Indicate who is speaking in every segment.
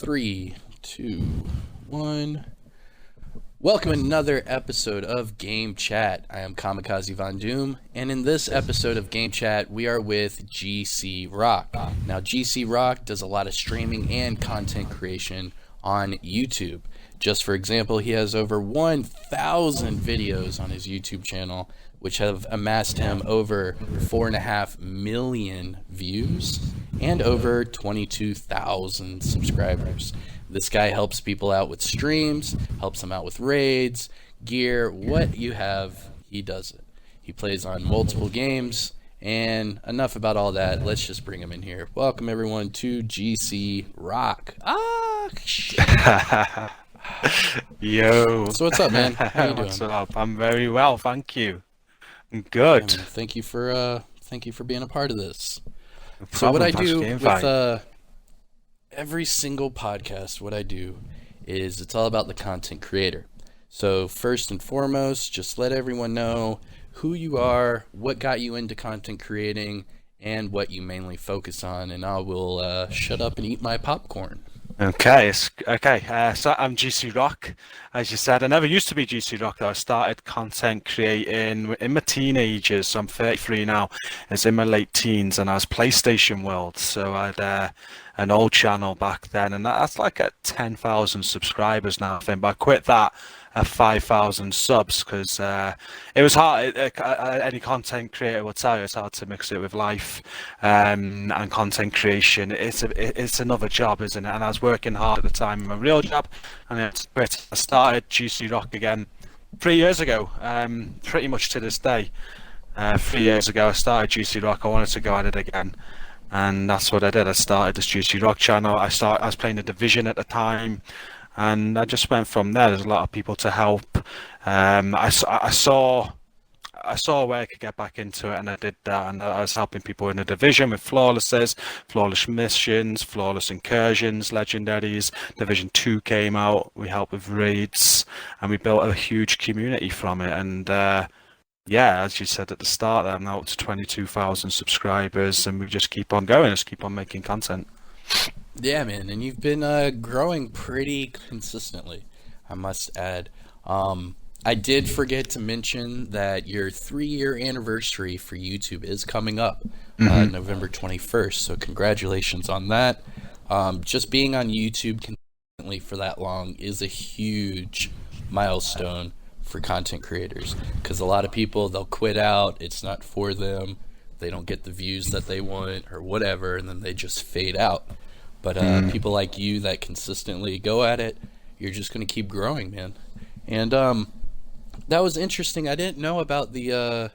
Speaker 1: Three, two, one. Welcome to another episode of Game Chat. I am Kamikazevondoom, and in this episode of Game Chat, we are with GCROCK. Now, GCROCK does a lot of streaming and content creation on YouTube. Just for example, he has over 1,000 videos on his YouTube channel, which have amassed him over 4.5 million views and over 22,000 subscribers. This guy helps people out with streams, helps them out with raids, gear, what you have, he does it. He plays on multiple games, and enough about all that. Let's just bring him in here. Welcome everyone to GCROCK. Shit.
Speaker 2: Yo.
Speaker 1: So what's up, man? How you doing?
Speaker 2: What's up? I'm very well, thank you. I'm good.
Speaker 1: Yeah, man, thank you for being a part of this.
Speaker 2: No
Speaker 1: So what
Speaker 2: problem,
Speaker 1: I
Speaker 2: thanks
Speaker 1: do
Speaker 2: for the invite.
Speaker 1: with every single podcast, what I do is it's all about the content creator. So first and foremost, just let everyone know who you are, what got you into content creating, and what you mainly focus on, and I will shut up and eat my popcorn.
Speaker 2: Okay, so I'm GCROCK, as you said. I never used to be GCROCK though. I started content creating in my teenagers, so I'm 33 now. It's in my late teens, and I was PlayStation World, so I had an old channel back then, and that's like at 10,000 subscribers now, I think. But I quit that at 5,000 subs because it was hard. Any content creator will tell you it's hard to mix it with life and content creation. It's another job, isn't it? And I was working hard at the time in my real job, and I quit. I started GCROCK again 3 years ago, pretty much to this day. 3 years ago, I started GCROCK. I wanted to go at it again. And that's what I did. I started this GCROCK channel. I was playing the Division at the time, and I just went from there. There's a lot of people to help. I saw a way I could get back into it, and I did that. And I was helping people in the Division with flawlesses, flawless missions, flawless incursions, legendaries. Division 2 came out. We helped with raids, and we built a huge community from it. And yeah, as you said at the start, I'm now up to 22,000 subscribers, and we just keep on going, just keep on making content.
Speaker 1: Yeah, man, and you've been growing pretty consistently, I must add. I did forget to mention that your 3-year anniversary for YouTube is coming up, November 21st, so congratulations on that. Just being on YouTube consistently for that long is a huge milestone for content creators, because a lot of people, they'll quit out, it's not for them, they don't get the views that they want or whatever, and then they just fade out. But people like you that consistently go at it, you're just going to keep growing, man. And that was interesting. I didn't know about the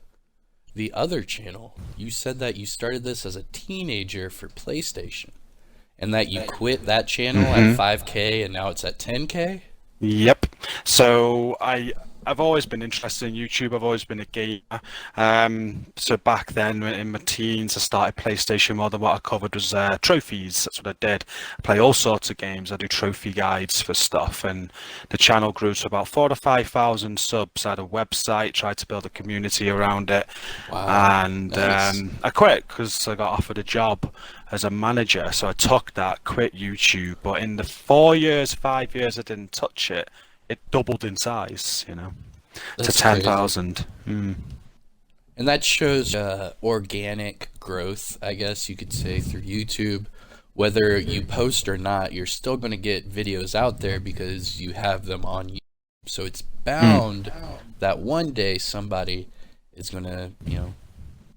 Speaker 1: other channel. You said that you started this as a teenager for PlayStation, and that you quit that channel at 5K, and now it's at 10K?
Speaker 2: Yep. So I've always been interested in YouTube. I've always been a gamer. So back then, in my teens, I started PlayStation. More than what I covered was trophies. That's what I did. I play all sorts of games. I do trophy guides for stuff, and the channel grew to about 4,000 to 5,000 subs. I had a website, tried to build a community around it, and
Speaker 1: nice.
Speaker 2: I quit because I got offered a job as a manager. So I took that, quit YouTube. But in the 5 years I didn't touch it, it doubled in size, to
Speaker 1: That's
Speaker 2: 10,000.
Speaker 1: And that shows organic growth, I guess you could say, through YouTube. Whether you post or not, you're still going to get videos out there because you have them on YouTube. So it's bound that one day somebody is going to,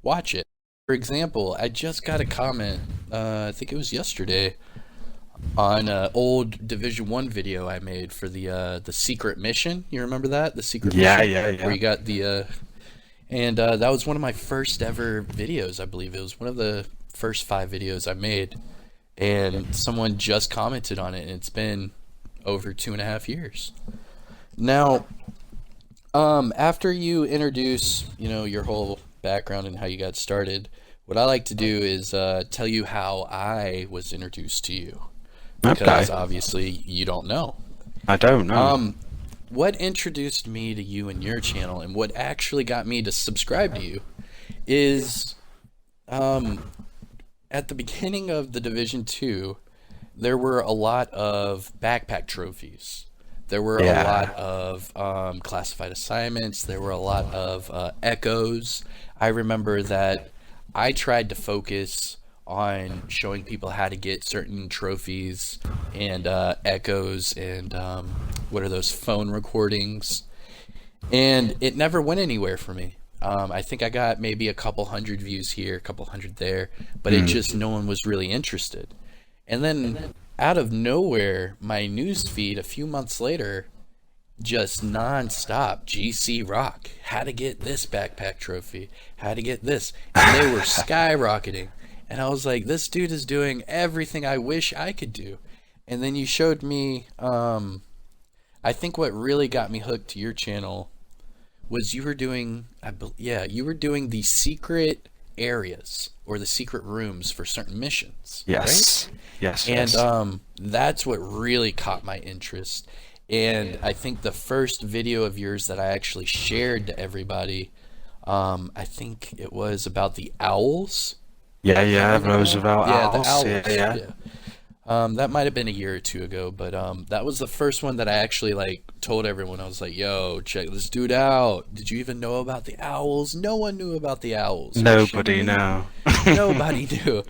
Speaker 1: watch it. For example, I just got a comment, I think it was yesterday, on an old Division 1 video I made for the secret mission. You remember that? The secret mission?
Speaker 2: Yeah.
Speaker 1: Where you got the... and that was one of my first ever videos, I believe. It was one of the first 5 videos I made. And someone just commented on it, and it's been over 2.5 years. Now, after you introduce, your whole background and how you got started, what I like to do is tell you how I was introduced to you. Because obviously you don't know.
Speaker 2: I don't know.
Speaker 1: What introduced me to you and your channel, and what actually got me to subscribe to you, is at the beginning of the Division 2, there were a lot of backpack trophies. There were a lot
Speaker 2: Yeah.
Speaker 1: of classified assignments. There were a lot of echoes. I remember that I tried to focus on showing people how to get certain trophies and echoes and what are those phone recordings, and it never went anywhere for me. I think I got maybe a couple hundred views here, a couple hundred there, but it just no one was really interested. And then out of nowhere, my news feed a few months later, just nonstop GCROCK, how to get this backpack trophy, how to get this, and they were skyrocketing. And I was like, this dude is doing everything I wish I could do. And then you showed me, I think what really got me hooked to your channel was you were doing, yeah, you were doing the secret areas or the secret rooms for certain missions, right?
Speaker 2: Yes. Yes.
Speaker 1: And
Speaker 2: Yes.
Speaker 1: that's what really caught my interest. And I think the first video of yours that I actually shared to everybody, I think it was about the owls.
Speaker 2: Yeah.
Speaker 1: Does that
Speaker 2: Yeah.
Speaker 1: ring a bell?
Speaker 2: Roosevelt
Speaker 1: Yeah, the
Speaker 2: Owls. Yeah.
Speaker 1: owls.
Speaker 2: Yeah.
Speaker 1: Yeah. That might have been a year or two ago, but that was the first one that I actually like told everyone. I was like, "Yo, check this dude out. Did you even know about the owls? No one knew about the owls. Are you shitting
Speaker 2: Nobody
Speaker 1: me?
Speaker 2: know.
Speaker 1: Nobody knew."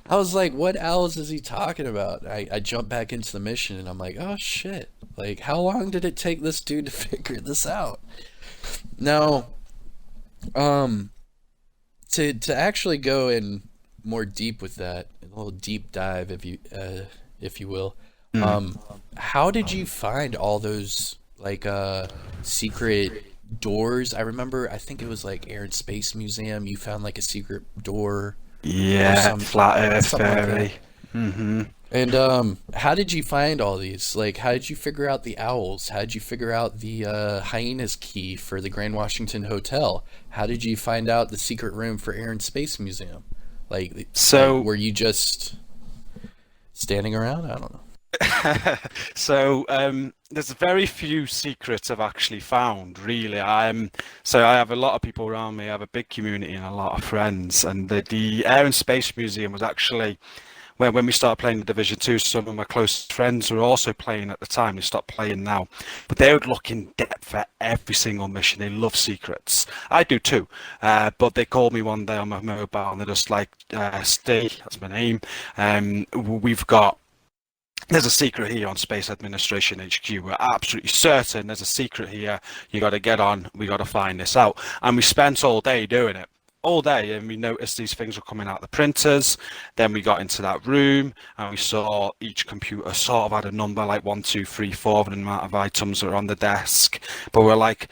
Speaker 1: I was like, "What owls is he talking about?" I jumped back into the mission, and I'm like, "Oh shit! Like, how long did it take this dude to figure this out?" Now, um, to actually go in more deep with that, a little deep dive, if you will. Um, how did you find all those like secret doors? I remember, I think it was like Air and Space Museum. You found like a secret door or
Speaker 2: Yeah. Flat Earth
Speaker 1: something like that.
Speaker 2: theory. Hmm.
Speaker 1: And how did you find all these? Like, how did you figure out the owls? How did you figure out the hyenas key for the Grand Washington Hotel? How did you find out the secret room for Air and Space Museum? Like,
Speaker 2: So
Speaker 1: were you just standing around? I don't know.
Speaker 2: So there's very few secrets I've actually found, really. So I have a lot of people around me. I have a big community and a lot of friends. And the Air and Space Museum was actually when we started playing the Division Two. Some of my close friends were also playing at the time. They stopped playing now, but they would look in depth at every single mission. They love secrets. I do too. But they called me one day on my mobile and they're just like, "Steve, that's my name. We've got." There's a secret here on Space Administration HQ. We're absolutely certain there's a secret here. You got to get on. We got to find this out. And we spent all day doing it. All day, and we noticed these things were coming out of the printers. Then we got into that room and we saw each computer sort of had a number like 1, 2, 3, 4 of the amount of items that are on the desk. But we're like,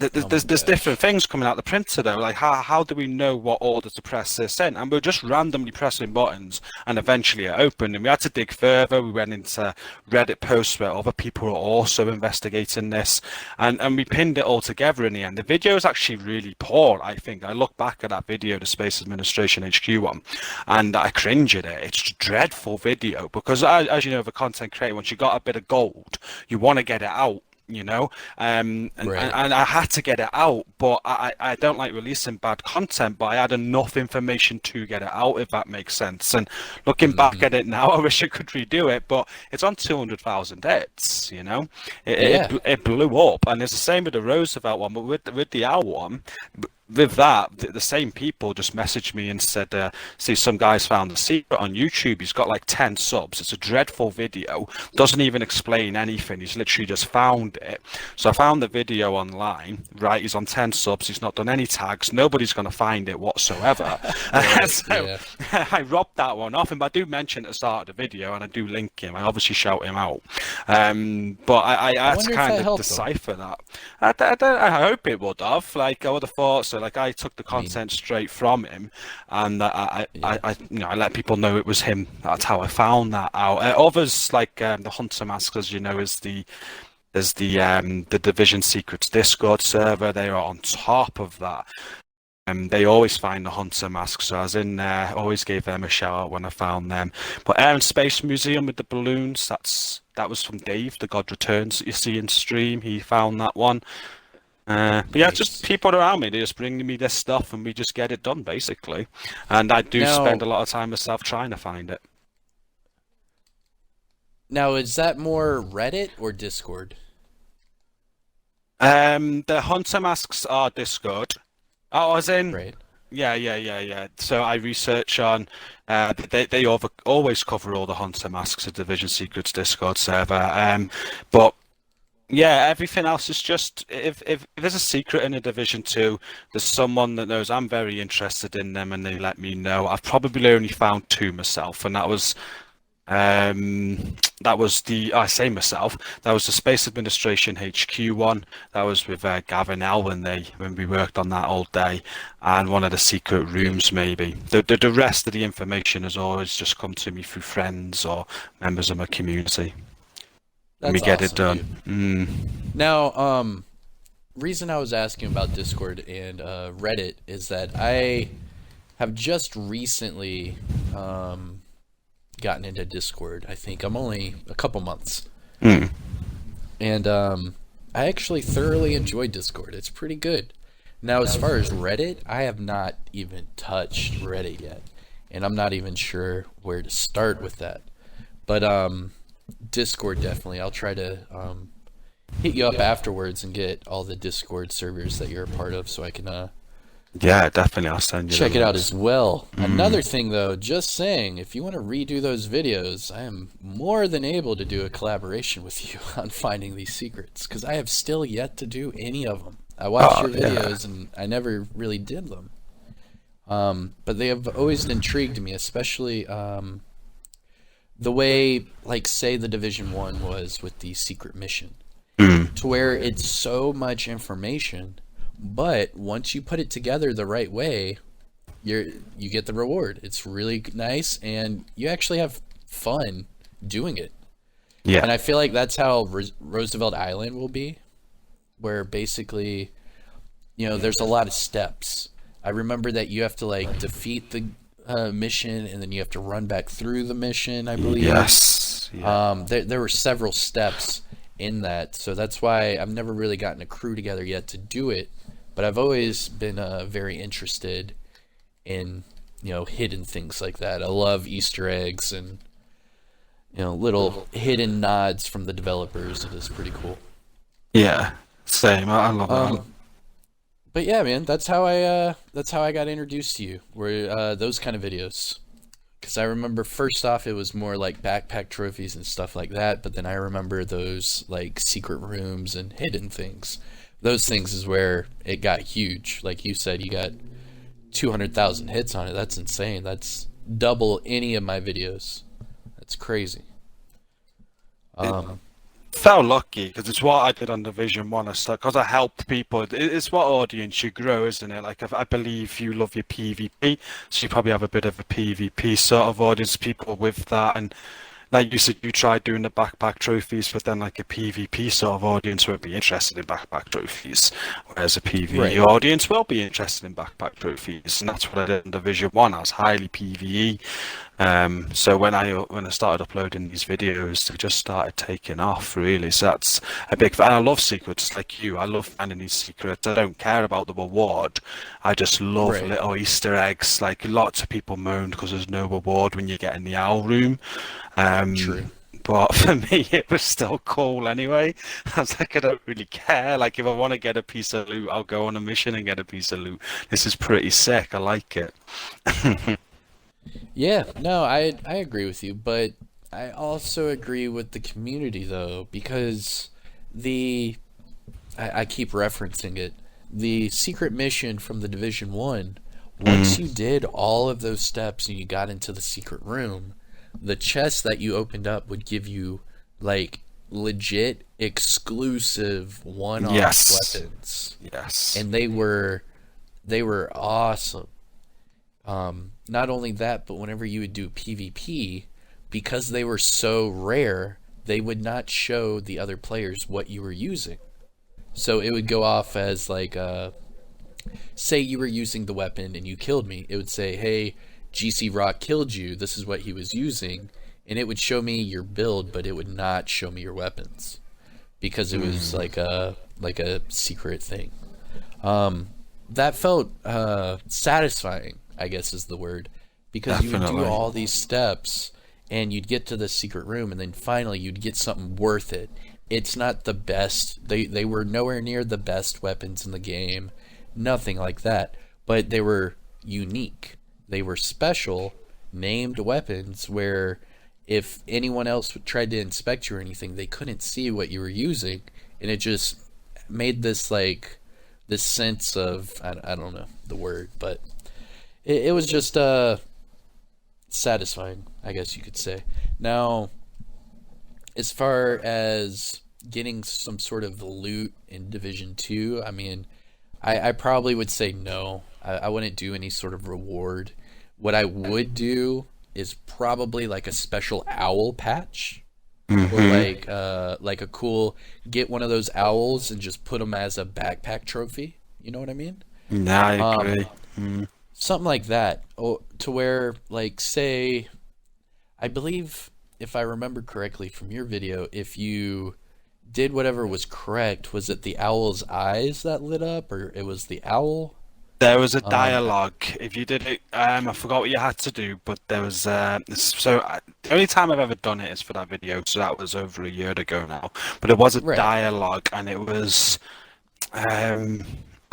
Speaker 1: Oh my
Speaker 2: there's different
Speaker 1: gosh.
Speaker 2: things coming out the printer though. Like how do we know what order to press this in? And we're just randomly pressing buttons, and eventually it opened. And we had to dig further. We went into Reddit posts where other people are also investigating this, and we pinned it all together in the end. The video is actually really poor. I think I look back at that video, the Space Administration HQ one, and I cringe at it. It's a dreadful video because, as you know, the content creator, once you got a bit of gold, you want to get it out.
Speaker 1: Right.
Speaker 2: And I had to get it out, but I don't like releasing bad content, but I had enough information to get it out, if that makes sense. And looking back
Speaker 1: Hmm.
Speaker 2: at it now, I wish I could redo it, but it's on 200,000 hits, you know?
Speaker 1: Yeah.
Speaker 2: It blew up, and it's the same with the Roosevelt one, but with the Owl one, with that, the same people just messaged me and said, see, some guy's found a secret on YouTube. He's got like 10 subs. It's a dreadful video. Doesn't even explain anything. He's literally just found it. So I found the video online, right? He's on 10 subs. He's not done any tags. Nobody's going to find it whatsoever.
Speaker 1: Right.
Speaker 2: So
Speaker 1: Yeah.
Speaker 2: I robbed that one off him. I do mention at the start of the video and I do link him. I obviously shout him out. But
Speaker 1: I
Speaker 2: I had to
Speaker 1: wonder if
Speaker 2: kind
Speaker 1: that
Speaker 2: of
Speaker 1: helped them.
Speaker 2: decipher that. I hope it would have. Like I would have thought so. Like I took the
Speaker 1: I mean,
Speaker 2: content straight from him, and
Speaker 1: yeah.
Speaker 2: I let people know it was him. That's how I found that out. Others like the Hunter Mask, as you know, is the Division Secrets Discord server. They are on top of that. They always find the Hunter Mask, so I was in there, always gave them a shout out when I found them. But Air and Space Museum with the balloons, that was from Dave, the God Returns that you see in stream. He found that one. But yeah, just
Speaker 1: Nice.
Speaker 2: people around me, they just bring me this stuff and we just get it done basically. And I do spend
Speaker 1: Now,
Speaker 2: a lot of time myself trying to find it.
Speaker 1: Now, is that more Reddit or Discord?
Speaker 2: The hunter masks are Discord. Oh, as in,
Speaker 1: Right.
Speaker 2: yeah. So I research on, always cover all the hunter masks at Division Secrets Discord server. But yeah, everything else is just if there's a secret in a Division 2, there's someone that knows I'm very interested in them and they let me know. I've probably only found two myself, and that was I say myself, that was the Space Administration HQ one. That was with Gavin L when we worked on that all day, and one of the secret
Speaker 1: Yeah.
Speaker 2: rooms maybe. The rest of the information has always just come to me through friends or members of my community, and we
Speaker 1: That's
Speaker 2: get it
Speaker 1: awesome,
Speaker 2: done.
Speaker 1: dude. Now, reason I was asking about Discord and Reddit is that I have just recently gotten into Discord. I think I'm only a couple months,
Speaker 2: Mm.
Speaker 1: and I actually thoroughly enjoy Discord. It's pretty good. Now, as far as Reddit, I have not even touched Reddit yet, and I'm not even sure where to start with that. But Discord definitely. I'll try to hit you up afterwards and get all the Discord servers that you're a part of, so I can
Speaker 2: Yeah, definitely. I'll send you
Speaker 1: check
Speaker 2: the
Speaker 1: it out
Speaker 2: links.
Speaker 1: as well. Another thing, though, just saying, if you want to redo those videos, I am more than able to do a collaboration with you on finding these secrets, because I have still yet to do any of them. I watched
Speaker 2: Oh,
Speaker 1: your
Speaker 2: yeah.
Speaker 1: videos and I never really did them. But they have always intrigued me, especially the way, like, say the Division 1 was with the secret mission,
Speaker 2: Mm.
Speaker 1: to where it's so much information, but once you put it together the right way, you get the reward. It's really nice, and you actually have fun doing it.
Speaker 2: Yeah.
Speaker 1: And I feel like that's how Roosevelt Island will be, where basically, there's a lot of steps. I remember that you have to like defeat the mission, and then you have to run back through the mission, I believe.
Speaker 2: Yes. Yeah.
Speaker 1: There were several steps in that, so that's why I've never really gotten a crew together yet to do it. But I've always been very interested in hidden things like that. I love Easter eggs and little hidden nods from the developers. It is pretty cool.
Speaker 2: Yeah. Same. I love that.
Speaker 1: But yeah, man, that's how I got introduced to you. Were those kind of videos? Because I remember first off, it was more like backpack trophies and stuff like that. But then I remember those like secret rooms and hidden things. Those things is where it got huge. Like you said, you got 200,000 hits on it. That's insane. That's double any of my videos. That's crazy.
Speaker 2: Felt lucky because it's what I did on Division 1 and stuff, because I helped people. It's what audience you grow, isn't it? Like, if, I believe you love your PvP, so you probably have a bit of a PvP sort of audience, people with that. And like you said, you tried doing the backpack trophies, but then like a PvP sort of audience won't be interested in backpack trophies, whereas a PvE
Speaker 1: Right.
Speaker 2: audience will be interested in backpack trophies. And that's what I did in Division 1. I was highly PvE. So when I started uploading these videos, they just started taking off really. So that's a big fan. I love secrets like you. I love finding these secrets. I don't care about the reward. I just love
Speaker 1: Right.
Speaker 2: little Easter eggs. Like, lots of people moaned because there's no reward when you get in the owl room.
Speaker 1: True.
Speaker 2: But for me, it was still cool anyway. I was like, I don't really care. Like, if I want to get a piece of loot, I'll go on a mission and get a piece of loot. This is pretty sick. I like it.
Speaker 1: Yeah, no, I agree with you, but I also agree with the community though, because the I keep referencing it. The secret mission from the Division 1, once you did all of those steps and you got into the secret room, the chest that you opened up would give you like legit exclusive one-off
Speaker 2: Yes.
Speaker 1: weapons,
Speaker 2: Yes.
Speaker 1: and they were awesome. Not only that, but whenever you would do PvP, because they were so rare, they would not show the other players what you were using. So it would go off as like, say you were using the weapon and you killed me. It would say, "Hey, GCROCK killed you. This is what he was using," and it would show me your build, but it would not show me your weapons because it was like a secret thing. That felt satisfying, I guess is the word, because you would do
Speaker 2: Definitely.
Speaker 1: all these steps and you'd get to the secret room, and then finally you'd get something worth it. It's not the best. They were nowhere near the best weapons in the game, nothing like that. But they were unique. They were special, named weapons where if anyone else tried to inspect you or anything, they couldn't see what you were using, and it just made this like this sense of I don't know the word, but it was just satisfying, I guess you could say. Now, as far as getting some sort of loot in Division 2, I mean, I probably would say no. I wouldn't do any sort of reward. What I would do is probably like a special owl patch, or like a cool get one of those owls and just put them as a backpack trophy. You know what I mean?
Speaker 2: No, I agree.
Speaker 1: Something like that, to where, like, say, I believe, if I remember correctly from your video, if you did whatever was correct, was it the owl's eyes that lit up, or it was the owl?
Speaker 2: There was a dialogue. If you did it, I forgot what you had to do, but there was the only time I've ever done it is for that video, so that was over a year ago now. But it was a
Speaker 1: Right.
Speaker 2: dialogue, and it was I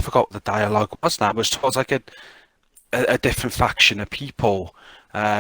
Speaker 2: forgot what the dialogue was now. It was towards like a different faction of people,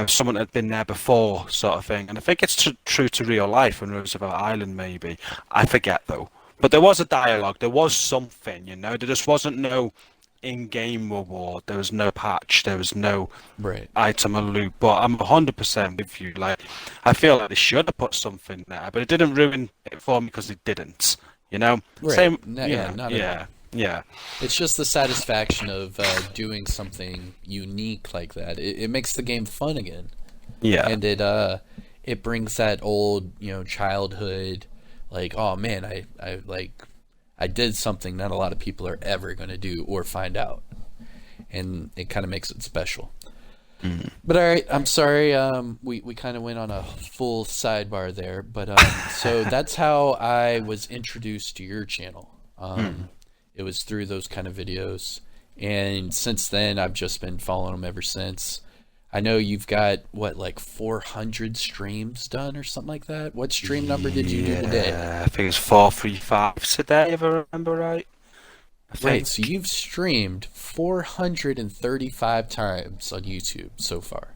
Speaker 2: someone that had been there before, sort of thing. And I think it's true to real life on Roosevelt Island, maybe. I forget though. But there was a dialogue. There was something, you know. There just wasn't no in-game reward. There was no patch. There was no
Speaker 1: Right.
Speaker 2: item or loot. But I'm 100% with you. Like, I feel like they should have put something there, but it didn't ruin it for me because it didn't. You know.
Speaker 1: Right.
Speaker 2: Same.
Speaker 1: No,
Speaker 2: You
Speaker 1: yeah,
Speaker 2: know,
Speaker 1: not at all.
Speaker 2: yeah. Yeah.
Speaker 1: It's just the satisfaction of doing something unique like that. It makes the game fun again,
Speaker 2: Yeah.
Speaker 1: and it brings that old, childhood, like, oh man, I like I did something not a lot of people are ever going to do or find out, and it kind of makes it special. But all right, I'm sorry. We kind of went on a full sidebar there, but so that's how I was introduced to your channel. It was through those kind of videos, and since then I've just been following them ever since. I know you've got what, like 400 streams done or something like that. What stream number did you do today?
Speaker 2: Yeah, I think it's 435 today, if I remember right. I
Speaker 1: Right,
Speaker 2: think.
Speaker 1: so you've streamed 435 times on YouTube so far.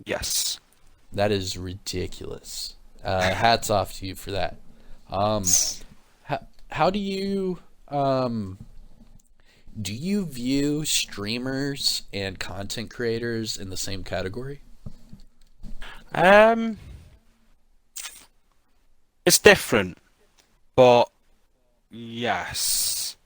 Speaker 2: Yes.
Speaker 1: That is ridiculous. Hats off to you for that. Um, how do you view streamers and content creators in the same category?
Speaker 2: Um, it's different, but yes,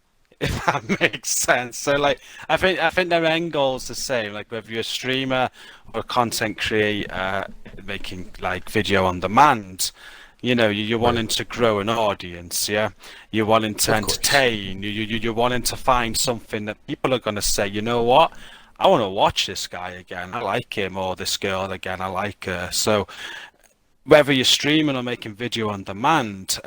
Speaker 2: if that makes sense. So like, I think their end goal's the same. Like whether you're a streamer or a content creator making like video on demand, you know, you're wanting to grow an audience, yeah. You're wanting to
Speaker 1: Of course.
Speaker 2: entertain. You're wanting to find something that people are going to say, you know what? I want to watch this guy again. I like him, or this girl again. I like her. So whether you're streaming or making video on demand,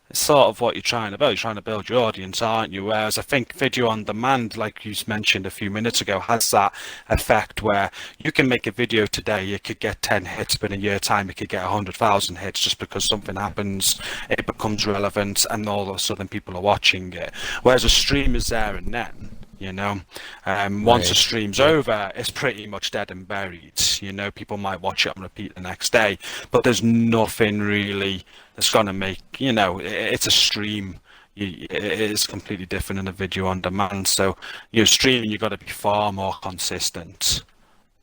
Speaker 2: it's sort of what you're trying to build. You're trying to build your audience, aren't you? Whereas I think video on demand, like you mentioned a few minutes ago, has that effect where you can make a video today, you could get 10 hits, but in a year's time, you could get 100,000 hits just because something happens, it becomes relevant, and all of a sudden people are watching it. Whereas a stream is there and then. You know, once a
Speaker 1: Right.
Speaker 2: stream's
Speaker 1: Yeah.
Speaker 2: over, it's pretty much dead and buried. You know, people might watch it on repeat the next day, but there's nothing really that's gonna make, you know, it's a stream. It is completely different than a video on demand. So, you know, streaming, you've got to be far more consistent.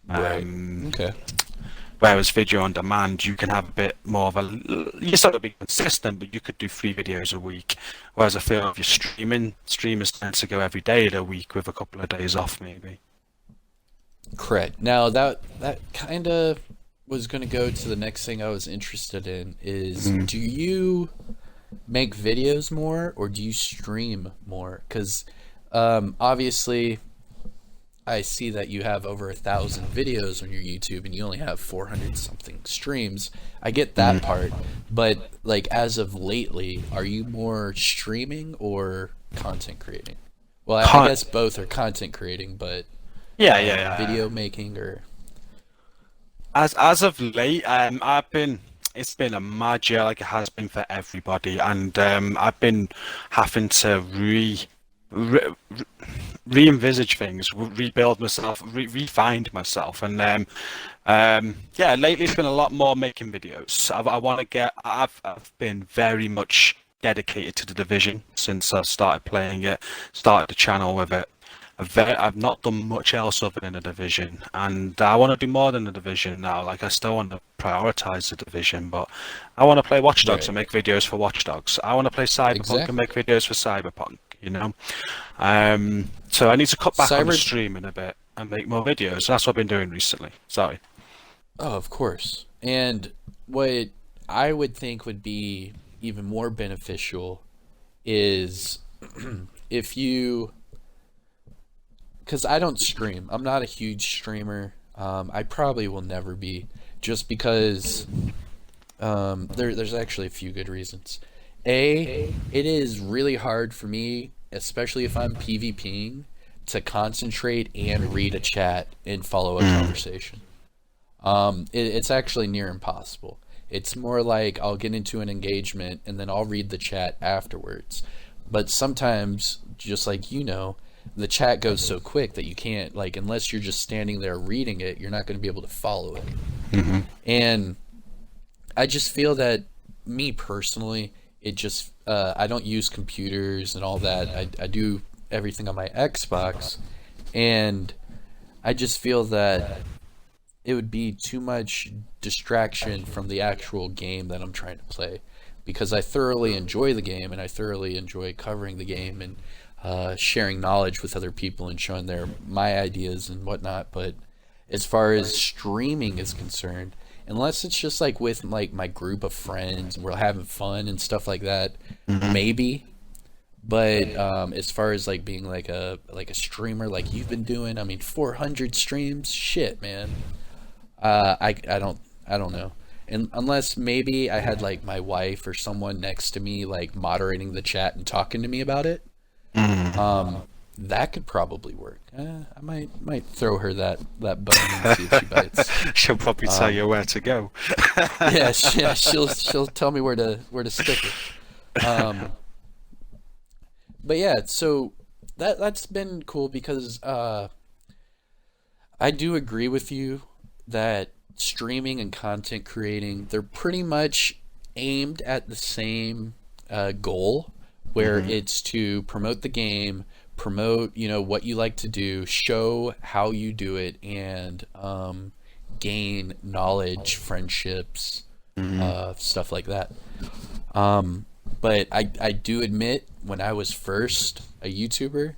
Speaker 1: Right.
Speaker 2: Um,
Speaker 1: Okay.
Speaker 2: Whereas video on demand, you can have a bit more of a, you sort of be consistent, but you could do 3 videos a week. Whereas I feel if you're streaming, streamers tend to go every day of the week with a couple of days off, maybe.
Speaker 1: Correct. Now that kind of was going to go to the next thing I was interested in is, do you make videos more or do you stream more? Because obviously I see that you have over 1,000 videos on your YouTube and you only have 400 something streams. I get that part, but like as of lately, are you more streaming or content creating? Well, I
Speaker 2: Con-
Speaker 1: guess both are content creating, but
Speaker 2: Yeah.
Speaker 1: video making or
Speaker 2: As of late, it's been a mad year like it has been for everybody, and I've been having to re re-envisage things, rebuild myself, re-find myself, and yeah, lately it's been a lot more making videos. I want to get. I've been very much dedicated to the division since I started playing it, started the channel with it. I've not done much else other than the division, and I want to do more than the division now. Like I still want to prioritize the division, but I want to play Watch Dogs
Speaker 1: Right.
Speaker 2: and make videos for Watch Dogs. I want to play Cyberpunk and
Speaker 1: Exactly.
Speaker 2: make videos for Cyberpunk. You know, so I need to cut back on the
Speaker 1: Cyber.
Speaker 2: streaming a bit and make more videos. That's what I've been doing recently. Sorry.
Speaker 1: Oh, of course. And what I would think would be even more beneficial is if you, because I don't stream. I'm not a huge streamer. I probably will never be, just because there's actually a few good reasons. It is really hard for me, especially if I'm PvPing, to concentrate and read a chat and follow a conversation. It's actually near impossible. It's more like I'll get into an engagement and then I'll read the chat afterwards. But sometimes, just like the chat goes so quick that you can't, like, unless you're just standing there reading it, you're not going to be able to follow it. And I just feel that, me personally, it just, I don't use computers and all that. I do everything on my Xbox. And I just feel that it would be too much distraction from the actual game that I'm trying to play, because I thoroughly enjoy the game and I thoroughly enjoy covering the game and sharing knowledge with other people and showing my ideas and whatnot. But as far as streaming is concerned, unless it's just like with like my group of friends and we're having fun and stuff like that, maybe. But as far as like being like a streamer like you've been doing, I mean, 400 streams, shit, man. I don't know. And unless maybe I had like my wife or someone next to me like moderating the chat and talking to me about it, that could probably work. I might throw her that bone and see if she bites.
Speaker 2: She'll probably tell you where to go.
Speaker 1: Yeah, she'll tell me where to stick it. But yeah, so that's been cool because I do agree with you that streaming and content creating, they're pretty much aimed at the same goal, where it's to promote the game, promote what you like to do, show how you do it, and gain knowledge, friendships, stuff like that. But I do admit, when I was first a YouTuber,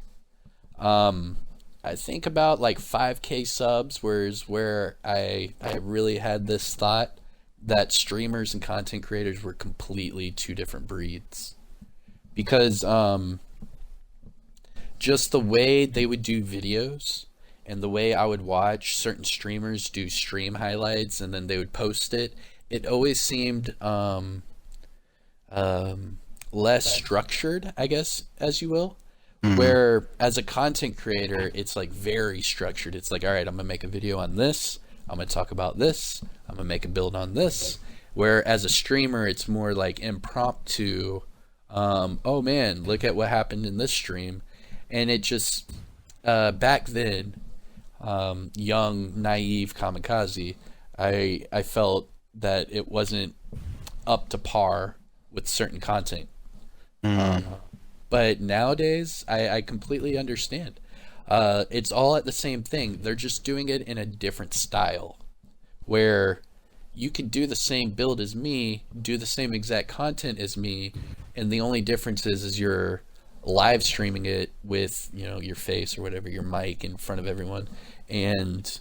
Speaker 1: I think about like 5K subs, where I really had this thought that streamers and content creators were completely two different breeds. Because just the way they would do videos and the way I would watch certain streamers do stream highlights and then they would post it, it always seemed less structured, I guess, as you will. Where as a content creator, it's like very structured. It's like, all right, I'm gonna make a video on this, I'm gonna talk about this, I'm gonna make a build on this. Where as a streamer, it's more like impromptu. Oh man, look at what happened in this stream. And it just, back then, young, naive Kamikaze, I felt that it wasn't up to par with certain content. But nowadays, I completely understand. It's all at the same thing. They're just doing it in a different style, where you can do the same build as me, do the same exact content as me, and the only difference is you're live streaming it with your face or whatever, your mic in front of everyone, and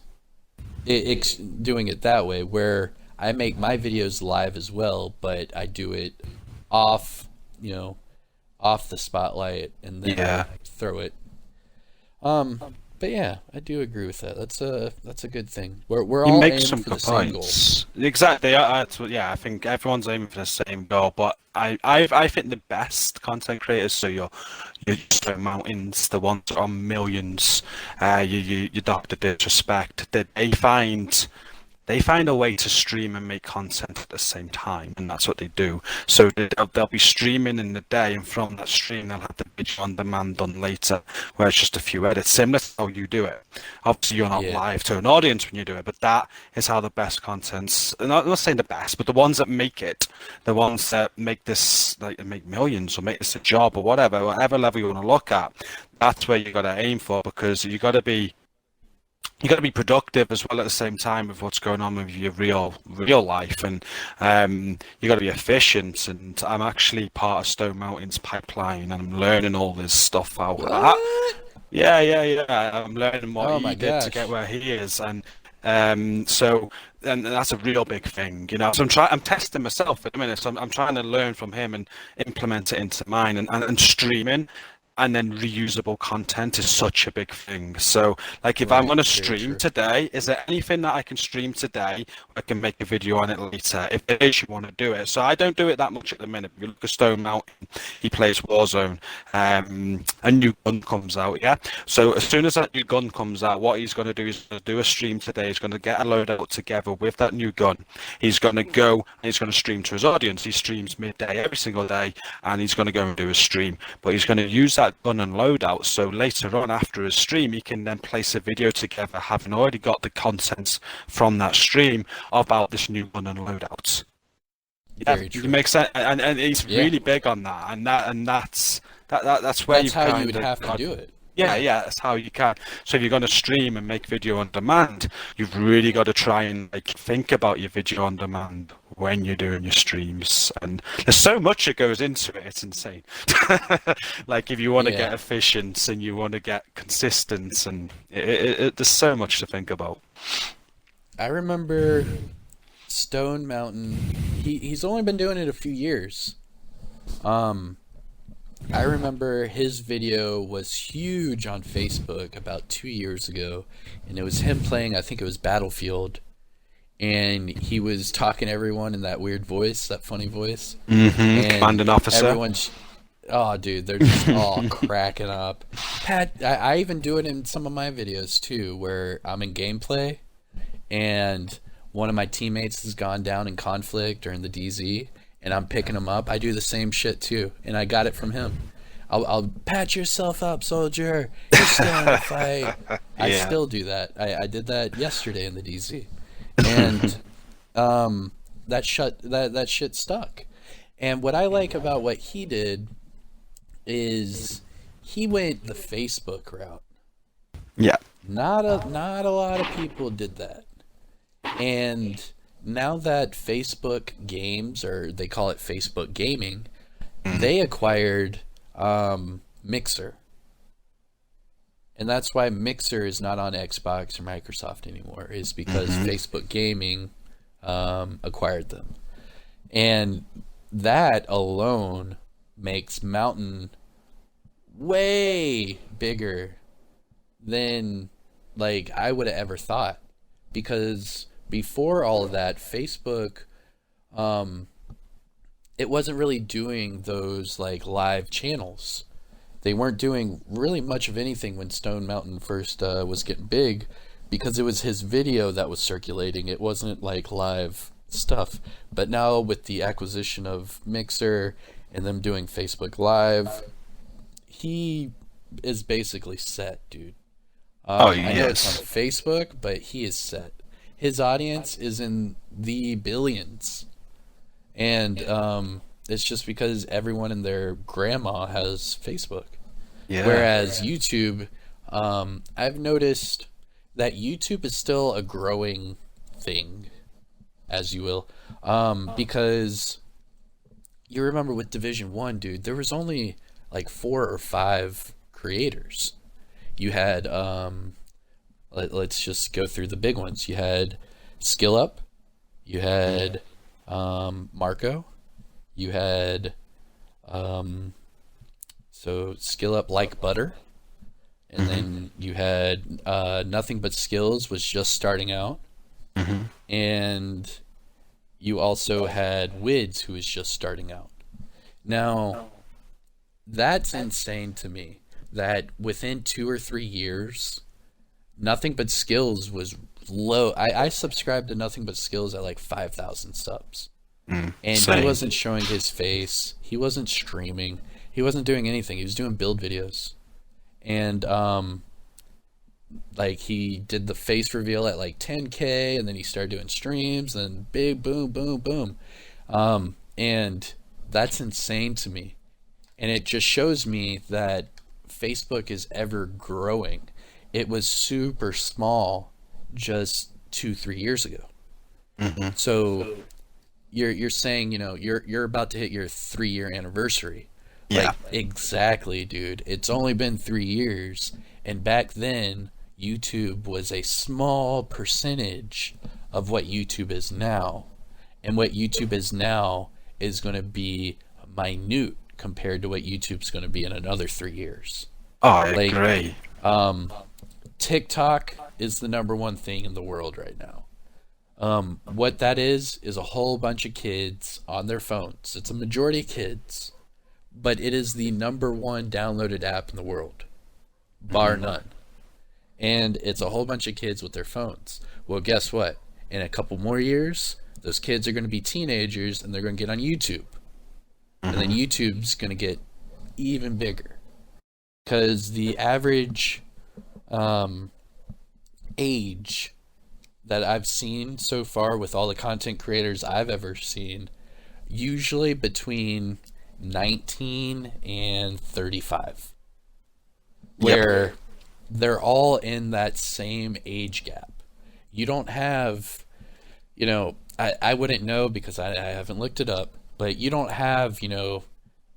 Speaker 1: it's doing it that way. Where I make my videos live as well, but I do it off, off the spotlight, and then
Speaker 2: Yeah.
Speaker 1: throw it. But yeah, I do agree with that. That's a good thing. We're
Speaker 2: You
Speaker 1: all
Speaker 2: make
Speaker 1: aiming
Speaker 2: some
Speaker 1: for the
Speaker 2: good
Speaker 1: same goal.
Speaker 2: points. Exactly. Yeah, I think everyone's aiming for the same goal, but I think the best content creators, so your Stone Mountains, the ones on millions, your Doctor Disrespect, that they find they find a way to stream and make content at the same time, and that's what they do. So they'll be streaming in the day, and from that stream they'll have the video on demand done later, where it's just a few edits, similar to how you do it. Obviously, you're not
Speaker 1: Yeah.
Speaker 2: live to an audience when you do it, but that is how the best contents, I'm not saying the best, but the ones that make it, the ones that make this, like, make millions or make this a job or whatever level you want to look at, that's where you got to aim for, because you got to be productive as well at the same time with what's going on with your real life, and you got to be efficient. And I'm actually part of Stone Mountain's pipeline, and I'm learning all this stuff out.
Speaker 1: What?
Speaker 2: Yeah. I'm learning what
Speaker 1: Oh
Speaker 2: he
Speaker 1: my
Speaker 2: did to get
Speaker 1: gosh.
Speaker 2: where he is, and so and that's a real big thing, you know. So I'm testing myself at the minute. So I'm trying to learn from him and implement it into mine, and streaming. And then reusable content is such a big thing. So, like, if I'm
Speaker 1: Right.
Speaker 2: going to
Speaker 1: Very
Speaker 2: stream
Speaker 1: true.
Speaker 2: today, is there anything that I can stream today? I can make a video on it later. If there is, you want to do it. So I don't do it that much at the minute. If you look at Stone Mountain, he plays Warzone. A new gun comes out, yeah? So as soon as that new gun comes out, what he's going to do is going to do a stream today. He's going to get a loadout together with that new gun. He's going to go and he's going to stream to his audience. He streams midday every single day, and he's going to go and do a stream. But he's going to use that gun and loadout, so later on after his stream he can then place a video together, having already got the contents from that stream about this new gun and loadout. Yeah,
Speaker 1: Very
Speaker 2: it
Speaker 1: true.
Speaker 2: makes sense, and he's
Speaker 1: Yeah.
Speaker 2: really big on that, that's where
Speaker 1: That's
Speaker 2: you've
Speaker 1: how you
Speaker 2: kind
Speaker 1: would
Speaker 2: of
Speaker 1: have to
Speaker 2: got.
Speaker 1: do it.
Speaker 2: Yeah, that's how you can. So if you're going to stream and make video on demand, you've really got to try and, like, think about your video on demand when you're doing your streams. And there's so much that goes into it, it's insane. Like, if you want to
Speaker 1: Yeah.
Speaker 2: get efficient and you want to get consistent, and there's so much to think about.
Speaker 1: I remember Stone Mountain. He's only been doing it a few years. Um, I remember his video was huge on Facebook about 2 years ago, and it was him playing, I think it was Battlefield, and he was talking to everyone in that weird voice, that funny voice, and
Speaker 2: Commanding officer.
Speaker 1: everyone's, oh, dude, they're just all cracking up. Pat, I even do it in some of my videos too, where I'm in gameplay, and one of my teammates has gone down in conflict or in the DZ, and I'm picking him up. I do the same shit too, and I got it from him. I'll patch yourself up, soldier. You're still in the fight. I
Speaker 2: Yeah.
Speaker 1: still do that. I did that yesterday in the DZ, and that shit stuck. And what I like about what he did is he went the Facebook route.
Speaker 2: Yeah.
Speaker 1: Not a lot of people did that. And now that Facebook games, or they call it Facebook gaming, they acquired Mixer. And that's why Mixer is not on Xbox or Microsoft anymore, is because Facebook Gaming acquired them. And that alone makes Mountain way bigger than, like, I would have ever thought. Because before all of that, Facebook, it wasn't really doing those, like, live channels. They weren't doing really much of anything when Stone Mountain first was getting big, because it was his video that was circulating. It wasn't like live stuff. But now with the acquisition of Mixer and them doing Facebook Live, he is basically set, dude.
Speaker 2: Oh,
Speaker 1: I know it's
Speaker 2: yes.
Speaker 1: on Facebook, but he is set. His audience is in the billions, and it's just because everyone and their grandma has Facebook.
Speaker 2: Yeah.
Speaker 1: Whereas YouTube, I've noticed that YouTube is still a growing thing, as you will, because you remember with Division 1, dude, there was only like 4 or 5 creators. You had, let's just go through the big ones. You had Skill Up, you had Marco, you had so Skill Up Like Butter, and then you had Nothing But Skills was just starting out, and you also had Wids, who was just starting out. Now, that's insane to me that within 2 or 3 years, Nothing But Skills was low. I subscribed to Nothing But Skills at like 5,000 subs. And he
Speaker 2: Same.
Speaker 1: wasn't showing his face. He wasn't streaming. He wasn't doing anything. He was doing build videos. And like he did the face reveal at like 10K, and then he started doing streams, and big boom, boom, boom. And that's insane to me. And it just shows me that Facebook is ever growing. It was super small just 2-3 years ago. So you're saying, you know, you're about to hit your 3-year anniversary.
Speaker 2: Yeah.
Speaker 1: Like, exactly, dude. It's only been 3 years, and back then YouTube was a small percentage of what YouTube is now. And what YouTube is now is going to be minute compared to what YouTube's going to be in another 3 years.
Speaker 2: Oh, I
Speaker 1: Like,
Speaker 2: agree.
Speaker 1: TikTok is the number one thing in the world right now. What that is a whole bunch of kids on their phones. It's a majority of kids, but it is the number one downloaded app in the world, bar none. And it's a whole bunch of kids with their phones. Well, guess what? In a couple more years, those kids are going to be teenagers, and they're going to get on YouTube. And then YouTube's going to get even bigger. Because the average age that I've seen so far with all the content creators I've ever seen, usually between 19 and 35. Where they're all in that same age gap. You don't have, you know, I wouldn't know because I haven't looked it up, but you don't have, you know,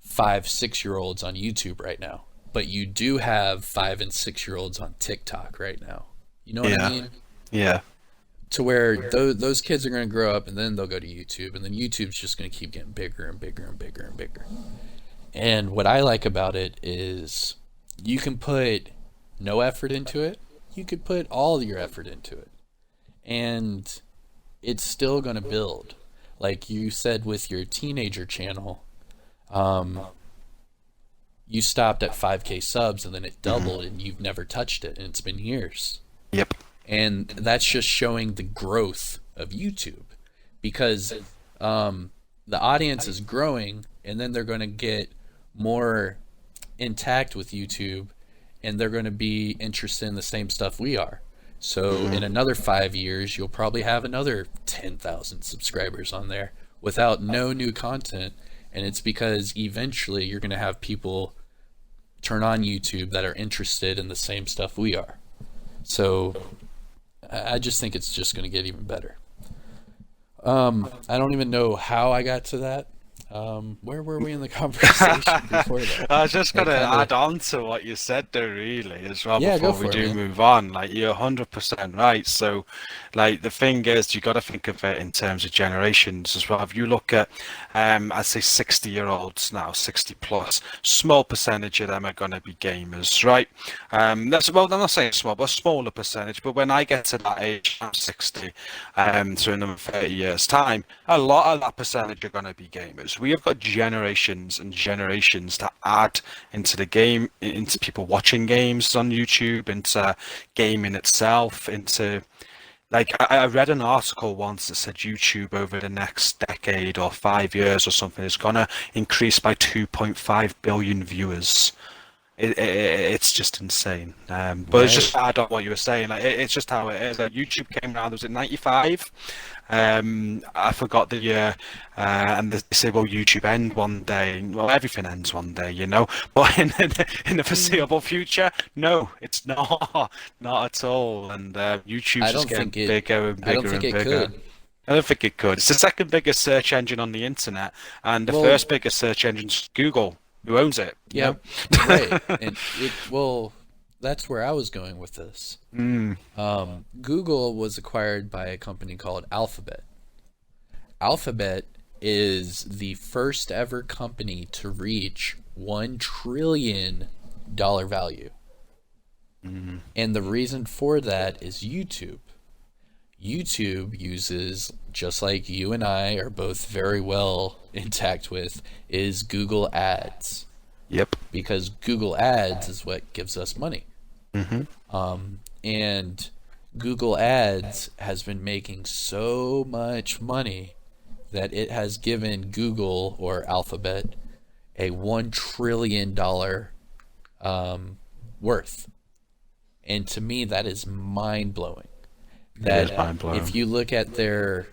Speaker 1: 5-6-year-olds on YouTube right now. But you do have 5 and 6-year-olds on TikTok right now. You know what I mean?
Speaker 2: Yeah.
Speaker 1: To where those kids are going to grow up, and then they'll go to YouTube, and then YouTube's just going to keep getting bigger and bigger and bigger and bigger. And what I like about it is you can put no effort into it. You could put all your effort into it. And it's still going to build. Like you said with your teenager channel, you stopped at 5K subs, and then it doubled, and you've never touched it, and it's been years.
Speaker 2: Yep.
Speaker 1: And that's just showing the growth of YouTube, because the audience is growing, and then they're going to get more intact with YouTube, and they're going to be interested in the same stuff we are. So in another 5 years, you'll probably have another 10,000 subscribers on there without no new content. And it's because eventually you're going to have people turn on YouTube that are interested in the same stuff we are. So I just think it's just going to get even better. I don't even know how I got to that. Where were we in the conversation before that?
Speaker 2: I was just going to
Speaker 1: kinda-
Speaker 2: add on to what you said there, really, as well,
Speaker 1: Yeah, go
Speaker 2: before we
Speaker 1: for it,
Speaker 2: do
Speaker 1: man.
Speaker 2: move on. Like, you're 100% right. So, like, the thing is, you got to think of it in terms of generations as well. If you look at, I'd say 60-year-olds now, 60 plus, small percentage of them are going to be gamers, right? That's, well, I'm not saying small, but a smaller percentage. But when I get to that age, I'm 60, so in another 30 years' time, a lot of that percentage are going to be gamers. We have got generations and generations to add into the game, into people watching games on YouTube, into gaming itself, into, like, I read an article once that said YouTube over the next decade or 5 years or something is going to increase by 2.5 billion viewers. It's just insane. But it's just to add on what you were saying. Like, it's just how it is. Like, YouTube came around, was it 95? I forgot the year, and they say, well, YouTube end one day. Well, everything ends one day, you know. But in the foreseeable future, no, it's not at all. And YouTube's
Speaker 1: I
Speaker 2: just
Speaker 1: don't
Speaker 2: getting
Speaker 1: think it.
Speaker 2: bigger and
Speaker 1: I don't
Speaker 2: bigger
Speaker 1: think
Speaker 2: and
Speaker 1: it
Speaker 2: bigger.
Speaker 1: could.
Speaker 2: I don't think it could. It's the second biggest search engine on the internet, and the
Speaker 1: Well,
Speaker 2: first biggest search engine's Google, who owns it. You
Speaker 1: yeah,
Speaker 2: know?
Speaker 1: right. And well, that's where I was going with this. Google was acquired by a company called Alphabet. Alphabet is the first ever company to reach $1 trillion value. And the reason for that is YouTube. YouTube uses, just like you and I are both very well intact with, is Google Ads.
Speaker 2: Yep.
Speaker 1: Because Google Ads is what gives us money. And Google Ads has been making so much money that it has given Google or Alphabet a $1 trillion worth. And to me, that is mind blowing.
Speaker 2: It is
Speaker 1: That
Speaker 2: mind
Speaker 1: if
Speaker 2: blowing.
Speaker 1: you look at their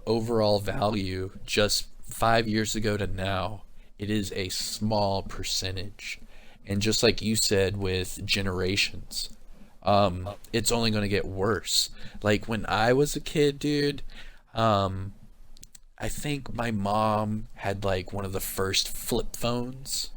Speaker 1: overall value just 5 years ago to now, it is a small percentage. And just like you said with generations, it's only going to get worse. Like when I was a kid, dude, um, I think my mom had like one of the first flip phones,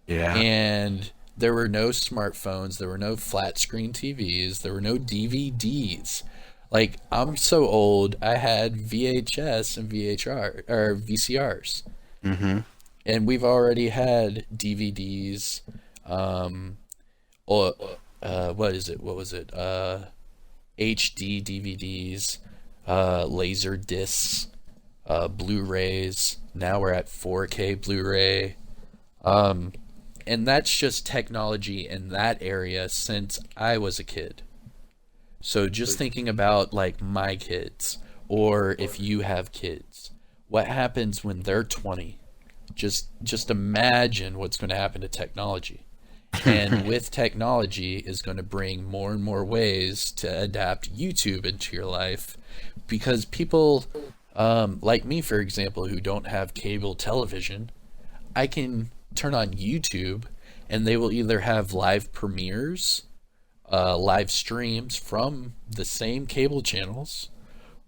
Speaker 2: Yeah.
Speaker 1: and there were no smartphones, there were no flat screen TVs, there were no DVDs. Like I'm so old, I had VHS and VHR or VCRs,
Speaker 2: Mm-hmm.
Speaker 1: and we've already had DVDs, um, or what is it? What was it? HD DVDs, laser discs, Blu-rays. Now we're at 4K Blu-ray. Um, and that's just technology in that area since I was a kid. So just thinking about like my kids, or if you have kids, what happens when they're 20? Just imagine what's going to happen to technology. And with technology is going to bring more and more ways to adapt YouTube into your life, because people like me, for example, who don't have cable television, I can turn on YouTube and they will either have live premieres, live streams from the same cable channels,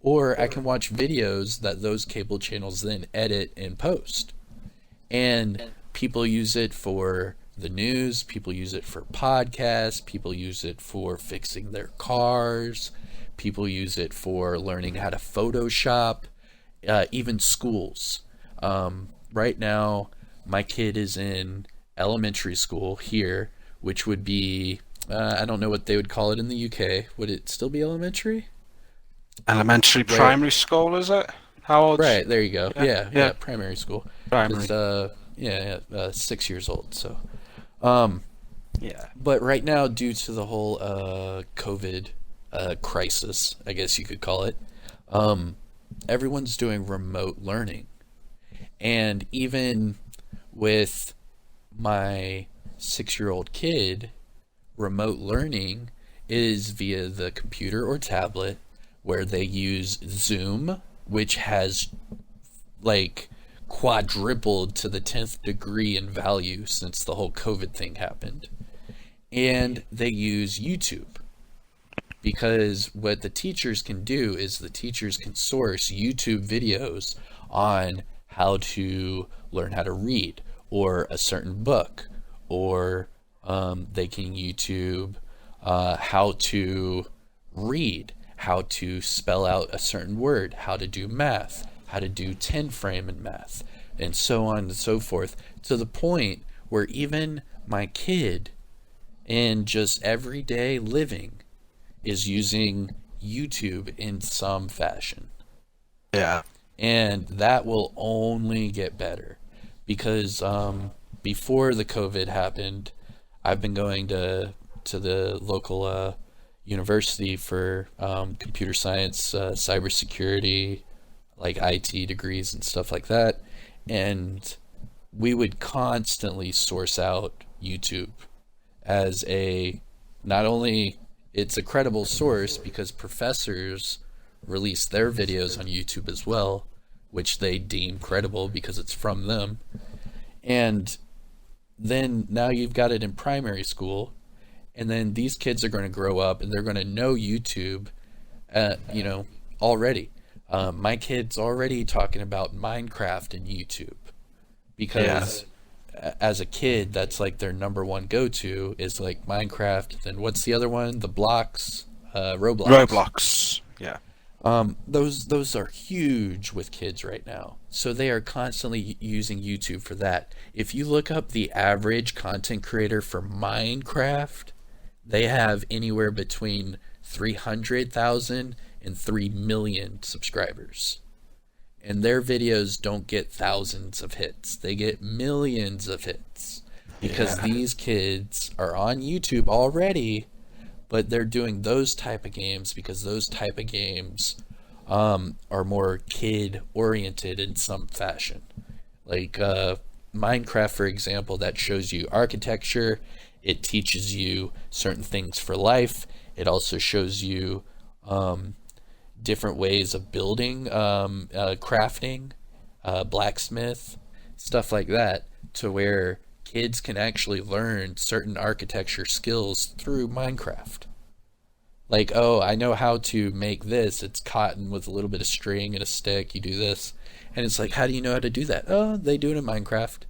Speaker 1: or I can watch videos that those cable channels then edit and post. And people use it for the news, people use it for podcasts, people use it for fixing their cars, people use it for learning how to Photoshop, even schools. Right now, my kid is in elementary school here, which would be, I don't know what they would call it in the UK. Would it still be elementary?
Speaker 2: Elementary,
Speaker 1: Where
Speaker 2: primary school, is it? How old's?
Speaker 1: Right, there you go.
Speaker 2: Yeah,
Speaker 1: Yeah,
Speaker 2: yeah,
Speaker 1: yeah, primary school.
Speaker 2: primary.
Speaker 1: Because, yeah, 6 years old. So, um,
Speaker 2: Yeah.
Speaker 1: but right now, due to the whole COVID crisis, I guess you could call it, um, everyone's doing remote learning. And even with my 6 year old kid, remote learning is via the computer or tablet where they use Zoom, which has like quadrupled to the 10th degree in value since the whole COVID thing happened. And they use YouTube, because what the teachers can do is the teachers can source YouTube videos on how to learn how to read or a certain book, or they can YouTube how to read, how to spell out a certain word, how to do math, how to do 10 frame in math, and so on and so forth, to the point where even my kid in just everyday living is using YouTube in some fashion.
Speaker 2: Yeah.
Speaker 1: And that will only get better, because before the COVID happened, I've been going to the local university for computer science, cybersecurity, like IT degrees and stuff like that. And we would constantly source out YouTube as a, not only it's a credible source because professors release their videos on YouTube as well, which they deem credible because it's from them. And then now you've got it in primary school, and then these kids are going to grow up and they're going to know YouTube, already. My kid's already talking about Minecraft and YouTube,
Speaker 2: Yeah.
Speaker 1: because as a kid, that's like their number one go-to is like Minecraft. Then what's the other one? The blocks, Roblox.
Speaker 2: Roblox. Yeah.
Speaker 1: Those are huge with kids right now. So they are constantly using YouTube for that. If you look up the average content creator for Minecraft, they have anywhere between 300,000 and 3 million subscribers. And their videos don't get thousands of hits. They get millions of hits because
Speaker 2: Yeah.
Speaker 1: these kids are on YouTube already, but they're doing those type of games because those type of games are more kid oriented in some fashion. Like Minecraft, for example, that shows you architecture. It teaches you certain things for life. It also shows you different ways of building, crafting, blacksmith, stuff like that, to where kids can actually learn certain architecture skills through Minecraft. Like, oh, I know how to make this. It's cotton with a little bit of string and a stick. You do this. And it's like, how do you know how to do that? Oh, they do it in Minecraft.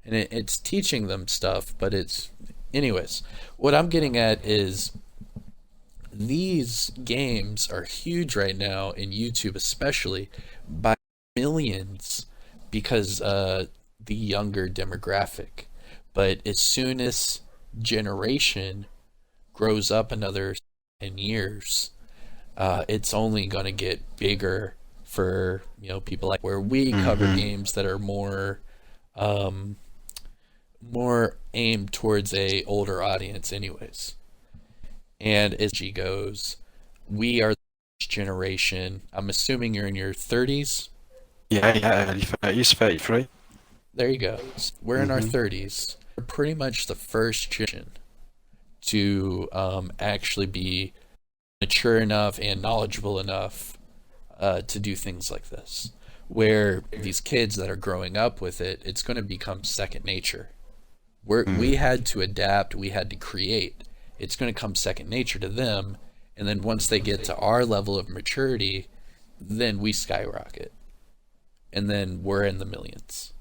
Speaker 1: And it's teaching them stuff, but it's... Anyways, what I'm getting at is these games are huge right now, in YouTube especially, by millions, because the younger demographic. But as soon as generation grows up another 10 years, it's only going to get bigger for, people like where we cover games that are more more aimed towards a older audience anyways. And as she goes, we are the generation. I'm assuming you're in your 30s.
Speaker 2: Yeah, early 30s, 33.
Speaker 1: There you go. We're in our 30s. We're pretty much the first generation to actually be mature enough and knowledgeable enough to do things like this. Where these kids that are growing up with it, it's going to become second nature. We had to adapt, we had to create. It's going to come second nature to them, and then once they get to our level of maturity, then we skyrocket. And then we're in the millions.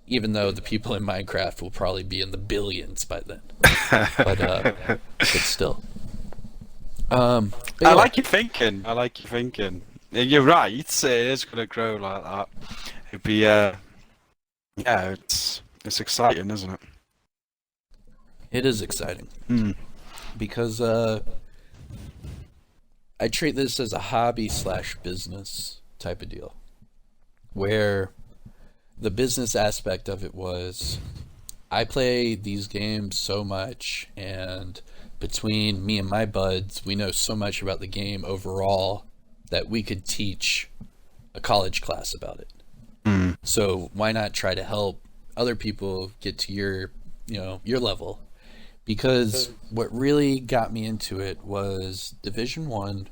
Speaker 1: Even though the people in Minecraft will probably be in the billions by then. But still.
Speaker 2: I like your thinking. You're right, it is going to grow like that. It'd be, it's exciting, isn't it?
Speaker 1: It is exciting. Because I treat this as a hobby / business type of deal. Where the business aspect of it was, I play these games so much, and between me and my buds, we know so much about the game overall that we could teach a college class about it. So why not try to help other people get to your level? Because what really got me into it was Division 1.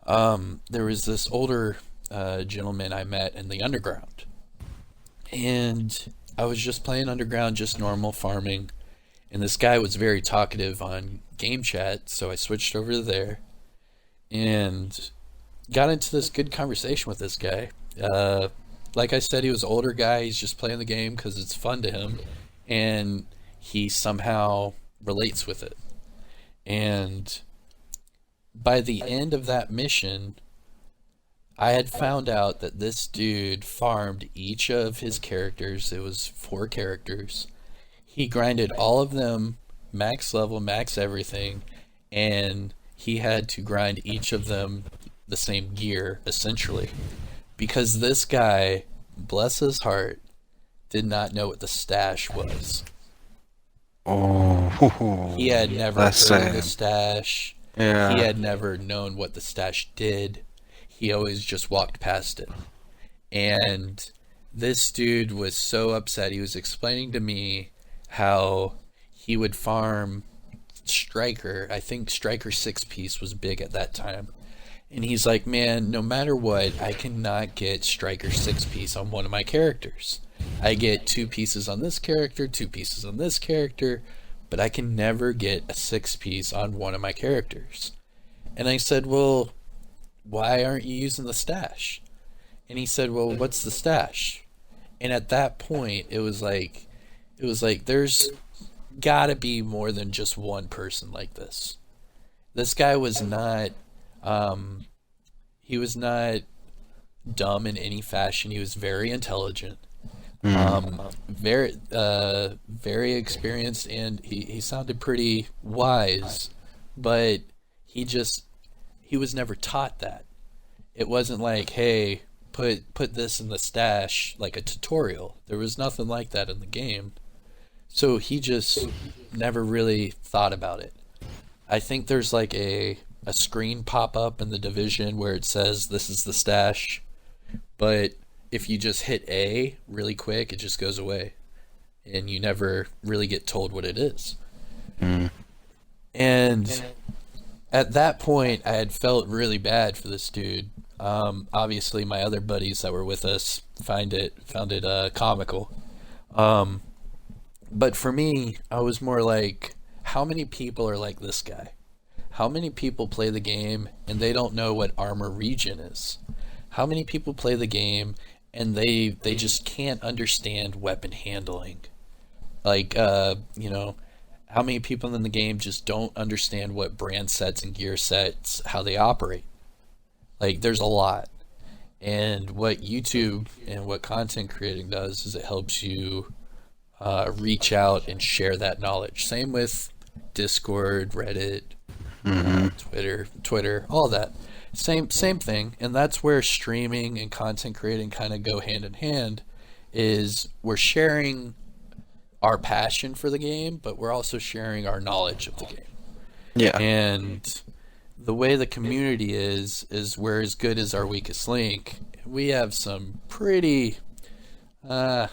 Speaker 1: There was this older gentleman I met in the underground. And I was just playing underground, just normal farming. And this guy was very talkative on game chat, so I switched over to there. And got into this good conversation with this guy. Like I said, he was an older guy. He's just playing the game because it's fun to him. And he somehow relates with it. And by the end of that mission, I had found out that this dude farmed each of his characters. It was 4 characters. He grinded all of them max level, max everything, and he had to grind each of them the same gear, essentially. Because this guy, bless his heart, did not know what the stash was.
Speaker 2: Oh,
Speaker 1: he had never heard of the stash.
Speaker 2: Yeah.
Speaker 1: He had never known what the stash did. He always just walked past it. And this dude was so upset. He was explaining to me how he would farm Striker. I think Striker 6-piece was big at that time. And he's like, man, no matter what, I cannot get Striker 6-piece on one of my characters. I get 2 pieces on this character, 2 pieces on this character, but I can never get a 6-piece on one of my characters. And I said, well, why aren't you using the stash? And he said, well, what's the stash? And at that point, it was like there's gotta be more than just one person like this. This guy was not he was not dumb in any fashion. He was very intelligent, very experienced, and he sounded pretty wise, but he was never taught that. It wasn't like, hey, put this in the stash, like a tutorial. There was nothing like that in the game. So he just never really thought about it. I think there's like a screen pop up in the division where it says this is the stash, but if you just hit A really quick, it just goes away, and you never really get told what it is.
Speaker 2: Mm.
Speaker 1: And at that point, I had felt really bad for this dude. Obviously, my other buddies that were with us found it comical. Um, but for me, I was more like, how many people are like this guy? How many people play the game and they don't know what armor region is? How many people play the game and they just can't understand weapon handling? Like, how many people in the game just don't understand what brand sets and gear sets, how they operate? Like, there's a lot. And what YouTube and what content creating does is it helps you reach out and share that knowledge. Same with Discord, Reddit, Twitter, all that. Same thing. And that's where streaming and content creating kind of go hand in hand. Is we're sharing our passion for the game, but we're also sharing our knowledge of the game.
Speaker 2: Yeah.
Speaker 1: And the way the community is we're as good as our weakest link. We have some pretty I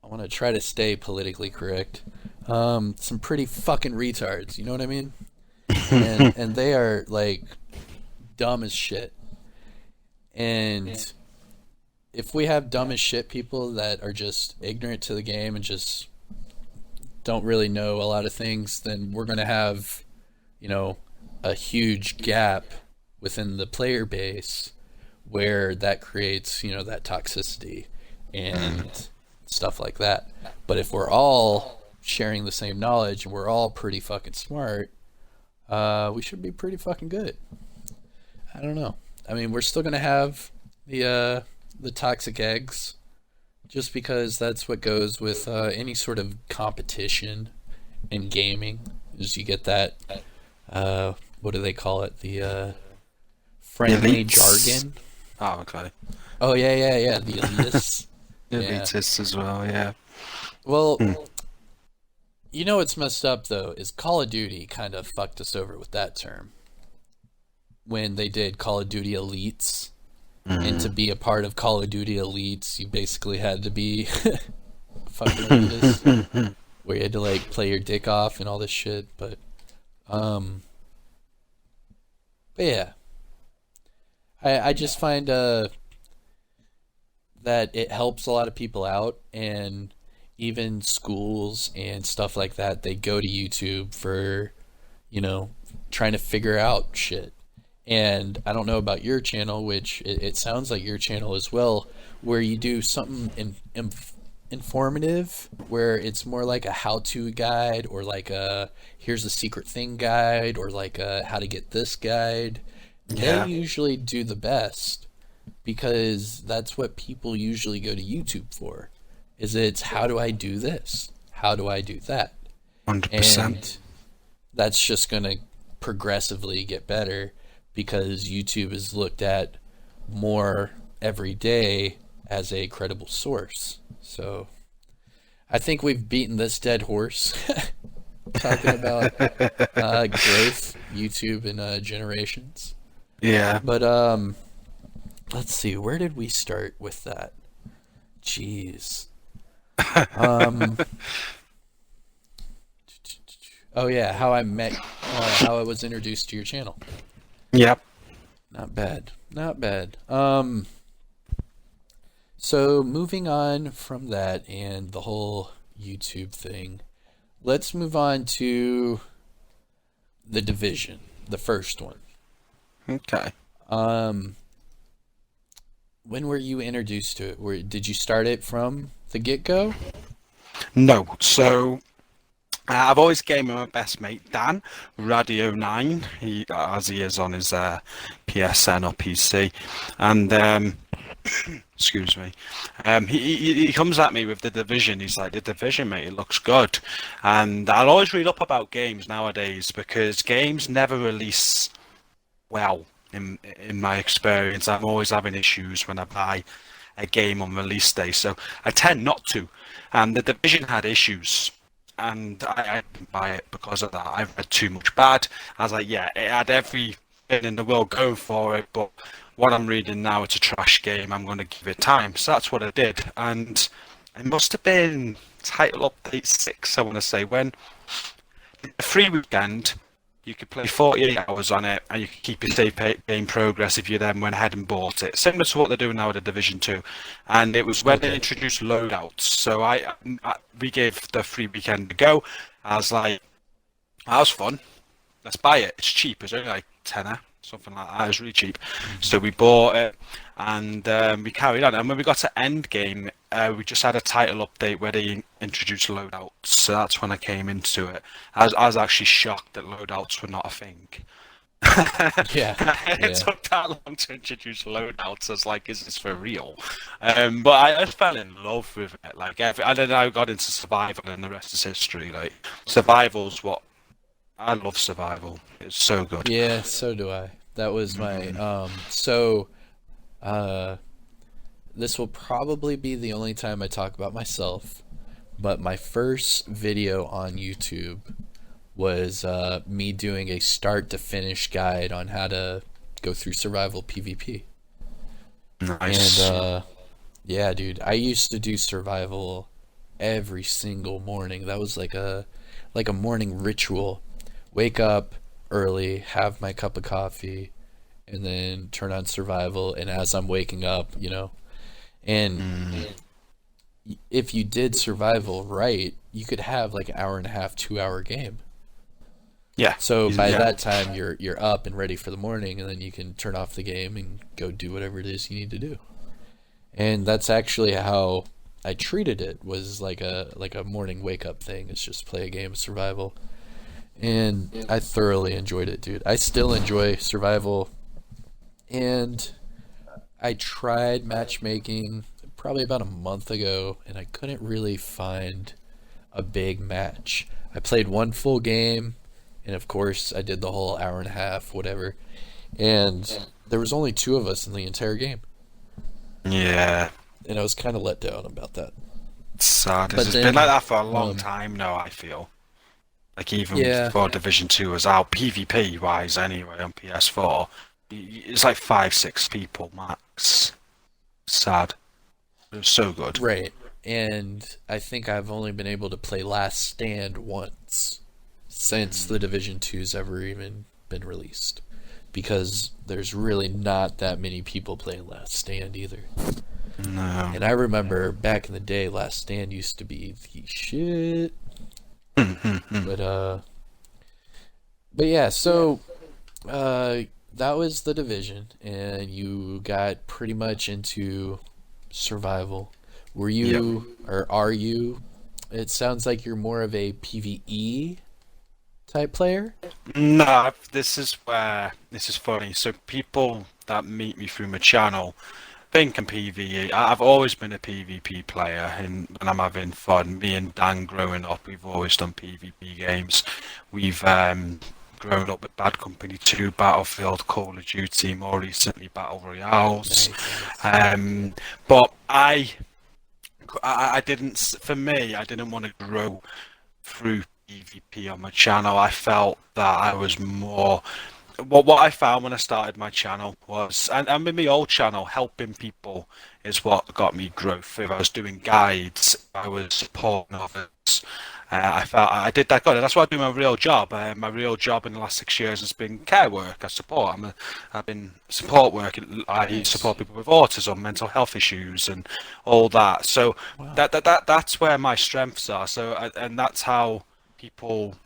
Speaker 1: want to try to stay politically correct. Some pretty fucking retards, you know what I mean? And they are like dumb as shit. And if we have dumb as shit people that are just ignorant to the game and just don't really know a lot of things, then we're going to have, a huge gap within the player base where that creates, that toxicity and stuff like that. But if we're all sharing the same knowledge and we're all pretty fucking smart, we should be pretty fucking good. I don't know. I mean, we're still going to have the toxic eggs, just because that's what goes with any sort of competition in gaming. Is you get that what do they call it? The friendly jargon.
Speaker 2: Oh, okay.
Speaker 1: Oh yeah. The elitists.
Speaker 2: Elitists as well, yeah.
Speaker 1: Well, you know what's messed up though is Call of Duty kind of fucked us over with that term when they did Call of Duty Elites. And to be a part of Call of Duty Elites, you basically had to be fucking elitist, where you had to like play your dick off and all this shit. But yeah, I just find that it helps a lot of people out, and even schools and stuff like that, they go to YouTube for, trying to figure out shit. And I don't know about your channel, which it sounds like your channel as well, where you do something informative, where it's more like a how-to guide, or like a here's the secret thing guide, or like a how to get this guide.
Speaker 2: Yeah.
Speaker 1: They usually do the best, because that's what people usually go to YouTube for. It's how do I do this? How do I do that?
Speaker 2: 100%.
Speaker 1: And that's just going to progressively get better, because YouTube is looked at more every day as a credible source. So I think we've beaten this dead horse talking about growth, YouTube, and generations.
Speaker 2: Yeah.
Speaker 1: But let's see, where did we start with that? Jeez. Oh yeah, how I was introduced to your channel.
Speaker 2: Yep.
Speaker 1: Not bad. So moving on from that and the whole YouTube thing, let's move on to the Division, the first one.
Speaker 2: Okay.
Speaker 1: When were you introduced to it? Did you start it from the get-go?
Speaker 2: No. So I've always gamed with my best mate Dan, Radio 9, as he is on his PSN or PC, and excuse me, he comes at me with the Division. He's like, the Division, mate, it looks good. And I'll always read up about games nowadays, because games never release well. In my experience, I'm always having issues when I buy a game on release day, so I tend not to. And the Division had issues. and I didn't buy it because of that. I read too much bad. I was like, yeah, it had everything in the world going for it, but what I'm reading now, it's a trash game. I'm going to give it time. So that's what I did, and it must have been title update 6, I want to say, when a free weekend. You could play 48 hours on it, and you could keep your save game progress if you then went ahead and bought it. Similar to what they're doing now with the Division 2. And it was when they introduced loadouts. So we gave the free weekend a go. I was like, that was fun. Let's buy it. It's cheap. It's only like tenner, something like that. It was really cheap. So we bought it, and we carried on. And when we got to end game, we just had a title update where they introduced loadouts. So that's when I came into it. I was actually shocked that loadouts were not a thing.
Speaker 1: Yeah.
Speaker 2: It took that long to introduce loadouts. I was like, is this for real? But I fell in love with it. Like, and then I got into survival, and the rest is history. Like, survival's what I love. Survival. It's so good.
Speaker 1: Yeah, so do I. That was my this will probably be the only time I talk about myself, but my first video on YouTube was me doing a start to finish guide on how to go through survival PvP.
Speaker 2: Nice.
Speaker 1: And yeah, dude, I used to do survival every single morning. That was like a morning ritual. Wake up early, have my cup of coffee, and then turn on survival. And as I'm waking up, and if you did survival right, you could have like an hour and a half, 2 hour game.
Speaker 2: Yeah.
Speaker 1: So by that time, you're up and ready for the morning, and then you can turn off the game and go do whatever it is you need to do. And that's actually how I treated it, was like a morning wake up thing. It's just play a game of survival. And I thoroughly enjoyed it, dude. I still enjoy survival. And I tried matchmaking probably about a month ago, and I couldn't really find a big match. I played one full game, and of course I did the whole hour and a half, whatever. And there was only 2 of us in the entire game.
Speaker 2: Yeah.
Speaker 1: And I was kind of let down about that.
Speaker 2: It's sad.
Speaker 1: But
Speaker 2: It's
Speaker 1: then,
Speaker 2: been like that for a long time now, I feel. Like, even before Division 2 was out, PvP wise anyway, on PS4, it's like 5-6 people max. Sad. It was so good.
Speaker 1: Right. And I think I've only been able to play Last Stand once since the Division 2's ever even been released. Because there's really not that many people playing Last Stand either.
Speaker 2: No.
Speaker 1: And I remember back in the day, Last Stand used to be the shit. But yeah, so that was the Division, and you got pretty much into survival. Were you, or are you? It sounds like you're more of a PvE type player.
Speaker 2: No, this is funny. So people that meet me through my channel think I'm PvE. I've always been a PvP player, and when I'm having fun, me and Dan growing up, we've always done PvP games. We've grown up with Bad Company 2, Battlefield, Call of Duty, more recently Battle Royales. But I didn't, for me, I didn't want to grow through PvP on my channel. I felt that I was more... What I found when I started my channel was, and with my old channel, helping people is what got me growth. If I was doing guides, I was supporting others. I felt I did that good. That's why I do my real job. My real job in the last 6 years has been care work. I support. I've been support work. I support people with autism, mental health issues, and all that. So that's where my strengths are. So and that's how people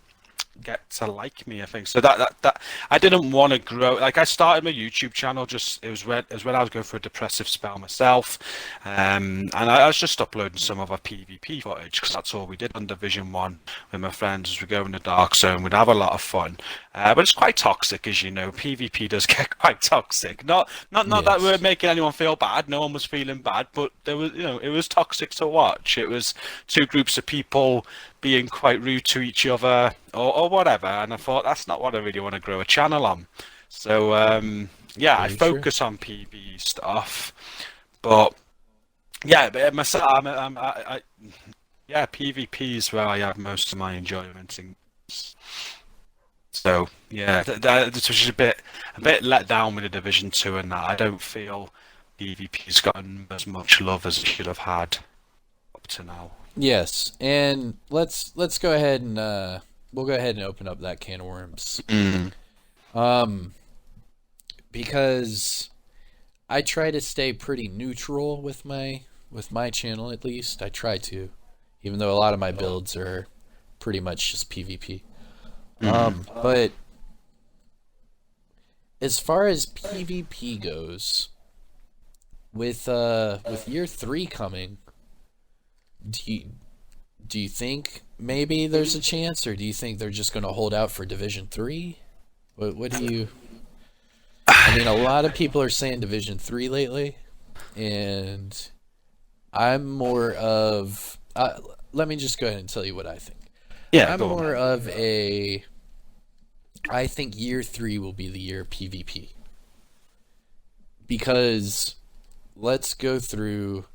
Speaker 2: get to like me, I think. So that I didn't want to grow. Like, I started my YouTube channel it was when I was going through a depressive spell myself, and I was just uploading some of our PvP footage, because that's all we did on Division 1 with my friends. As we go in the dark zone, we'd have a lot of fun, but it's quite toxic, as you know. PvP does get quite toxic. Not that we're making anyone feel bad. No one was feeling bad, but there was, it was toxic to watch. It was 2 groups of people being quite rude to each other, or whatever, and I thought, that's not what I really want to grow a channel on. So I focus on PvE stuff, but yeah, but myself, Yeah, PvP is where I have most of my enjoyment in. So yeah, this was just a bit let down with the Division 2 and that. I don't feel PvP's gotten as much love as it should have had up to now.
Speaker 1: Yes, and let's go ahead and we'll go ahead and open up that can of worms.
Speaker 2: Mm.
Speaker 1: Um, because I try to stay pretty neutral with my channel at least. I try to, even though a lot of my builds are pretty much just PvP. But as far as PvP goes, with year 3 coming, do you do you think maybe there's a chance, or do you think they're just going to hold out for Division 3? What do you? I mean, a lot of people are saying Division 3 lately, and I'm more of. Let me just go ahead and tell you what I think.
Speaker 2: Yeah,
Speaker 1: I'm
Speaker 2: go on.
Speaker 1: more of a. I think year 3 will be the year of PvP, because let's go through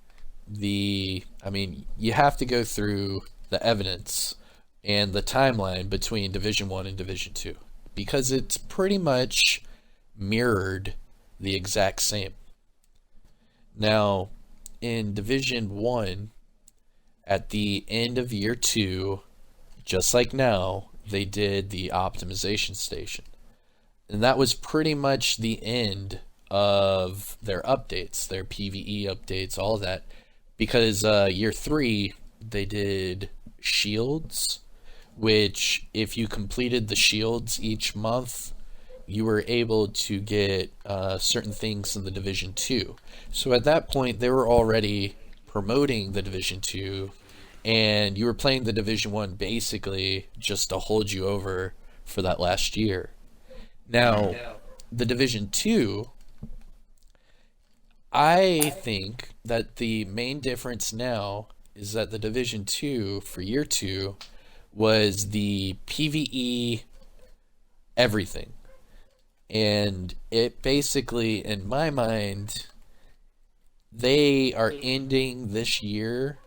Speaker 1: I mean, you have to go through the evidence and the timeline between Division 1 and Division 2, because it's pretty much mirrored the exact same. Now, in Division 1, at the end of year 2, just like now, they did the optimization station. And that was pretty much the end of their updates, their PvE updates, all that. Because year 3, they did shields, which if you completed the shields each month, you were able to get certain things in the Division 2. So at that point, they were already promoting the Division 2, and you were playing the Division 1 basically just to hold you over for that last year. Now, the Division 2, I think that the main difference now is that the Division 2 for year 2 was the PvE everything. And it basically, in my mind, they are ending this year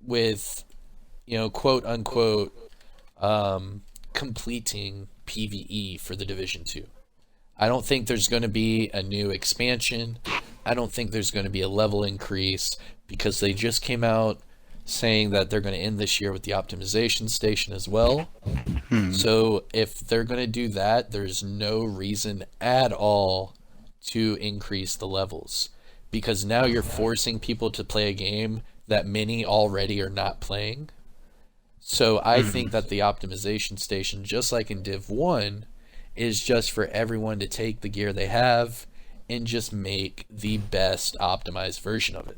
Speaker 1: with, quote unquote, completing PvE for the Division 2. I don't think there's going to be a new expansion. I don't think there's going to be a level increase, because they just came out saying that they're going to end this year with the optimization station as well. So if they're going to do that, there's no reason at all to increase the levels, because now you're forcing people to play a game that many already are not playing. So I think that the optimization station, just like in Div 1, is just for everyone to take the gear they have and just make the best optimized version of it.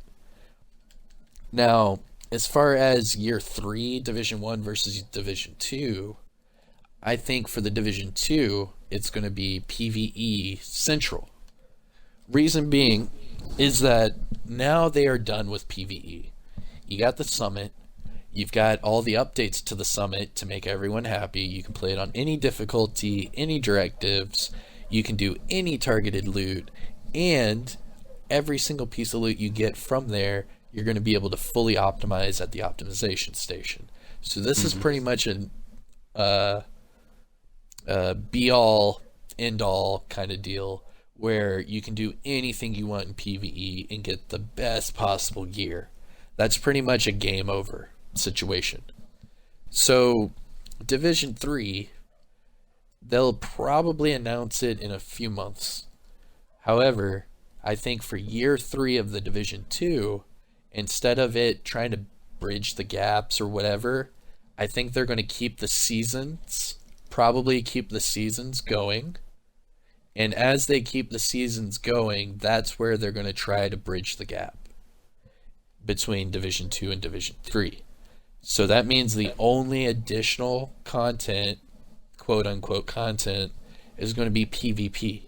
Speaker 1: Now, as far as year 3, Division 1 versus Division 2, I think for the Division 2, it's going to be PvE Central. Reason being is that now they are done with PvE. You got the summit. You've got all the updates to the summit to make everyone happy. You can play it on any difficulty, any directives. You can do any targeted loot. And every single piece of loot you get from there, you're going to be able to fully optimize at the optimization station. So this is pretty much an be-all, end-all kind of deal, where you can do anything you want in PvE and get the best possible gear. That's pretty much a game over situation. So, Division 3, they'll probably announce it in a few months. However, I think for year 3 of the Division 2, instead of it trying to bridge the gaps or whatever, I think they're going to keep the seasons, probably keep the seasons going. And as they keep the seasons going, that's where they're going to try to bridge the gap between Division 2 and Division 3. So that means the only additional content, quote unquote content, is going to be PvP.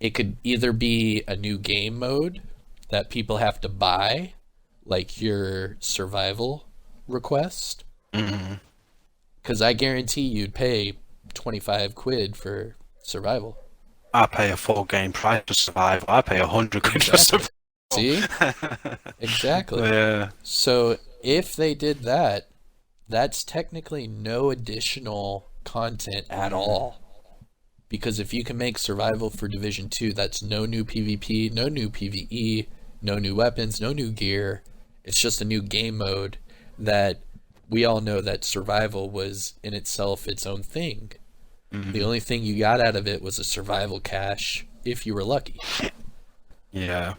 Speaker 1: It could either be a new game mode that people have to buy, like your survival request. Because I guarantee you'd pay 25 quid for survival.
Speaker 2: I pay a full game price to survive. I pay 100 quid for
Speaker 1: Exactly.
Speaker 2: survival.
Speaker 1: See? Exactly.
Speaker 2: Yeah.
Speaker 1: So if they did that, that's technically no additional content at all. Because if you can make survival for Division 2, that's no new PvP, no new PvE, no new weapons, no new gear. It's just a new game mode that we all know that survival was in itself its own thing. The only thing you got out of it was a survival cache if you were lucky.
Speaker 2: Yeah.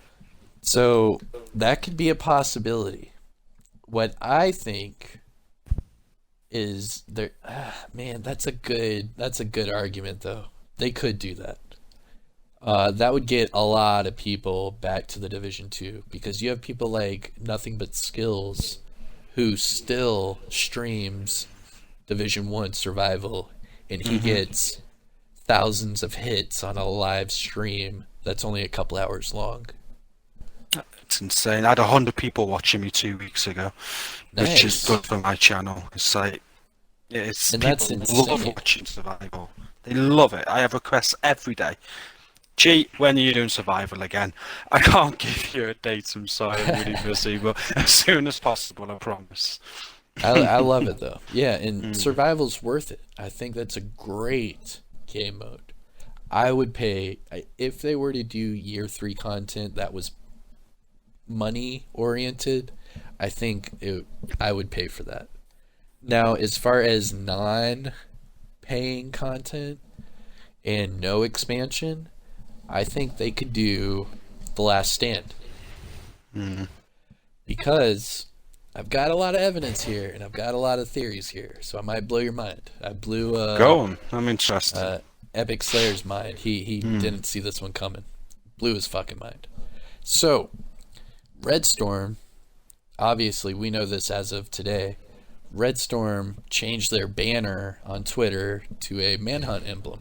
Speaker 1: So that could be a possibility. What I think is there, man, that's a good argument though. They could do that. That would get a lot of people back to the Division 2 because you have people like Nothing But Skills who still streams Division 1 survival, and he gets thousands of hits on a live stream that's only a couple hours long.
Speaker 2: It's insane. I had 100 people watching me 2 weeks ago, which is
Speaker 1: Nice.
Speaker 2: good for my channel. It's like, it's
Speaker 1: And
Speaker 2: people
Speaker 1: that's
Speaker 2: love
Speaker 1: insane.
Speaker 2: watching survival. They love it. I have requests every day. G, when are you doing survival again? I can't give you a date, I'm sorry, I'm really busy, but as soon as possible, I promise.
Speaker 1: I love it though. Yeah, and survival's worth it. I think that's a great game mode. I would pay if they were to do year 3 content that was money oriented. I think I would pay for that. Now, as far as non-paying content and no expansion, I think they could do The Last Stand. Because I've got a lot of evidence here and I've got a lot of theories here, so I might blow your mind. I blew
Speaker 2: Go on, I'm interested.
Speaker 1: Epic Slayer's mind. He didn't see this one coming. Blew his fucking mind. So, Red Storm, obviously we know this as of today. Red Storm changed their banner on Twitter to a manhunt emblem.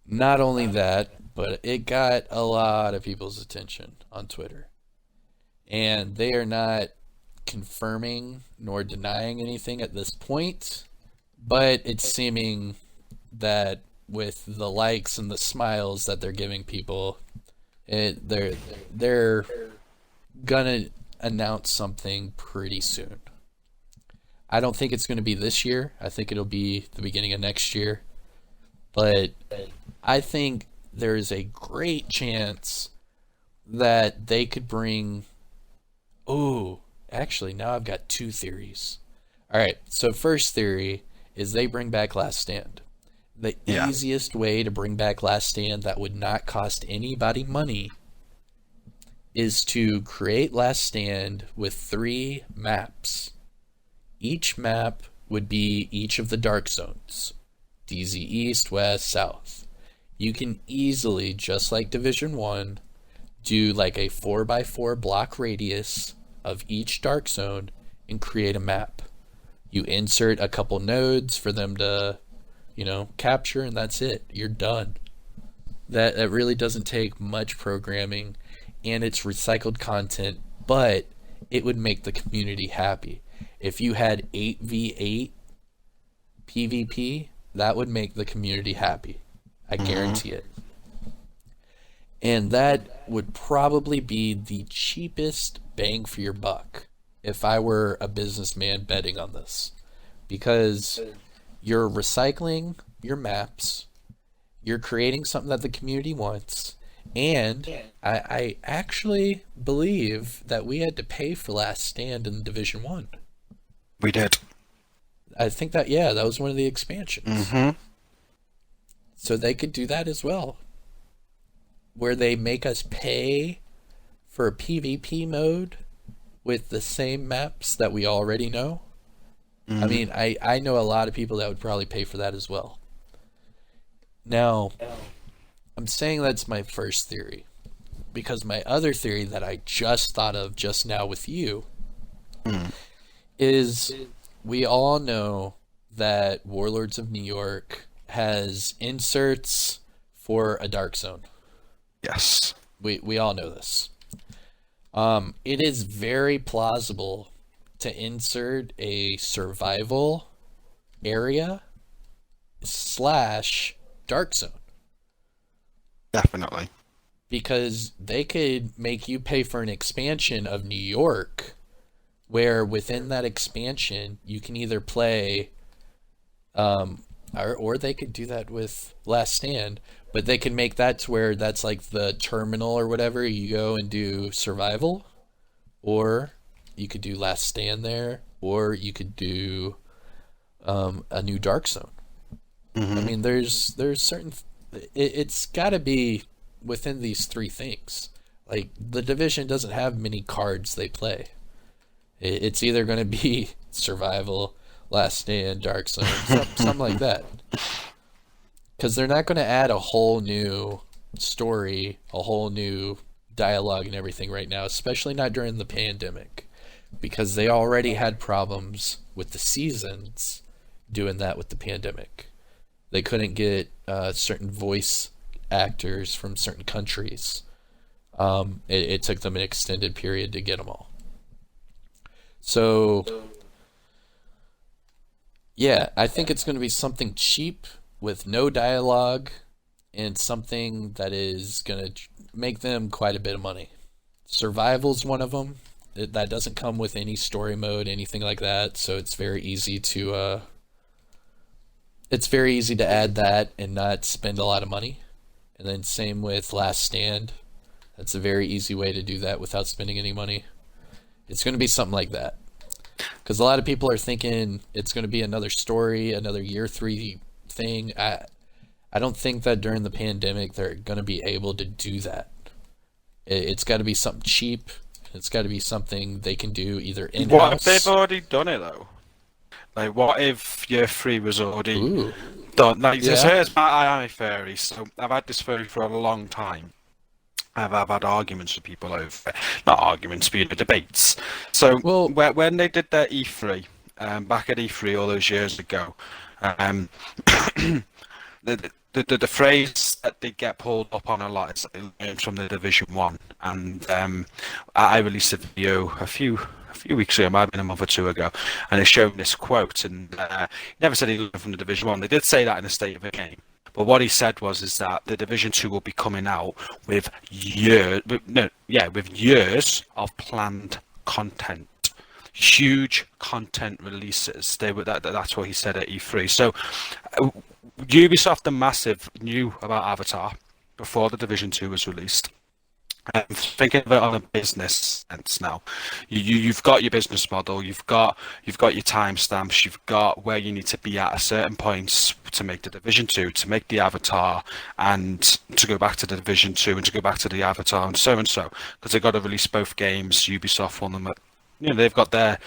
Speaker 1: Not only that, but it got a lot of people's attention on Twitter. And they are not confirming nor denying anything at this point, but it's seeming that with the likes and the smiles that they're giving people, they're gonna announce something pretty soon. I don't think it's going to be this year. I think it'll be the beginning of next year. But I think there is a great chance that they could bring... Oh, actually, now I've got 2 theories. All right, so first theory is they bring back Last Stand. The easiest way to bring back Last Stand that would not cost anybody money is to create Last Stand with 3 maps. Each map would be each of the dark zones. DZ East, West, South. You can easily, just like Division 1, do like a 4x4 block radius of each dark zone and create a map. You insert a couple nodes for them to, capture, and that's it. You're done. That really doesn't take much programming, and it's recycled content, but it would make the community happy. If you had 8v8 PvP, that would make the community happy. I guarantee it. And that would probably be the cheapest bang for your buck if I were a businessman betting on this. Because you're recycling your maps, you're creating something that the community wants, and I actually believe that we had to pay for Last Stand in Division 1.
Speaker 2: We did.
Speaker 1: I think that was one of the expansions. So they could do that as well, where they make us pay for a PvP mode with the same maps that we already know. I mean, I know a lot of people that would probably pay for that as well. Now, I'm saying that's my first theory, because my other theory that I just thought of just now with you is we all know that Warlords of New York has inserts for a dark zone.
Speaker 2: Yes.
Speaker 1: We all know this. It is very plausible to insert a survival area / dark zone.
Speaker 2: Definitely.
Speaker 1: Because they could make you pay for an expansion of New York where within that expansion you can either play, or they could do that with Last Stand, but they can make that to where that's like the terminal or whatever. You go and do survival, or you could do Last Stand there, or you could do a new Dark Zone. I mean, there's certain. It's got to be within these three things. Like the Division doesn't have many cards they play. It's either going to be survival, Last Stand, Dark Zone, something like that. Because they're not going to add a whole new story, a whole new dialogue and everything right now, especially not during the pandemic, because they already had problems with the seasons doing that with the pandemic. They couldn't get certain voice actors from certain countries. It took them an extended period to get them all. So, yeah, I think it's going to be something cheap with no dialogue and something that is going to make them quite a bit of money. Survival's one of them. That doesn't come with any story mode, anything like that, so it's very easy to add that and not spend a lot of money. And then same with Last Stand. That's a very easy way to do that without spending any money. It's going to be something like that. Because a lot of people are thinking it's going to be another story, another year 3 thing. I don't think that during the pandemic they're going to be able to do that. It's got to be something cheap. It's got to be something they can do either in-house.
Speaker 2: What if they've already done it, though? Like, what if year 3 was already done? Like, here's my theory. So, I've had this theory for a long time. I've had arguments with people over it. Not arguments, but debates. So, when they did their E3, back at E3 all those years ago, the phrase that they get pulled up on a lot is learned from the Division 1. And I released a video a few weeks ago, might have been a month or two ago, and it showed this quote, and he never said he learned from the Division 1. They did say that in the State of the Game. But what he said is that the Division 2 will be coming out with years of planned content, huge content releases. That's what he said at E3. So Ubisoft and Massive knew about Avatar before the Division 2 was released. Thinking of it on a business sense now, you've got your business model, you've got your timestamps, you've got where you need to be at a certain points to make the Division 2, to make the Avatar, and to go back to the Division 2 and to go back to the Avatar, and so, because they've got to release both games. Ubisoft want them, they've got their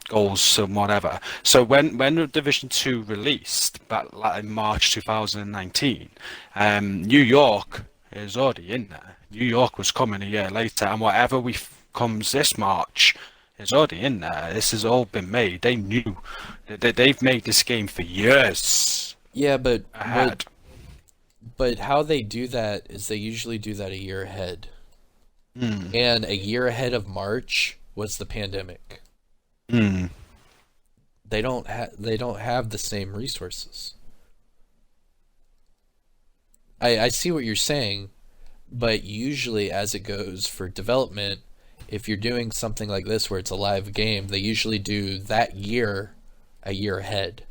Speaker 2: goals and whatever. So when the Division 2 released back in March 2019, New York is already in there. New York was coming a year later, and whatever comes this March is already in there. This has all been made. They knew they've made this game for years.
Speaker 1: Yeah, but how they do that is they usually do that a year ahead. And a year ahead of March was the pandemic. They don't have the same resources. I see what you're saying. But usually, as it goes for development, if you're doing something like this where it's a live game, they usually do that year a year ahead,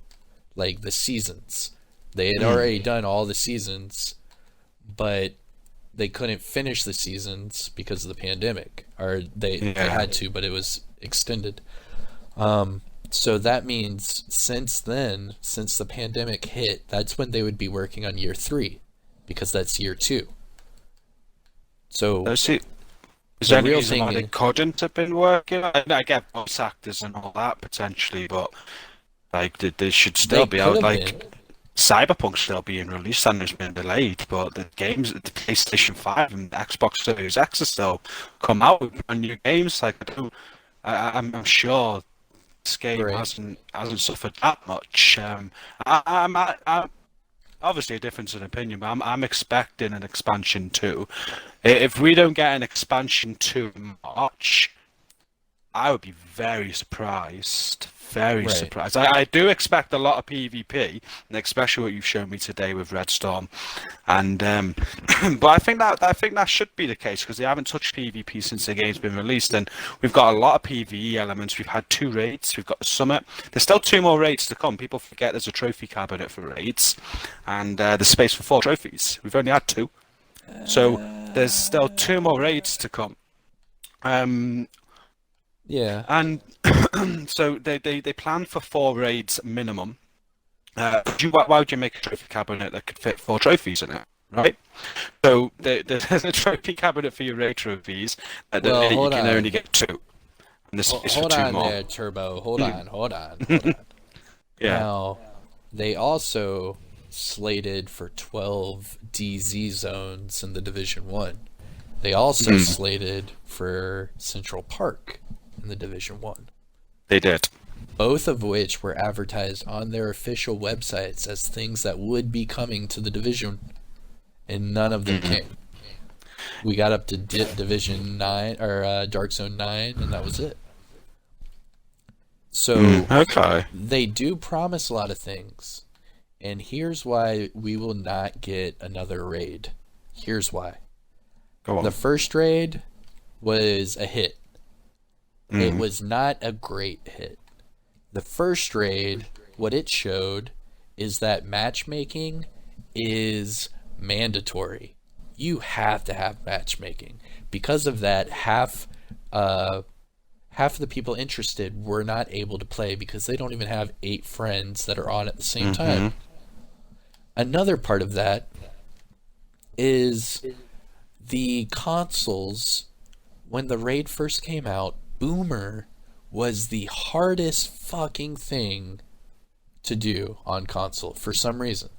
Speaker 1: like the seasons. They had already done all the seasons, but they couldn't finish the seasons because of the pandemic, or they had to, but it was extended. So that means since the pandemic hit, that's when they would be working on year 3, because that's year 2. So,
Speaker 2: is there any reason why they couldn't have been working? I get voice actors and all that potentially, but like they should still be out. Like Cyberpunk's still being released and it's been delayed, but the games, the PlayStation 5 and the Xbox Series X are still come out with brand new games. Like I'm sure this game hasn't suffered that much. I'm obviously a difference in opinion, but I'm expecting an expansion 2. If we don't get an expansion 2 in March, I would be very surprised. Very
Speaker 1: Right.
Speaker 2: surprised. I do expect a lot of PvP, and especially what you've shown me today with Redstorm, and but I think that should be the case because they haven't touched PvP since the game's been released, and we've got a lot of PvE elements. We've had 2 raids. We've got the summit. There's still 2 more raids to come. People forget there's a trophy cabinet for raids, and there's space for 4 trophies. We've only had 2, so there's still 2 more raids to come. Um,
Speaker 1: Yeah.
Speaker 2: and so they plan for 4 raids minimum. Why would you make a trophy cabinet that could fit 4 trophies in it, right? So there's a trophy cabinet for your raid trophies
Speaker 1: Well,
Speaker 2: that you
Speaker 1: hold
Speaker 2: can
Speaker 1: on.
Speaker 2: only get 2. And there's space for
Speaker 1: Hold
Speaker 2: 2
Speaker 1: on
Speaker 2: more.
Speaker 1: there, Turbo. Hold on. Hold on. Hold on.
Speaker 2: Yeah.
Speaker 1: Now, they also slated for 12 DZ zones in the Division 1. They also slated for Central Park in the Division 1.
Speaker 2: They did.
Speaker 1: Both of which were advertised on their official websites as things that would be coming to the Division, and none of them came. We got up to Division 9, or Dark Zone 9, and that was it. So,
Speaker 2: Okay.
Speaker 1: they do promise a lot of things, and here's why we will not get another raid. Here's why.
Speaker 2: Go on.
Speaker 1: The first raid was a hit. It was not a great hit. The first raid, what it showed is that matchmaking is mandatory. You have to have matchmaking. Because of that, half of the people interested were not able to play because they don't even have 8 friends that are on at the same time. Another part of that is the consoles. When the raid first came out, Boomer was the hardest fucking thing to do on console for some reason.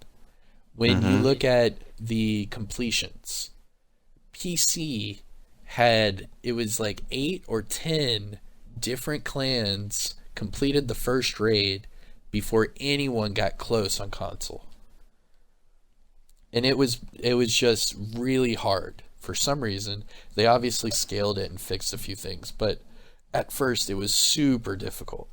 Speaker 1: When you look at the completions, PC it was like 8 or 10 different clans completed the first raid before anyone got close on console. And it was just really hard. For some reason, they obviously scaled it and fixed a few things, but at first it was super difficult.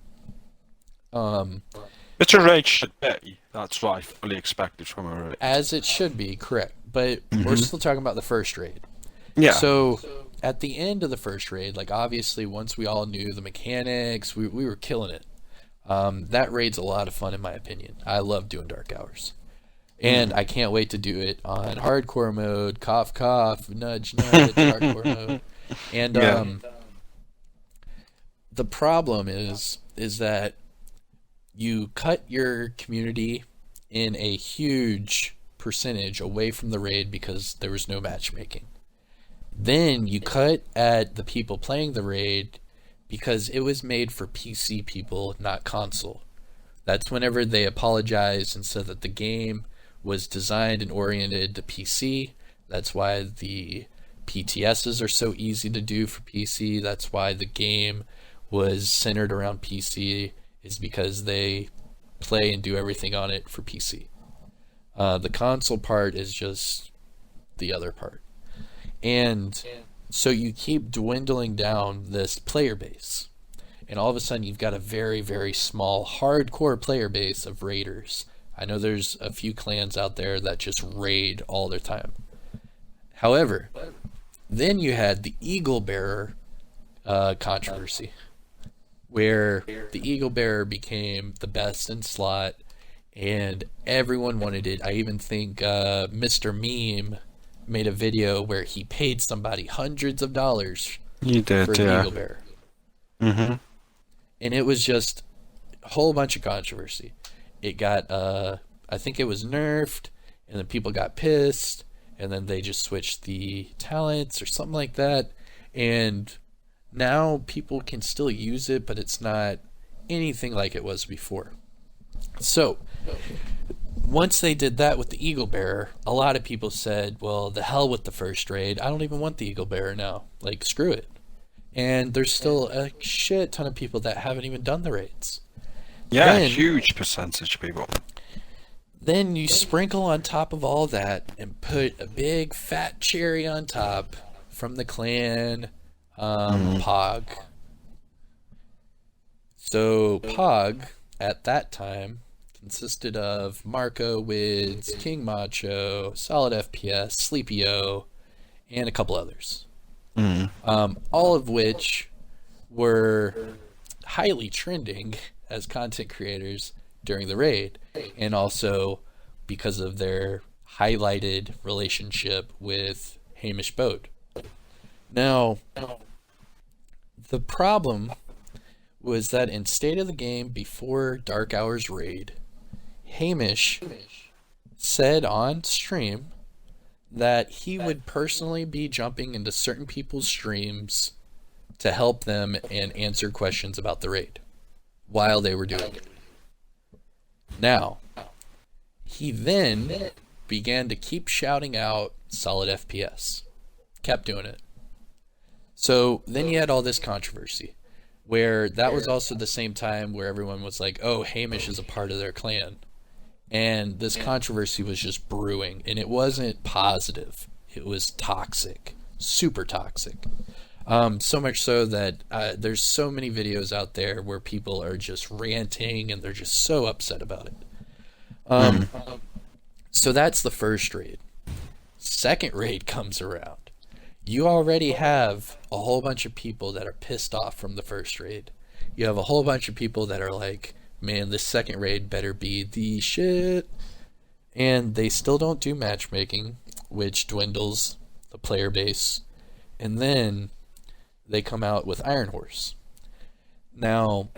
Speaker 2: It's a raid should be. That's what I fully expected from a raid.
Speaker 1: As it should be, correct. But we're still talking about the first raid.
Speaker 2: Yeah.
Speaker 1: So at the end of the first raid, like obviously once we all knew the mechanics, we were killing it. That raid's a lot of fun in my opinion. I love doing Dark Hours. And I can't wait to do it on hardcore mode, cough cough, nudge nudge, hardcore mode. And the problem is that you cut your community in a huge percentage away from the raid because there was no matchmaking. Then you cut at the people playing the raid because it was made for PC people, not console. That's whenever they apologized and said that the game was designed and oriented to PC. That's why the PTSs are so easy to do for PC. That's why the game was centered around PC, is because they play and do everything on it for PC. The console part is just the other part. And so you keep dwindling down this player base. And all of a sudden you've got a very, very small hardcore player base of raiders. I know there's a few clans out there that just raid all their time. However, then you had the Eagle Bearer controversy, where the Eagle Bearer became the best in slot, and everyone wanted it. I even think Mr. Meme made a video where he paid somebody hundreds of dollars for the Eagle Bearer. And it was just a whole bunch of controversy. It got, I think it was nerfed, and then people got pissed, and then they just switched the talents or something like that. And now people can still use it, but it's not anything like it was before. So, once they did that with the Eagle Bearer, a lot of people said, well, the hell with the first raid. I don't even want the Eagle Bearer now. Like, screw it. And there's still a shit ton of people that haven't even done the raids.
Speaker 2: Yeah, huge percentage of people.
Speaker 1: Then you sprinkle on top of all that and put a big fat cherry on top from the clan Pog. So Pog at that time consisted of Marco Wids, King Macho, Solid FPS, Sleepy O, and a couple others. All of which were highly trending as content creators during the raid, and also because of their highlighted relationship with Hamish Bode. Now, the problem was that in State of the Game before Dark Hours raid, Hamish said on stream that he would personally be jumping into certain people's streams to help them and answer questions about the raid while they were doing it. Now, he then began to keep shouting out Solid FPS. Kept doing it. So then you had all this controversy, where that was also the same time where everyone was like, oh, Hamish is a part of their clan. And this controversy was just brewing, and it wasn't positive. It was toxic, super toxic. So much so that there's so many videos out there where people are just ranting and they're just so upset about it. So that's the first raid. Second raid comes around. You already have a whole bunch of people that are pissed off from the first raid. You have a whole bunch of people that are like, man, this second raid better be the shit. And they still don't do matchmaking, which dwindles the player base. And then they come out with Iron Horse. Now,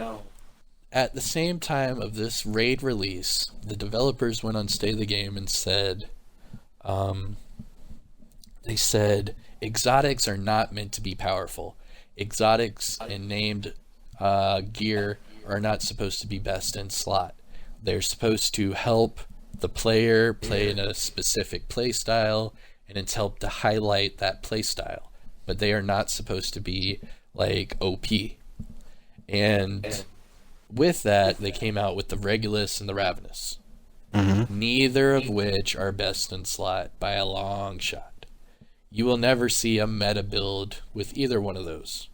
Speaker 1: at the same time of this raid release, the developers went on State of the Game and said, they said, exotics are not meant to be powerful. Exotics and named gear are not supposed to be best in slot. They're supposed to help the player play in a specific play style, and it's helped to highlight that play style. But they are not supposed to be like OP. And with that, they came out with the Regulus and the Ravenous. Neither of which are best in slot by a long shot. You will never see a meta build with either one of those.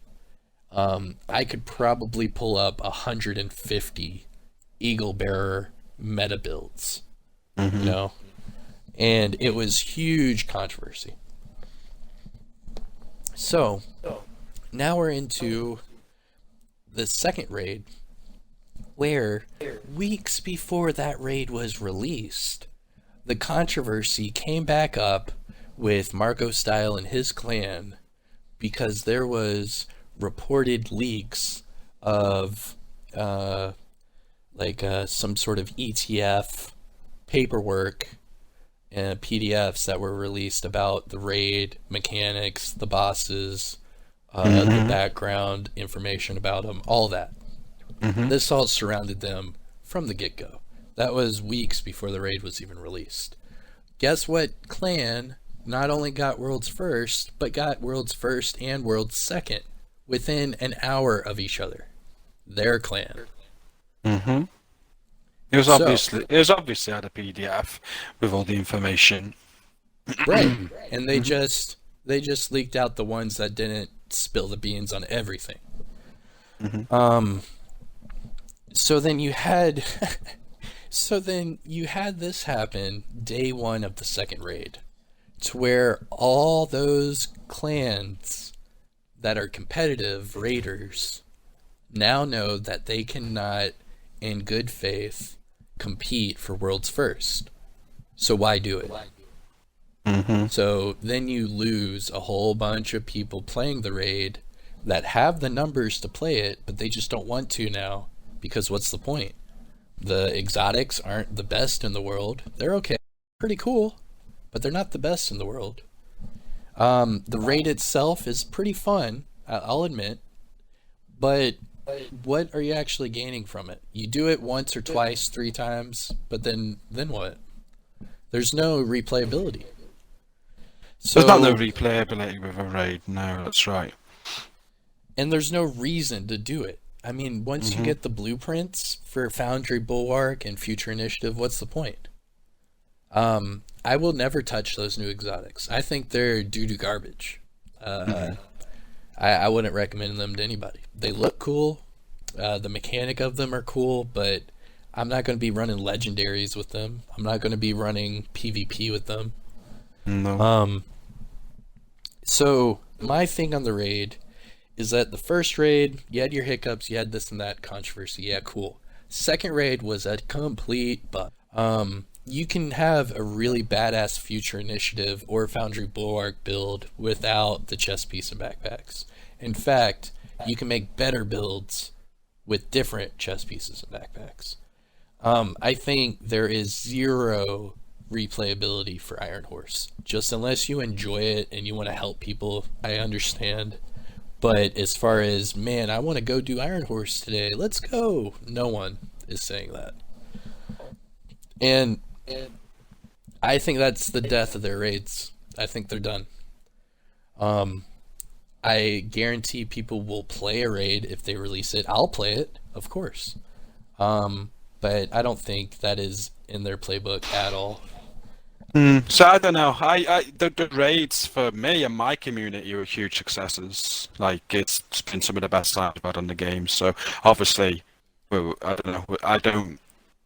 Speaker 1: I could probably pull up 150 Eagle Bearer meta builds, you know, and it was huge controversy. So now we're into the second raid, where weeks before that raid was released, the controversy came back up with Marco Style and his clan because there was reported leaks of some sort of ETF paperwork and PDFs that were released about the raid mechanics, the bosses, the background information about them, all that. This all surrounded them from the get-go. That was weeks before the raid was even released. Guess what clan not only got World's First, but got World's First and World's Second within an hour of each other? Their clan.
Speaker 2: It was obviously had a PDF with all the information.
Speaker 1: Right. And they just leaked out the ones that didn't spill the beans on everything. So then you had this happen day one of the second raid, to where all those clans that are competitive raiders now know that they cannot, in good faith, compete for World's First. So why do it? So then you lose a whole bunch of people playing the raid that have the numbers to play it, but they just don't want to now, because what's the point? The exotics aren't the best in the world. They're okay, pretty cool, but they're not the best in the world. The raid itself is pretty fun, I'll admit, but what are you actually gaining from it? You do it once or twice, 3 times, but then what? There's no replayability. So,
Speaker 2: there's not no replayability with a raid, no, that's right.
Speaker 1: And there's no reason to do it. I mean, once you get the blueprints for Foundry, Bulwark, and Future Initiative, what's the point? I will never touch those new exotics. I think they're doo-doo garbage. I wouldn't recommend them to anybody. They look cool, The mechanic of them are cool, but I'm not going to be running legendaries with them. I'm not going to be running PvP with them.
Speaker 2: No.
Speaker 1: So my thing on the raid is that the first raid, you had your hiccups, you had this and that controversy. Yeah, cool. Second raid was a complete bust. You can have a really badass future initiative or Foundry Bulwark build without the chest piece and backpacks. In fact, you can make better builds with different chest pieces and backpacks. I think there is zero replayability for Iron Horse. Just unless you enjoy it and you want to help people, I understand. But as far as, man, I want to go do Iron Horse today, let's go. No one is saying that. And I think that's the death of their raids. I think they're done. I guarantee people will play a raid if they release it. I'll play it, of course. But I don't think that is in their playbook at all.
Speaker 2: So I don't know. The raids for me and my community were huge successes. Like it's been some of the best I've had on the game. So obviously, well, I don't know.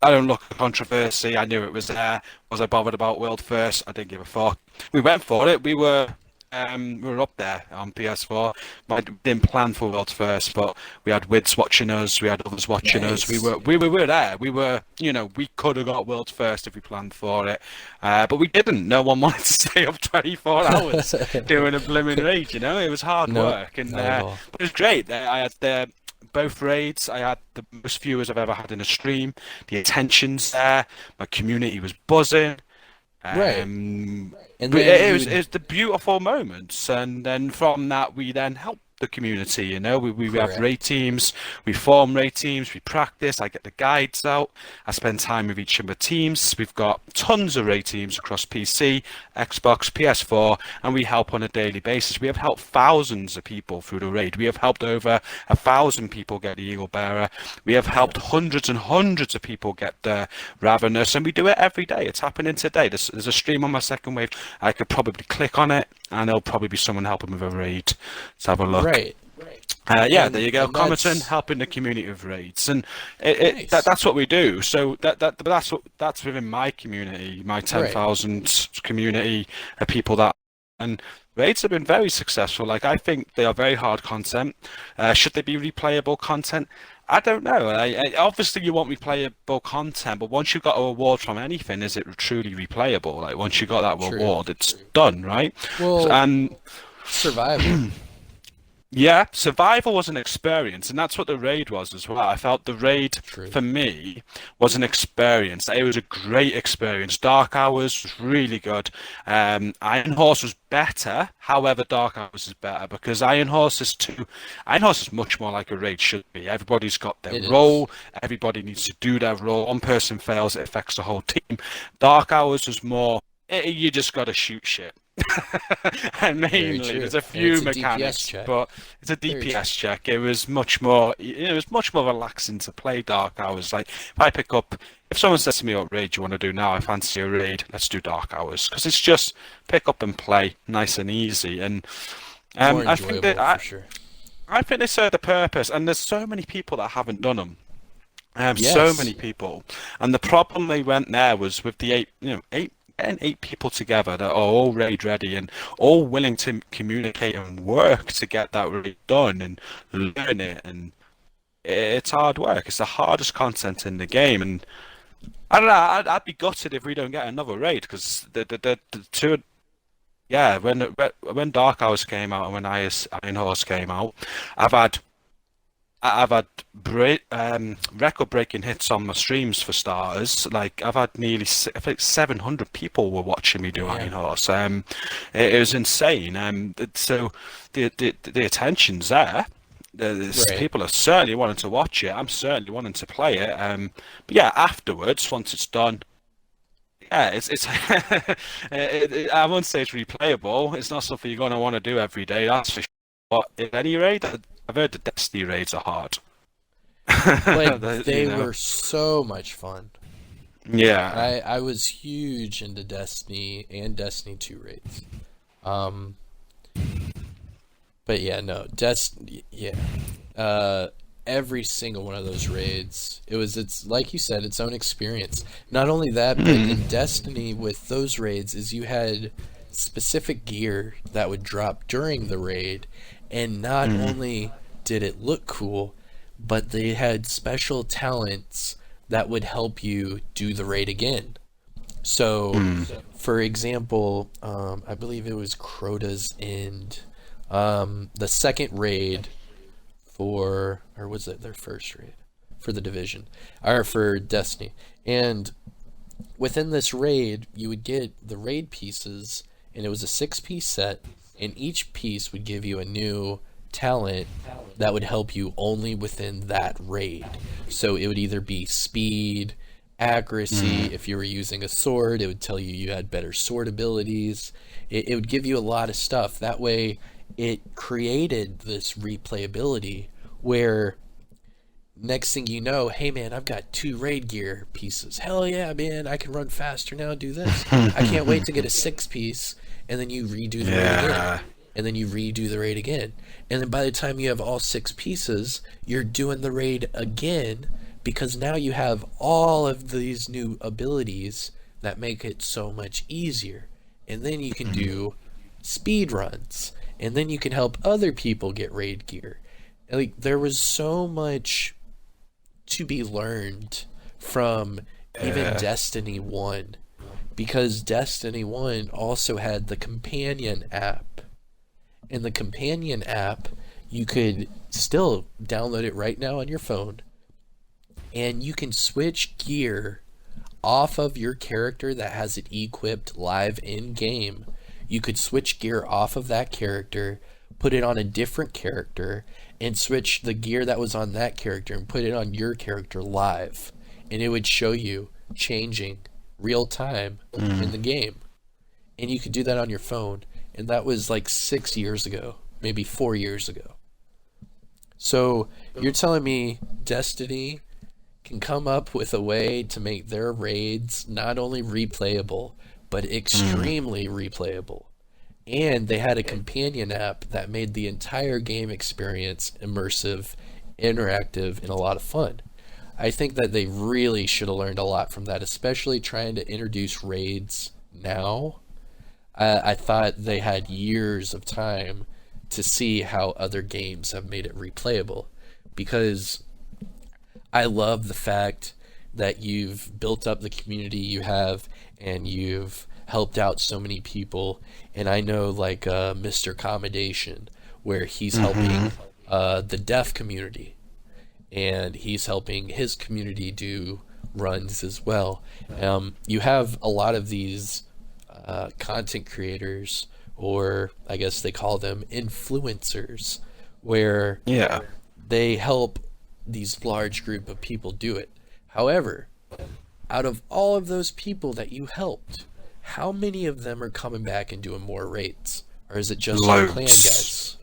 Speaker 2: I don't look at controversy. I knew it was there. Was I bothered about World First? I didn't give a fuck. We went for it. We were up there on PS4. I didn't plan for World First, but we had Wids watching us. We had others watching us. We were there. We were, we could have got World First if we planned for it, but we didn't. No one wanted to stay up 24 hours doing a blooming raid. It was hard work, and but it was great. I had both raids. I had the most viewers I've ever had in a stream. The attention's there. My community was buzzing.
Speaker 1: Right.
Speaker 2: And it was the beautiful moments, and then from that we then helped the community. We have raid teams, we form raid teams, we practice. I get the guides out, I spend time with each of the teams. We've got tons of raid teams across PC, Xbox, PS4, and we help on a daily basis. We have helped thousands of people through the raid. We have helped over 1,000 people get the Eagle Bearer. We have helped hundreds and hundreds of people get the Ravenous, and we do it every day. It's happening today. There's a stream on my second wave. I could probably click on it and there'll probably be someone helping with a raid. Let's have a look.
Speaker 1: Right.
Speaker 2: There you go. Commenting, helping the community with raids, and that's what we do. So that's within my community, my 10,000 community of people that, and raids have been very successful. Like I think they are very hard content. Should they be replayable content? I don't know. Obviously, you want replayable content, but once you got a reward from anything, is it truly replayable? Like once you got that reward, it's done, right?
Speaker 1: Well,
Speaker 2: and
Speaker 1: survival.
Speaker 2: Yeah, survival was an experience, and that's what the raid was as well. I felt the raid, for me, was an experience. It was a great experience. Dark Hours was really good. Iron Horse was better. However, Dark Hours is better because Iron Horse is much more like a raid should be. Everybody's got their role. Everybody needs to do their role. One person fails, it affects the whole team. Dark Hours was more, you just got to shoot shit. And mainly there's a few mechanics, but it's a DPS check. It was much more relaxing to play Dark Hours. Like if someone says to me, "What raid do you want to do now?" I fancy a raid. Let's do Dark Hours because it's just pick up and play, nice and easy. And I think they serve the purpose. And there's so many people that haven't done them. So many people, and the problem they went there was with the eight people together that are all raid ready and all willing to communicate and work to get that raid done and learn it, and it's hard work. It's the hardest content in the game, and I don't know. I'd be gutted if we don't get another raid because the two. Yeah, when Dark Hours came out and when Iron Horse came out, I've had record-breaking hits on my streams for starters. Like I've had nearly 700 people were watching me do Iron Horse. It was insane. So the attention's there. People are certainly wanting to watch it. I'm certainly wanting to play it. But yeah, afterwards, once it's done, yeah, it's I won't say it's replayable. It's not something you're going to want to do every day. That's for sure. But at any rate, I've heard the Destiny raids are hard.
Speaker 1: Like they were so much fun.
Speaker 2: Yeah.
Speaker 1: I was huge into Destiny and Destiny 2 raids. But yeah, no, Destiny, yeah. every single one of those raids. It's like you said, its own experience. Not only that, but in Destiny with those raids is you had specific gear that would drop during the raid, and not only did it look cool, but they had special talents that would help you do the raid again. So, for example, I believe it was Crota's End, the second raid or was it their first raid for the division, or for Destiny. And within this raid, you would get the raid pieces, and it was a 6-piece set, and each piece would give you a new talent that would help you only within that raid. So it would either be speed, accuracy. If you were using a sword, it would tell you you had better sword abilities. It would give you a lot of stuff. That way, it created this replayability where next thing you know, hey man, I've got 2 raid gear pieces. Hell yeah, man, I can run faster now, do this. I can't wait to get a 6-piece, and then you redo the raid again. And then you redo the raid again. And then by the time you have all 6 pieces, you're doing the raid again, because now you have all of these new abilities that make it so much easier. And then you can do speed runs, and then you can help other people get raid gear. Like, there was so much to be learned from even Destiny 1, because Destiny 1 also had the companion app. And the companion app, you could still download it right now on your phone, and you can switch gear off of your character that has it equipped live in game. You could switch gear off of that character, put it on a different character, and switch the gear that was on that character and put it on your character live. And it would show you changing real time in the game. And you could do that on your phone. And that was like 6 years ago, maybe 4 years ago. So you're telling me Destiny can come up with a way to make their raids not only replayable, but extremely replayable. And they had a companion app that made the entire game experience immersive, interactive, and a lot of fun. I think that they really should have learned a lot from that, especially trying to introduce raids now. I thought they had years of time to see how other games have made it replayable, because I love the fact that you've built up the community you have, and you've helped out so many people. And I know, like, Mr. Accommodation, where he's helping the deaf community, and he's helping his community do runs as well. You have a lot of these content creators, or I guess they call them influencers, where they help these large group of people do it. However, out of all of those people that you helped, how many of them are coming back and doing more raids? Or is it just our clan guys?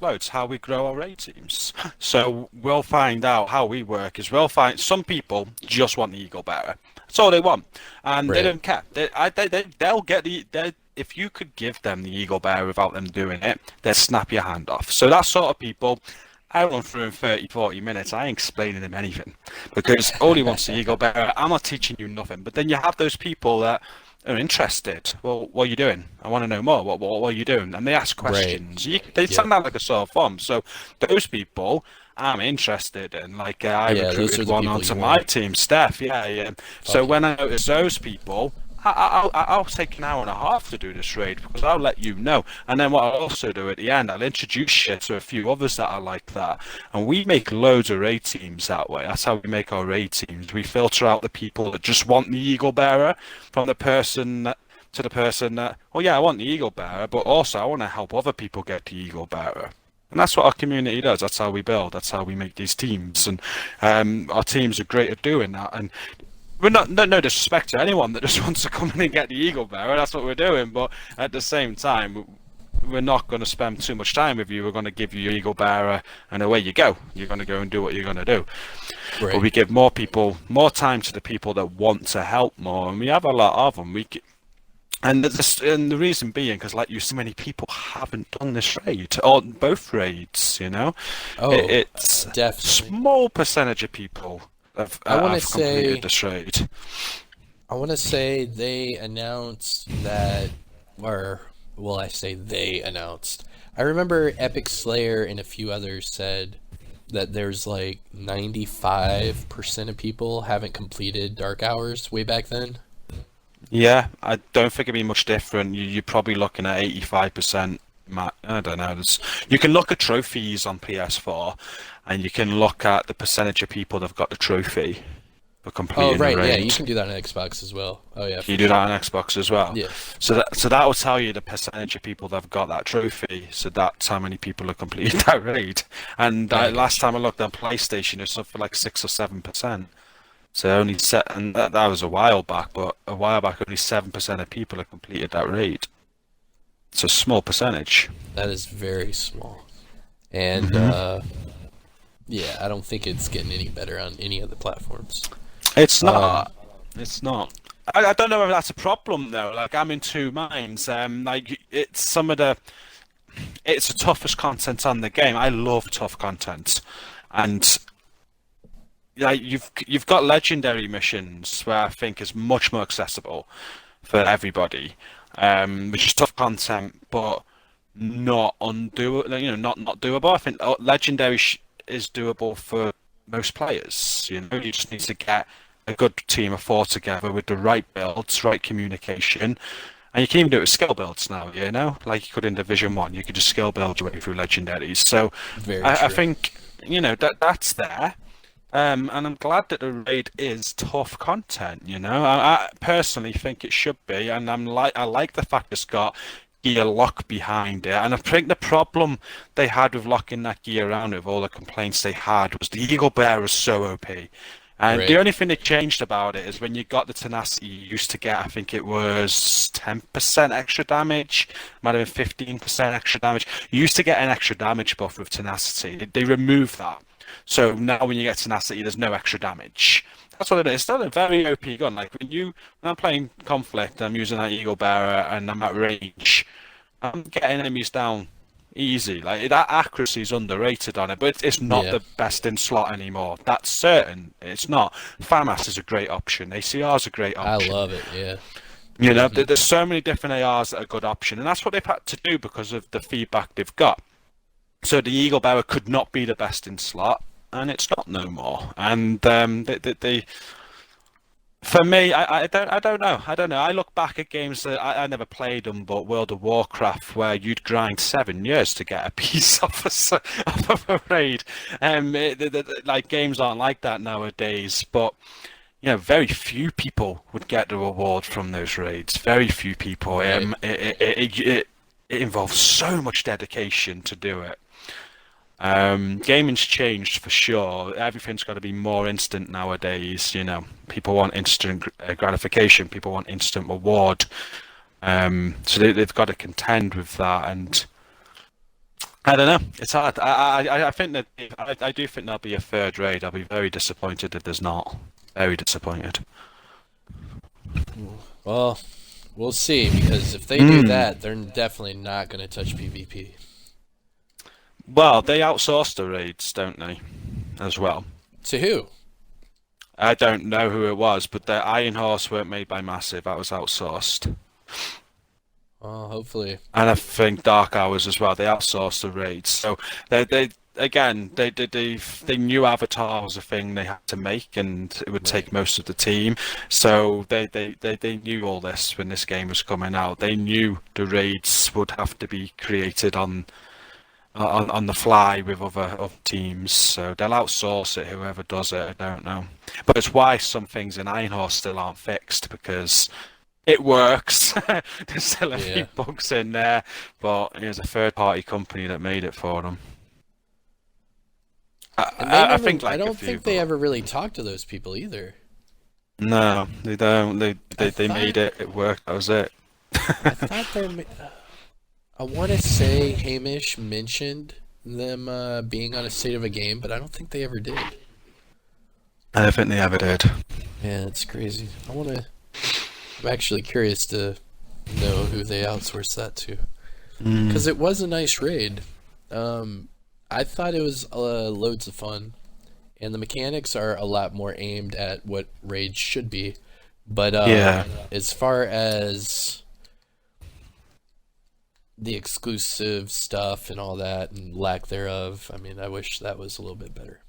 Speaker 2: Loads. How we grow our raid teams. So we'll find out how we work is we'll find some people just want the Eagle Bearer. That's all they want, and they don't care. They'll get if you could give them the Eagle Bearer without them doing it, they'll snap your hand off. So that sort of people, I run through in 30, 40 minutes. I ain't explaining them anything, because all he wants the Eagle Bearer. I'm not teaching you nothing. But then you have those people that are interested. Well, what are you doing? I want to know more. What are you doing? And they ask questions. They sound out like a sore thumb. So those people I'm interested in. Like, I recruited one onto my team, Steph. So when I notice those people, I'll take an hour and a half to do this raid, because I'll let you know. And then what I'll also do at the end, I'll introduce you to a few others that are like that. And we make loads of raid teams that way. That's how we make our raid teams. We filter out the people that just want the Eagle Bearer from the person to the person that, oh yeah, I want the Eagle Bearer, but also I want to help other people get the Eagle Bearer. And that's what our community does. That's how we build. That's how we make these teams. And our teams are great at doing that. And we're no disrespect to anyone that just wants to come in and get the Eagle Bearer. That's what we're doing. But at the same time, we're not going to spend too much time with you. We're going to give you your Eagle Bearer, and away you go. You're going to go and do what you're going to do. Right. But we give more time to the people that want to help more, and we have a lot of them. And the reason being, because like you, so many people haven't done this raid or both raids.
Speaker 1: Oh,
Speaker 2: It's
Speaker 1: definitely.
Speaker 2: small percentage of people
Speaker 1: I want to
Speaker 2: have completed
Speaker 1: say
Speaker 2: this raid.
Speaker 1: I want to say they announced that, or well, I say they announced. I remember Epic Slayer and a few others said that there's like 95% of people haven't completed Dark Hours way back then.
Speaker 2: Yeah, I don't think it'd be much different. You're probably looking at 85%. I don't know. You can look at trophies on PS4, and you can look at the percentage of people that've got the trophy for
Speaker 1: Oh,
Speaker 2: completing the
Speaker 1: right, yeah, you
Speaker 2: raid.
Speaker 1: can do that on Xbox as well. Oh, yeah,
Speaker 2: Can you
Speaker 1: for
Speaker 2: do
Speaker 1: sure.
Speaker 2: that on Xbox as well?
Speaker 1: Yeah,
Speaker 2: So that will tell you the percentage of people that've got that trophy. So that's how many people have completed that raid. And
Speaker 1: I
Speaker 2: last
Speaker 1: got you.
Speaker 2: time I looked on PlayStation, it was something like 6 or 7%. So only set, and that was a while back, but a while back only 7% of people have completed that raid. It's a small percentage.
Speaker 1: That is very small. And
Speaker 2: hmm
Speaker 1: yeah, I don't think it's getting any better on any of the platforms.
Speaker 2: It's
Speaker 1: Um,
Speaker 2: not. It's not. I don't know if that's a problem though. Like I'm in two minds. Like it's the toughest content on the game. I love tough content, and like you've got legendary missions where I think is much more accessible for everybody, which is tough content, but not undoable. Not doable. I think legendary is doable for most players. You just need to get a good team of four together with the right builds, right communication, and you can even do it with skill builds now. Like you could in Division 1, you could just skill build your way through legendaries. So
Speaker 1: very
Speaker 2: I
Speaker 1: true.
Speaker 2: think that's there. And I'm glad that the raid is tough content. I personally think it should be, and I like the fact it's got gear lock behind it. And I think the problem they had with locking that gear around with all the complaints they had was the Eagle Bear was so OP. And the
Speaker 1: Right.
Speaker 2: only thing they changed about it is when you got the tenacity, you used to get, I think it was 10% extra damage, might have been 15% extra damage. You used to get an extra damage buff with tenacity. They removed that. So now when you get tenacity, there's no extra damage. That's what it is. It's still a very OP gun. Like when I'm playing conflict, I'm using that Eagle Bearer and I'm at range. I'm getting enemies down easy. Like that accuracy is underrated on it, but it's not
Speaker 1: Yeah,
Speaker 2: the best in slot anymore. That's certain. It's not. FAMAS is a great option. ACR is a great
Speaker 1: I
Speaker 2: option.
Speaker 1: love it. Yeah.
Speaker 2: There- there's so many different ARs that are a good option, and that's what they've had to do because of the feedback they've got. So the Eagle Bearer could not be the best in slot, and it's not no more. And for me, I don't know. I don't know. I look back at games that I never played them, but World of Warcraft, where you'd grind 7 years to get a piece off of a raid. Like games aren't like that nowadays. But very few people would get the reward from those raids. Very few people.
Speaker 1: Right.
Speaker 2: It involves so much dedication to do it. Gaming's changed for sure. Everything's got to be more instant nowadays. People want instant gratification. People want instant reward. So they've got to contend with that. And I don't know. It's hard. I think that I do think there'll be a third raid. I'll be very disappointed if there's not. Very disappointed.
Speaker 1: Well, we'll see because if they do
Speaker 2: Hmm.
Speaker 1: that, they're definitely not going to touch PvP.
Speaker 2: Well, they outsource the raids, don't they? As well.
Speaker 1: To who?
Speaker 2: I don't know who it was, but the Iron Horse weren't made by Massive. That was outsourced.
Speaker 1: Well, hopefully.
Speaker 2: And I think Dark Hours as well. They outsourced the raids, so they again they knew Avatar was a thing they had to make, and it would
Speaker 1: Right.
Speaker 2: take most of the team. So they knew all this when this game was coming out. They knew the raids would have to be created on the fly with other teams. So they'll outsource it. Whoever does it, I don't know. But it's why some things in Iron Horse still aren't fixed because it works. There's still a
Speaker 1: Yeah.
Speaker 2: few bugs in there, but it's a third-party company that made it for them.
Speaker 1: And they
Speaker 2: I
Speaker 1: never,
Speaker 2: think
Speaker 1: I
Speaker 2: like a
Speaker 1: don't
Speaker 2: few,
Speaker 1: think they
Speaker 2: but
Speaker 1: ever really talked to those people either.
Speaker 2: no, they don't. They
Speaker 1: I
Speaker 2: they, they
Speaker 1: thought,
Speaker 2: made it. It worked. That was it.
Speaker 1: I thought I want to say Hamish mentioned them being on a state of a game, but I don't think they ever did.
Speaker 2: I don't think they ever did.
Speaker 1: Yeah, it's crazy. I'm actually curious to know who they outsourced that to.
Speaker 2: Mm.
Speaker 1: Because it was a nice raid. I thought it was loads of fun. And the mechanics are a lot more aimed at what raids should be. But
Speaker 2: Yeah.
Speaker 1: as far as the exclusive stuff and all that and lack thereof, I mean, I wish that was a little bit better.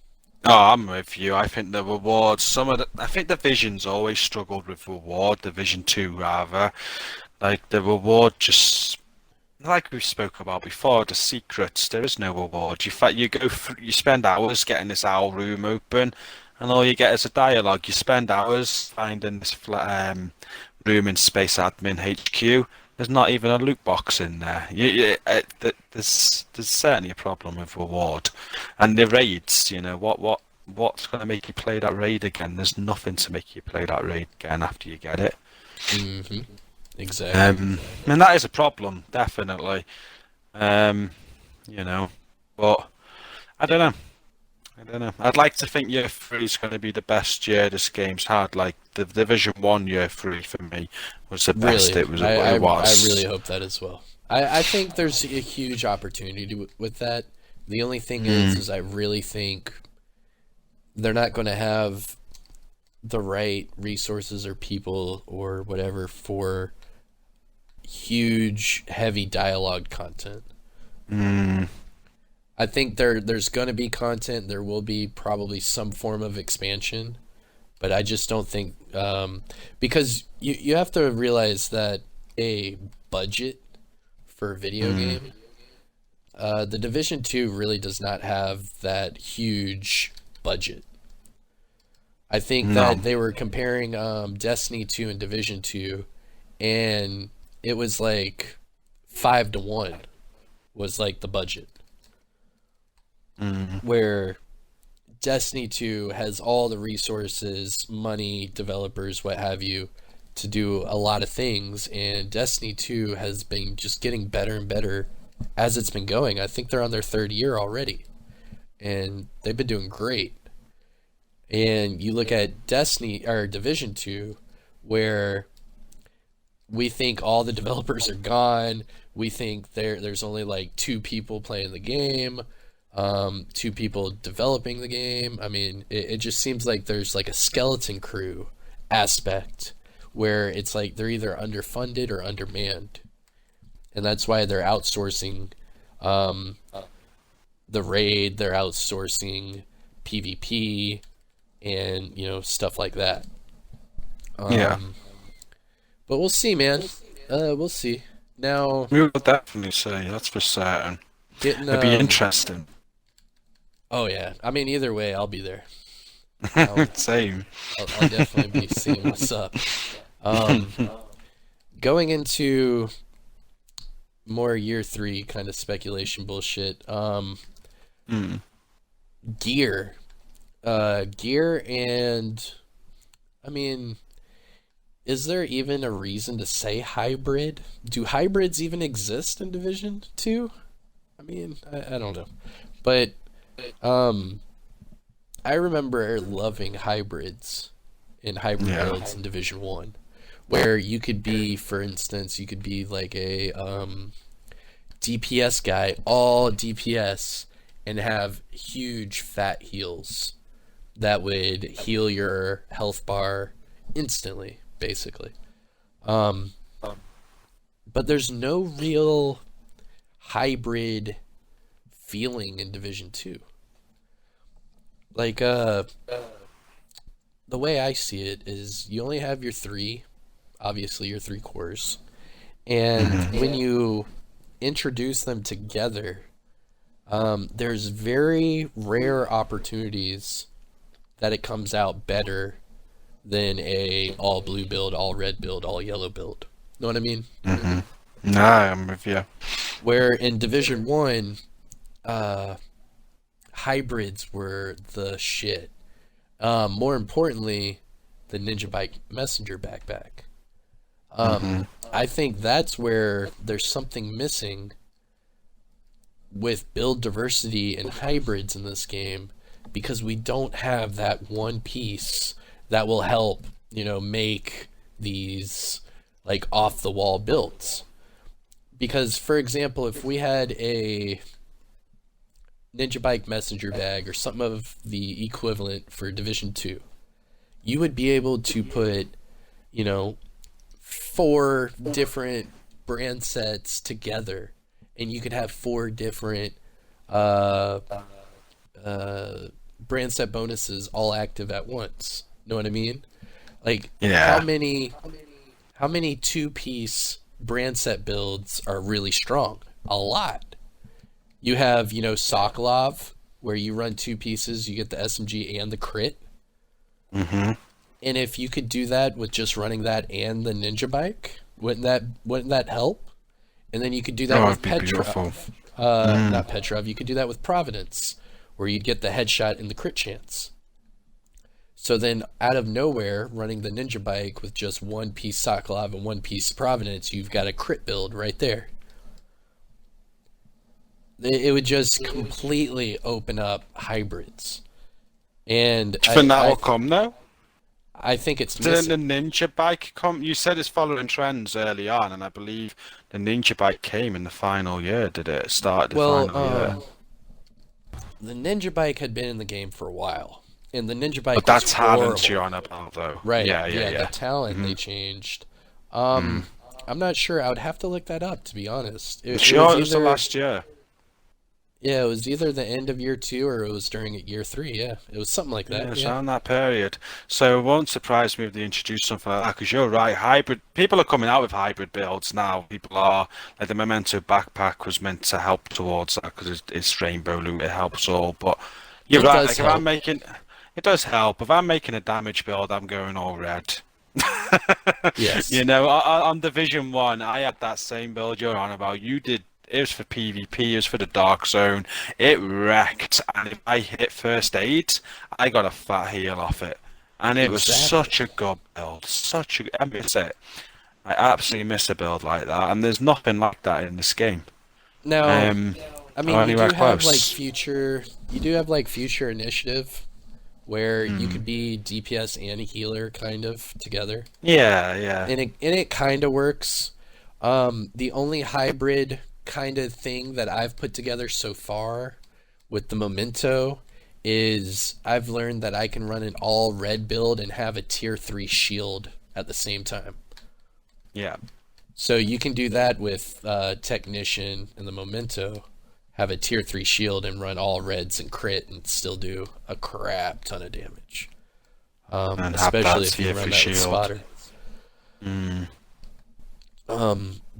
Speaker 2: Oh, I'm with you. I think the rewards, I think Division's always struggled with reward, Division 2 rather. Like the reward just, like we spoke about before, the secrets, there is no reward. You go through, you spend hours getting this owl room open, and all you get is a dialogue. You spend hours finding this room in Space Admin HQ. There's not even a loot box in there. There's certainly a problem with reward, and the raids. What's going to make you play that raid again? There's nothing to make you play that raid again after you get it.
Speaker 1: Mm-hmm. Exactly.
Speaker 2: And that is a problem, definitely. You know, but I don't know. I don't know. I'd like to think year three is going to be the best year this game's had. Like the Division 1 year three for me was the best
Speaker 1: Really,
Speaker 2: it
Speaker 1: I
Speaker 2: was.
Speaker 1: really hope that as well. I think there's a huge opportunity with that. The only thing is I really think they're not going to have the right resources or people or whatever for huge, heavy dialogue content.
Speaker 2: Mm,
Speaker 1: I think there's going to be content. There will be probably some form of expansion, but I just don't think because you have to realize that a budget for a video game, the Division 2 really does not have that huge budget. I think
Speaker 2: no.
Speaker 1: that they were comparing Destiny 2 and Division 2, and it was like 5-1 was like the budget. Where Destiny 2 has all the resources, money, developers, what have you, to do a lot of things, and Destiny 2 has been just getting better and better as it's been going. I think they're on their third year already, and they've been doing great. And you look at Destiny or Division 2, where we think all the developers are gone. We think there's only like 2 people playing the game, 2 people developing the game. I mean, it just seems like there's like a skeleton crew aspect where it's like they're either underfunded or undermanned. And that's why they're outsourcing the raid, they're outsourcing PvP, and stuff like that.
Speaker 2: Yeah.
Speaker 1: But we'll see, man. We'll see. Now,
Speaker 2: We will definitely say, that's for certain.
Speaker 1: getting
Speaker 2: It'd be interesting.
Speaker 1: oh yeah. I mean, either way, I'll be there. I'll,
Speaker 2: Same.
Speaker 1: I'll definitely be seeing what's up. Um, Going into more year 3 kind of speculation bullshit.
Speaker 2: Mm.
Speaker 1: Gear, and I mean, is there even a reason to say hybrid? Do hybrids even exist in Division 2? I mean, I don't know. But I remember loving hybrids in hybrid
Speaker 2: Yeah.
Speaker 1: builds in Division 1, where you could be, for instance, you could be like a DPS guy, all DPS, and have huge fat heals that would heal your health bar instantly, basically. But there's no real hybrid feeling in Division 2. Like, the way I see it is you only have your 3, obviously your 3 cores, and when you introduce them together, there's very rare opportunities that it comes out better than a all blue build, all red build, all yellow build. Know what I mean?
Speaker 2: Nah, I'm with you.
Speaker 1: Where in Division 1, hybrids were the shit. More importantly, the Ninja Bike Messenger backpack. I think that's where there's something missing with build diversity and hybrids in this game, because we don't have that one piece that will help, make these like off the wall builds. Because, for example, if we had a Ninja Bike messenger bag or something of the equivalent for Division 2, you would be able to put, 4 different brand sets together, and you could have 4 different uh, brand set bonuses all active at once. Know what I mean? Like,
Speaker 2: Yeah.
Speaker 1: how many 2-piece brand set builds are really strong? A lot. You have, Sokolov, where you run 2 pieces, you get the SMG and the crit.
Speaker 2: Mm-hmm.
Speaker 1: And if you could do that with just running that and the Ninja Bike, wouldn't that help? And then you could do that
Speaker 2: Oh,
Speaker 1: with
Speaker 2: it'd be beautiful.
Speaker 1: Petrov. Not Petrov. You could do that with Providence, where you'd get the headshot and the crit chance. So then, out of nowhere, running the Ninja Bike with just 1 piece Sokolov and 1 piece Providence, you've got a crit build right there. It would just completely open up hybrids. And
Speaker 2: Do you think that will come though?
Speaker 1: I think it's
Speaker 2: Didn't
Speaker 1: missing.
Speaker 2: the Ninja Bike come? You said it's following trends early on, and I believe the Ninja Bike came in the final year. Did it? It started the
Speaker 1: Well,
Speaker 2: final year.
Speaker 1: the Ninja Bike had been in the game for a while, and the Ninja
Speaker 2: But
Speaker 1: Bike
Speaker 2: that
Speaker 1: was
Speaker 2: talent you're
Speaker 1: horrible.
Speaker 2: on about, though.
Speaker 1: Right?
Speaker 2: Yeah,
Speaker 1: Yeah, the
Speaker 2: yeah.
Speaker 1: talent
Speaker 2: Hmm.
Speaker 1: they changed.
Speaker 2: Mm.
Speaker 1: I'm not sure. I would have to look that up, to be honest.
Speaker 2: I'm
Speaker 1: It was
Speaker 2: sure it was the
Speaker 1: either
Speaker 2: last year.
Speaker 1: Yeah, it was either the end of year 2 or it was during year 3. Yeah, it was something like
Speaker 2: Yeah,
Speaker 1: that.
Speaker 2: it's
Speaker 1: Yeah.
Speaker 2: around that period. So it won't surprise me if they introduce something like that, because you're right. Hybrid people are coming out with hybrid builds now. People are like the Memento backpack was meant to help towards that because it's rainbow loot. It helps all, but you're
Speaker 1: It
Speaker 2: right.
Speaker 1: does
Speaker 2: Like if I'm
Speaker 1: help.
Speaker 2: making, it does help. If I'm making a damage build, I'm going all red.
Speaker 1: Yes.
Speaker 2: You know, on Division 1, I had that same build you're on about. You did. It was for PvP, it was for the Dark Zone. It wrecked, and if I hit first aid, I got a fat heal off it. And it was
Speaker 1: Exactly.
Speaker 2: such a good build. I miss it. I absolutely miss a build like that, and there's nothing like that in this game.
Speaker 1: Now,
Speaker 2: Um,
Speaker 1: I
Speaker 2: or
Speaker 1: mean,
Speaker 2: anywhere close.
Speaker 1: you do have like future initiative where you
Speaker 2: Hmm.
Speaker 1: could be DPS and a healer kind of together.
Speaker 2: Yeah, yeah.
Speaker 1: And it kind of works. The only hybrid kind of thing that I've put together so far with the Memento is I've learned that I can run an all red build and have a tier 3 shield at the same time.
Speaker 2: Yeah.
Speaker 1: So you can do that with Technician and the Memento, have a tier 3 shield and run all reds and crit and still do a crap ton of damage.
Speaker 2: And have that
Speaker 1: Especially if you
Speaker 2: tier
Speaker 1: run
Speaker 2: 3
Speaker 1: that with
Speaker 2: shield.
Speaker 1: Spotter.
Speaker 2: Mm.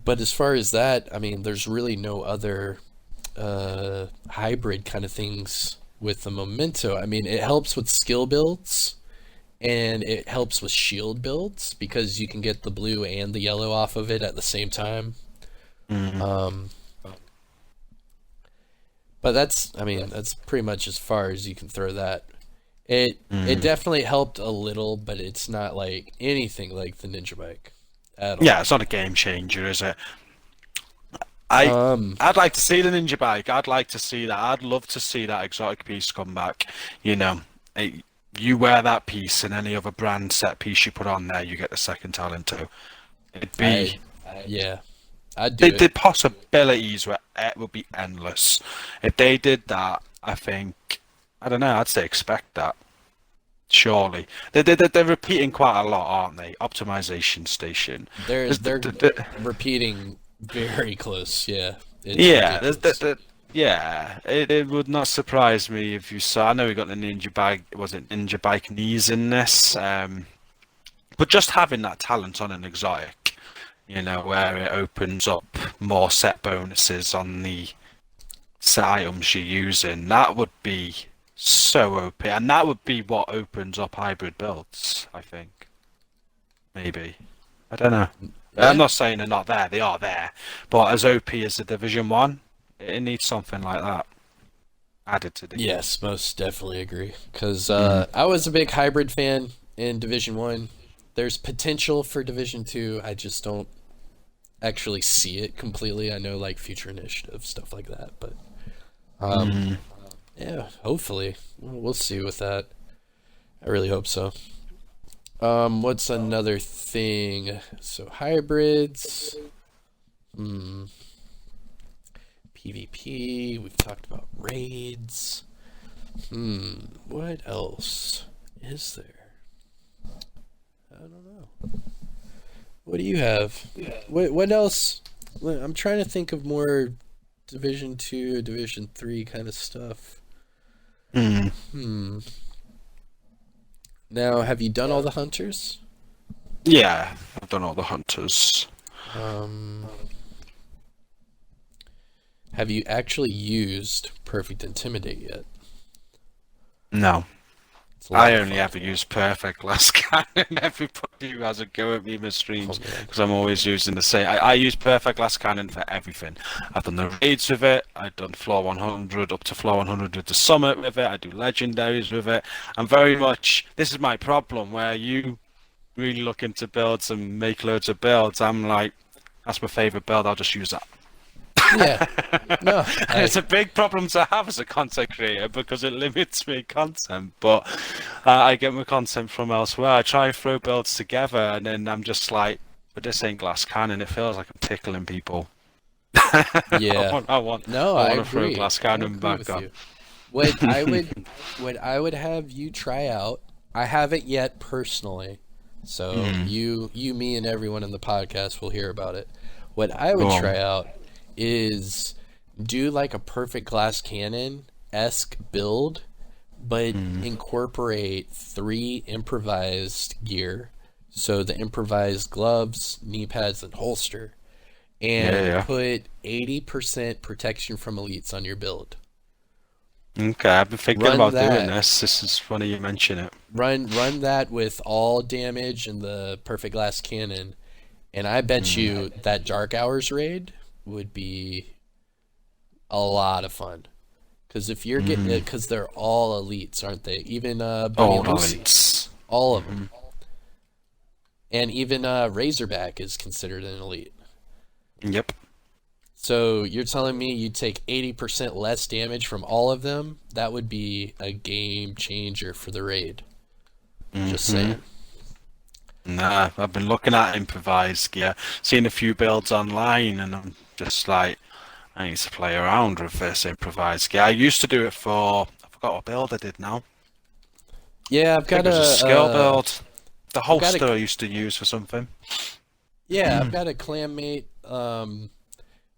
Speaker 1: But as far as that, I mean, there's really no other hybrid kind of things with the Memento. I mean, it helps with skill builds and it helps with shield builds because you can get the blue and the yellow off of it at the same time.
Speaker 2: Mm.
Speaker 1: Um, but I mean, that's pretty much as far as you can throw that. It
Speaker 2: Mm.
Speaker 1: definitely helped a little, but it's not like anything like the Ninja Bike at
Speaker 2: Yeah,
Speaker 1: all.
Speaker 2: it's not a game changer, is it? I
Speaker 1: Um,
Speaker 2: I'd like to see the Ninja Bike. I'd like to see that. I'd love to see that exotic piece come back. You know, eh, you wear that piece and any other brand set piece you put on there, you get the second talent too. It'd
Speaker 1: I
Speaker 2: be
Speaker 1: Yeah, I'd do
Speaker 2: the
Speaker 1: it.
Speaker 2: possibilities would be endless. If they did that, I think I don't know. I'd say expect that. Surely they're repeating quite a lot, aren't they? Optimization station. There's
Speaker 1: They're repeating very close. Yeah, it's
Speaker 2: Yeah,
Speaker 1: ridiculous.
Speaker 2: yeah. It would not surprise me if you saw. I know we got the Ninja Bike. Was it Ninja Bike knees in this? But just having that talent on an exotic, you know, where it opens up more set bonuses on the set items you're using, that would be so OP, and that would be what opens up hybrid builds. I think maybe. I don't know. I'm
Speaker 1: Yeah.
Speaker 2: not saying they're not there. They are there, but as OP as the Division 1, it needs something like that added to the game.
Speaker 1: Yes, most definitely agree. Because
Speaker 2: Mm.
Speaker 1: I was a big hybrid fan in Division 1. There's potential for Division 2. I just don't actually see it completely. I know like future initiative, stuff like that. But
Speaker 2: Mm.
Speaker 1: yeah, hopefully. We'll see with that. I really hope so. What's another thing? So hybrids, hmm, PvP. We've talked about raids. What else is there? I don't know. What do you have? What else? I'm trying to think of more Division 2, Division 3 kind of stuff.
Speaker 2: Hmm.
Speaker 1: Hmm. Now, have you done all the hunters?
Speaker 2: Yeah, I've done all the hunters.
Speaker 1: Um, have you actually used Perfect Intimidate yet?
Speaker 2: No.
Speaker 1: It's a lot
Speaker 2: I
Speaker 1: of
Speaker 2: only
Speaker 1: fun.
Speaker 2: ever use perfect last cannon. Everybody who has a go at me in my
Speaker 1: Oh
Speaker 2: streams
Speaker 1: man.
Speaker 2: because I'm always using the same. I use perfect last cannon for everything. I've done the raids with it. I've done floor 100 up to floor 100 with the summit with it. I do legendaries with it. I'm very much. This is my problem where you really look into builds and make loads of builds. I'm like, that's my favorite build. I'll just use that.
Speaker 1: Yeah. No,
Speaker 2: And it's a big problem to have as a content creator because it limits me content. But I get my content from elsewhere. I try and throw builds together, and then I'm just like, but this ain't glass cannon. It feels like I'm tickling people. I
Speaker 1: yeah.
Speaker 2: want, I want,
Speaker 1: No,
Speaker 2: I
Speaker 1: I
Speaker 2: want to throw
Speaker 1: agree.
Speaker 2: glass
Speaker 1: I
Speaker 2: cannon
Speaker 1: agree
Speaker 2: back
Speaker 1: with
Speaker 2: on.
Speaker 1: you. What I would what I would have you try out. I haven't yet personally. So
Speaker 2: Mm,
Speaker 1: you, me, and everyone in the podcast will hear about it. What I
Speaker 2: go
Speaker 1: would
Speaker 2: on.
Speaker 1: try out is do like a perfect glass cannon esque build, but
Speaker 2: Mm,
Speaker 1: incorporate three improvised gear. So the improvised gloves, knee pads, and holster,
Speaker 2: yeah,
Speaker 1: and
Speaker 2: yeah.
Speaker 1: put 80% protection from elites on your build.
Speaker 2: Okay, I've been thinking
Speaker 1: Run
Speaker 2: about doing
Speaker 1: that.
Speaker 2: this. This is funny you mention it.
Speaker 1: Run that with all damage and the perfect glass cannon, and I bet
Speaker 2: Mm,
Speaker 1: you that Dark Hours raid would be a lot of fun. Because if you're getting
Speaker 2: mm.
Speaker 1: it, because they're all elites, aren't they? Even Bunny
Speaker 2: Oh,
Speaker 1: and
Speaker 2: no,
Speaker 1: Lucy,
Speaker 2: it's.
Speaker 1: all of them,
Speaker 2: Hmm.
Speaker 1: and even Razorback is considered an elite.
Speaker 2: Yep.
Speaker 1: So you're telling me you'd take 80% less damage from all of them? That would be a game changer for the raid. Just
Speaker 2: Hmm.
Speaker 1: saying.
Speaker 2: Nah, I've been looking at improvised gear, seen a few builds online, and I'm just like, I need to play around with this improvised gear. I used to do it for, I forgot what build I did now.
Speaker 1: Yeah,
Speaker 2: I think it was a skill build. The
Speaker 1: I've got a,
Speaker 2: holster I used to use for something.
Speaker 1: yeah, I've got a clanmate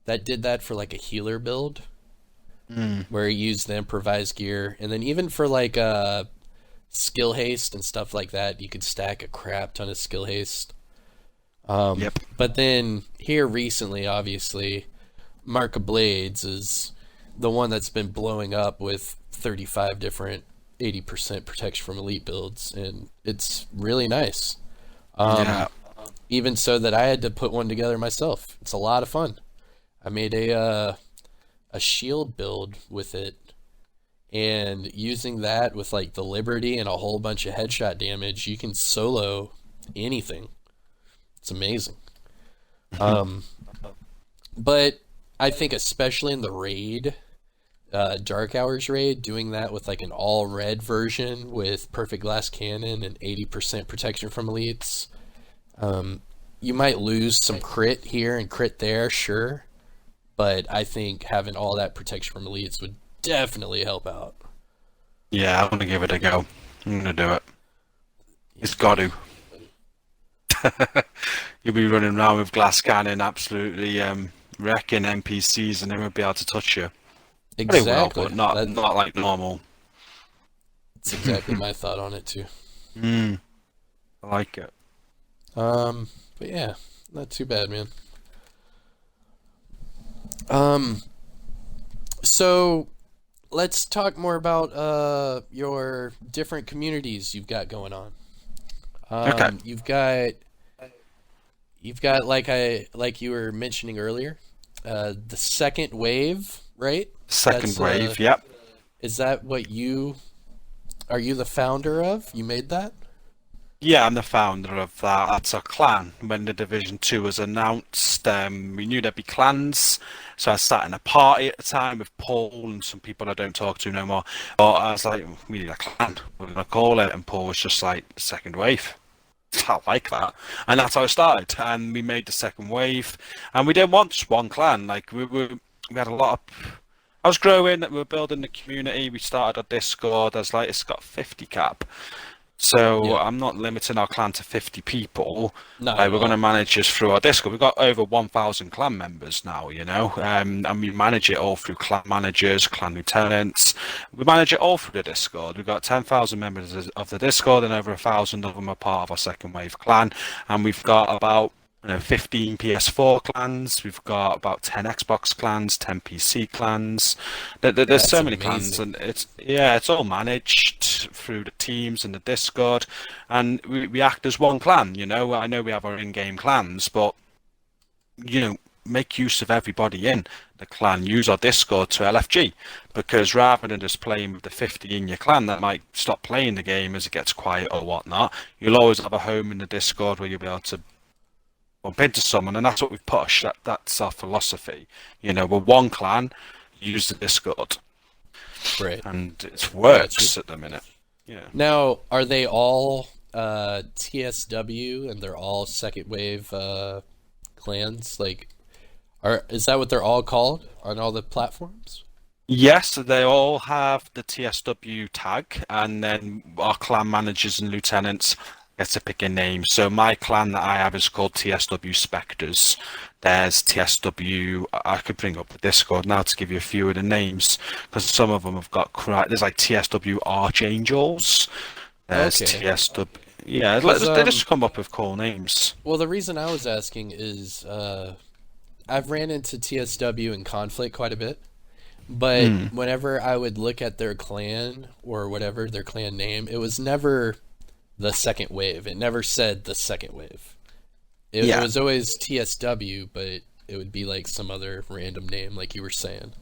Speaker 1: that did that for like a healer build
Speaker 2: Mm,
Speaker 1: where he used the improvised gear, and then even for like skill haste and stuff like that, you could stack a crap ton of skill haste.
Speaker 2: yep.
Speaker 1: But then here recently, obviously, Mark of Blades is the one that's been blowing up with 35 different 80% protection from elite builds, and it's really nice.
Speaker 2: Yeah.
Speaker 1: Even so that I had to put one together myself. It's a lot of fun. I made a shield build with it, and using that with like the Liberty and a whole bunch of headshot damage, you can solo anything. It's amazing. Um, but I think especially in the raid, Dark Hours raid, doing that with like an all red version with perfect glass cannon and 80% protection from elites. Um, you might lose some crit here and crit there, sure, but I think having all that protection from elites would definitely help out.
Speaker 2: Yeah, I want to give it a go. I'm gonna do it.
Speaker 1: Yeah,
Speaker 2: It's got to. You'll be running around with glass cannon, absolutely wrecking NPCs, and they won't be able to touch you. Pretty well,
Speaker 1: exactly.
Speaker 2: but not
Speaker 1: That's
Speaker 2: not like normal.
Speaker 1: exactly my thought on it too.
Speaker 2: Mm, I like it.
Speaker 1: But yeah, not too bad, man. Um, so let's talk more about your different communities you've got going on.
Speaker 2: Okay,
Speaker 1: You've got like you were mentioning earlier, the second wave, right?
Speaker 2: second
Speaker 1: That's
Speaker 2: wave. Yep.
Speaker 1: is that what you are you the founder of? You made that?
Speaker 2: Yeah, I'm the founder of that. That's a clan. When the Division 2 was announced, we knew there'd be clans. So I sat in a party at the time with Paul and some people I don't talk to no more. But I was like, we need a clan. We're going to call it. And Paul was just like, second wave. I like that. And that's how it started. And we made the second wave. And we didn't want just one clan. Like we had a lot of I was growing, we were building the community. We started a Discord as like it's got 50 cap. So
Speaker 1: Yeah,
Speaker 2: I'm not limiting our clan to 50 people.
Speaker 1: not at
Speaker 2: We're going to
Speaker 1: all.
Speaker 2: manage this through our Discord. We've got over 1,000 clan members now, and we manage it all through clan managers, clan lieutenants. We manage it all through the Discord. We've got 10,000 members of the Discord, and over 1,000 of them are part of our second wave clan. And we've got about 15 PS4 clans. We've got about 10 Xbox clans, 10 PC clans. There's
Speaker 1: That's
Speaker 2: so many clans,
Speaker 1: amazing.
Speaker 2: and it's all managed through the teams and the Discord, and we act as one clan. I know we have our in-game clans, but make use of everybody in the clan. Use our Discord to LFG, because rather than just playing with the 50 in your clan that might stop playing the game as it gets quiet or whatnot, you'll always have a home in the Discord where you'll be able to bump into someone, and that's what we push. That's our philosophy. We're one clan, use the Discord,
Speaker 1: Right.
Speaker 2: and it
Speaker 1: I got you.
Speaker 2: works at the minute. Yeah.
Speaker 1: Now, are they all TSW and they're all second wave clans? Like, is that what they're all called on all the platforms?
Speaker 2: Yes, they all have the TSW tag, and then our clan managers and lieutenants get to pick a name. So my clan that I have is called TSW Spectres. There's TSW. I could bring up the Discord now to give you a few of the names, because some of them have got there's like TSW Archangels. There's
Speaker 1: Okay.
Speaker 2: TSW. Yeah,
Speaker 1: Because
Speaker 2: they just come up with cool names.
Speaker 1: well, the reason I was asking is I've ran into TSW in conflict quite a bit, but
Speaker 2: Hmm.
Speaker 1: whenever I would look at their clan or whatever their clan name, it was never the second wave. It never said the second wave. It
Speaker 2: Yeah,
Speaker 1: was always TSW, but it would be like some other random name, like you were saying.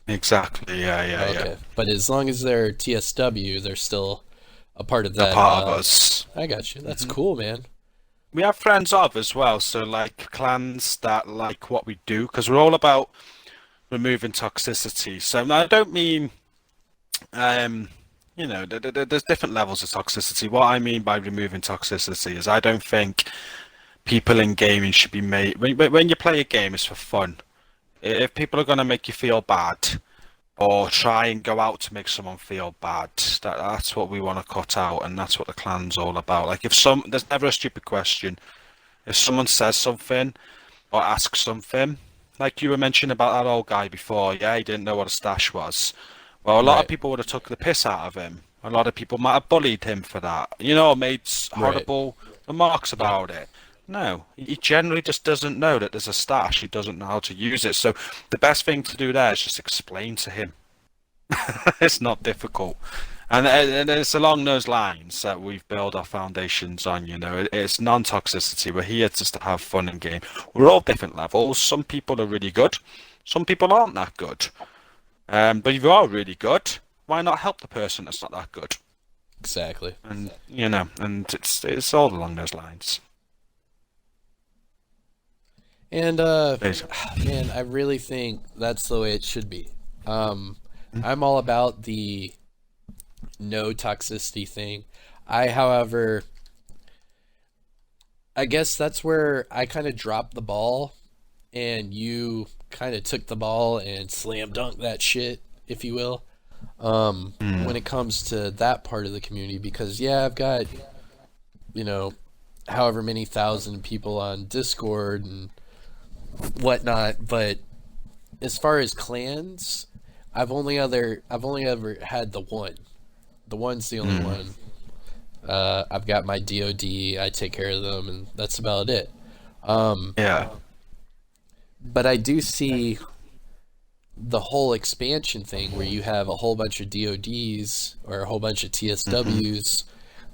Speaker 2: exactly. Yeah, yeah, yeah.
Speaker 1: Okay, but as long as they're TSW, they're still a part of
Speaker 2: They're
Speaker 1: that.
Speaker 2: part of us.
Speaker 1: I got you. That's cool, man.
Speaker 2: We have friends of as well, so like clans that like what we do, because we're all about removing toxicity. So I don't mean, um, there's different levels of toxicity. What I mean by removing toxicity is I don't think people in gaming should be made. When you play a game, it's for fun. If people are going to make you feel bad or try and go out to make someone feel bad, that's what we want to cut out, and that's what the clan's all about. Like there's never a stupid question. If someone says something or asks something, like you were mentioning about that old guy before, yeah, he didn't know what a stash was. Well, a lot of
Speaker 1: Right,
Speaker 2: people would have took the piss out of him. A lot of people might have bullied him for that. Made
Speaker 1: right.
Speaker 2: horrible remarks
Speaker 1: Yep,
Speaker 2: about it. No, he generally just doesn't know that there's a stash. He doesn't know how to use it. So the best thing to do there is just explain to him. It's not difficult. And it's along those lines that we've built our foundations on. It's non-toxicity. We're here just to have fun and game. We're all different levels. Some people are really good. Some people aren't that good. But if you are really good, why not help the person that's not that good?
Speaker 1: exactly.
Speaker 2: And it's all along those lines.
Speaker 1: And
Speaker 2: Basically.
Speaker 1: man, I really think that's the way it should be. Um,
Speaker 2: Mm.
Speaker 1: I'm all about the no toxicity thing. However, I guess that's where I kind of dropped the ball, and you kind of took the ball and slam dunked that shit, if you will. When it comes to that part of the community, because yeah, I've got you know however many thousand people on Discord and whatnot, but as far as clans, I've only ever had the one. The one's the only
Speaker 2: Mm.
Speaker 1: one. I've got my DoD. I take care of them, and that's about it. Um,
Speaker 2: Yeah.
Speaker 1: but I do see the whole expansion thing where you have a whole bunch of DoDs or a whole bunch of
Speaker 2: Hmm.
Speaker 1: TSWs.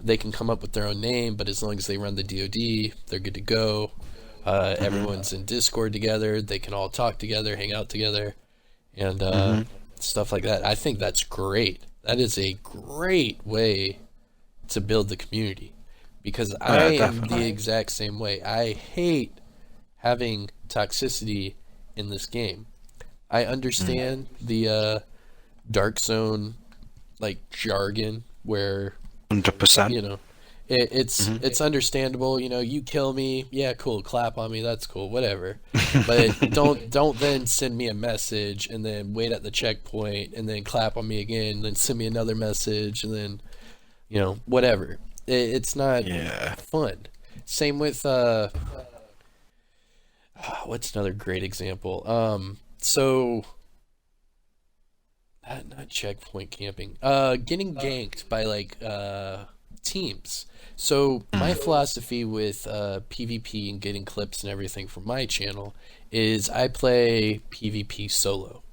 Speaker 1: They can come up with their own name, but as long as they run the DoD, they're good to go.
Speaker 2: Hmm.
Speaker 1: Everyone's in Discord together. They can all talk together, hang out together, and
Speaker 2: Hmm.
Speaker 1: stuff like that. I think that's great. That is a great way to build the community because I
Speaker 2: Yeah,
Speaker 1: am the
Speaker 2: definitely.
Speaker 1: exact same way. I hate having toxicity in this game. I
Speaker 2: Mm.
Speaker 1: understand the dark zone like jargon where
Speaker 2: 100%.
Speaker 1: you know It's understandable. You know, you kill me, yeah, cool. Clap on me, that's cool. Whatever. But don't then send me a message and then wait at the checkpoint and then clap on me again, then send me another message and then whatever. It's not
Speaker 2: Yeah.
Speaker 1: fun. Same with what's another great example? So not checkpoint camping. Getting ganked by like teams. So my philosophy with PvP and getting clips and everything from my channel is I play PvP solo.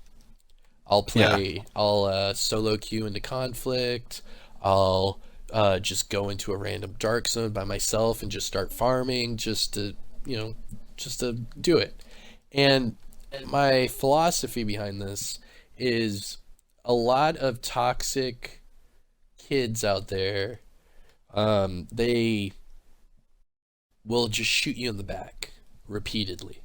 Speaker 1: I'll solo queue into conflict. I'll just go into a random dark zone by myself and just start farming just to do it. And my philosophy behind this is a lot of toxic kids out there, they will just shoot you in the back repeatedly.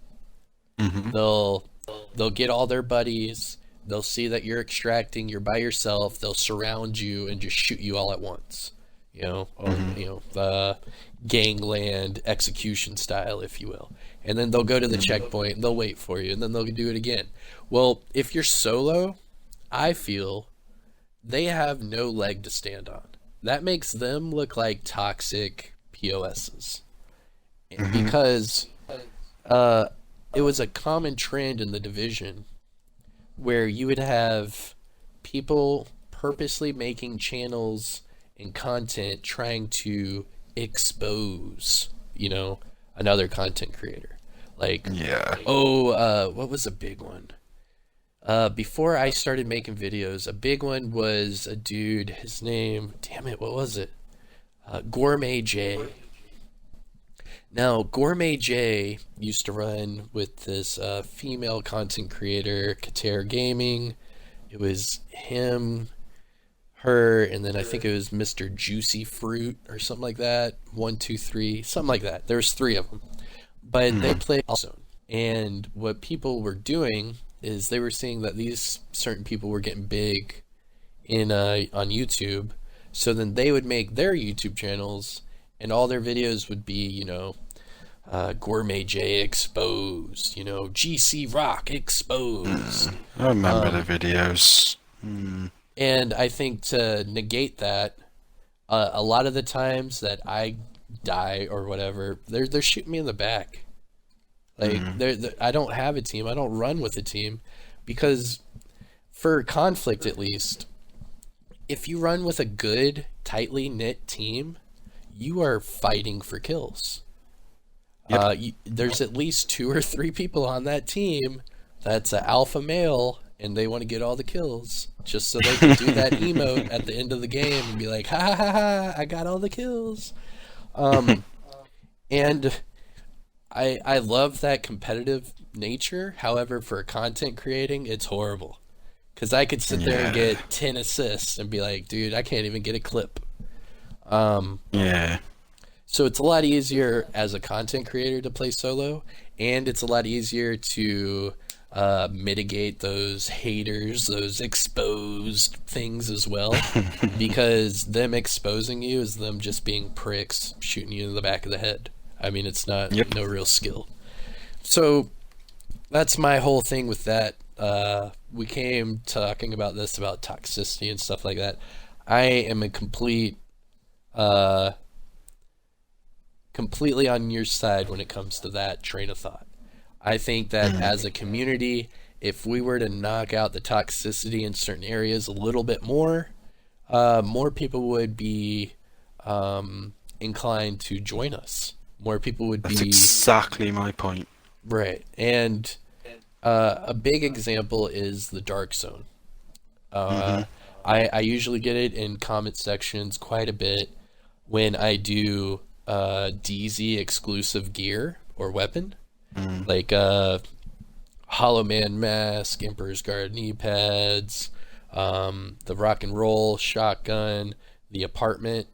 Speaker 2: Hmm.
Speaker 1: They'll get all their buddies. They'll see that you're extracting. You're by yourself. They'll surround you and just shoot you all at once. The gangland execution style, if you will. And then they'll go to the checkpoint and they'll wait for you, and then they'll do it again. Well, if you're solo, I feel they have no leg to stand on. That makes them look like toxic POSs. Because it was a common trend in the division where you would have people purposely making channels and content trying to expose, another content creator. Like,
Speaker 2: Yeah.
Speaker 1: what was a big one? Before I started making videos, a big one was a dude, his name, damn it, what was it? Gourmet J. Now, Gourmet J used to run with this female content creator, Kater Gaming. It was him, her, and then I think it was Mr. Juicy Fruit or something like that. 1, 2, 3, something like that. There's 3 of them. But they played also. And what people were doing is they were seeing that these certain people were getting big in on YouTube. So then they would make their YouTube channels, and all their videos would be, Gourmet J exposed, GCROCK exposed.
Speaker 2: I remember the videos.
Speaker 1: And I think to negate that, a lot of the times that I die or whatever, they're shooting me in the back. Like I don't have a team. I don't run with a team, because for conflict at least, if you run with a good, tightly knit team, you are fighting for kills.
Speaker 2: Yep.
Speaker 1: There's at least 2 or 3 people on that team that's an alpha male, and they want to get all the kills just so they can do that emote at the end of the game and be like, ha ha ha ha, I got all the kills. And I love that competitive nature. However, for content creating, it's horrible. Because I could sit there and get 10 assists and be like, dude, I can't even get a clip.
Speaker 2: Yeah.
Speaker 1: So it's a lot easier as a content creator to play solo, and it's a lot easier to mitigate those haters, those exposed things as well, because them exposing you is them just being pricks, shooting you in the back of the head. I mean, it's not no real skill. So that's my whole thing with that. We came talking about this, about toxicity and stuff like that. I am a completely on your side when it comes to that train of thought. I think that as a community, if we were to knock out the toxicity in certain areas a little bit more, more people would be inclined to join us. More people would
Speaker 2: That's
Speaker 1: be...
Speaker 2: exactly my point.
Speaker 1: Right. And a big example is the Dark Zone. I usually get it in comment sections quite a bit when I do DZ exclusive gear or weapon, like Hollow Man Mask, Emperor's Guard knee pads, the rock and roll shotgun, the apartment,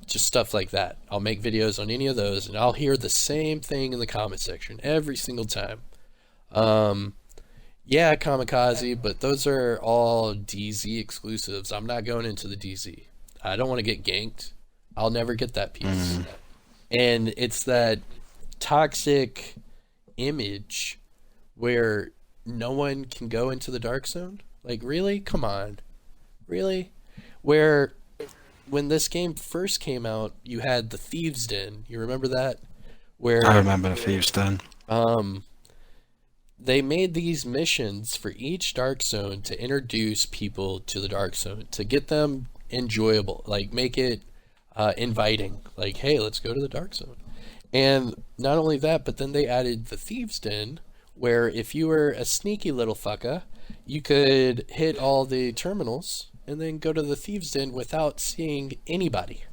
Speaker 1: just stuff like that. I'll make videos on any of those, and I'll hear the same thing in the comment section every single time. Yeah, Kamikaze, but those are all DZ exclusives. I'm not going into the DZ. I don't want to get ganked. I'll never get that piece. And it's that toxic image where no one can go into the dark zone. Like, really? Come on. Really? Where when this game first came out, you had the Thieves' Den. You remember that? Where
Speaker 2: I remember the Thieves' Den.
Speaker 1: they made these missions for each dark zone to introduce people to the dark zone, to get them enjoyable, like make it inviting. Like, hey, let's go to the dark zone. And not only that, but then they added the Thieves' Den, where if you were a sneaky little fucker, you could hit all the terminals and then go to the Thieves' Den without seeing anybody.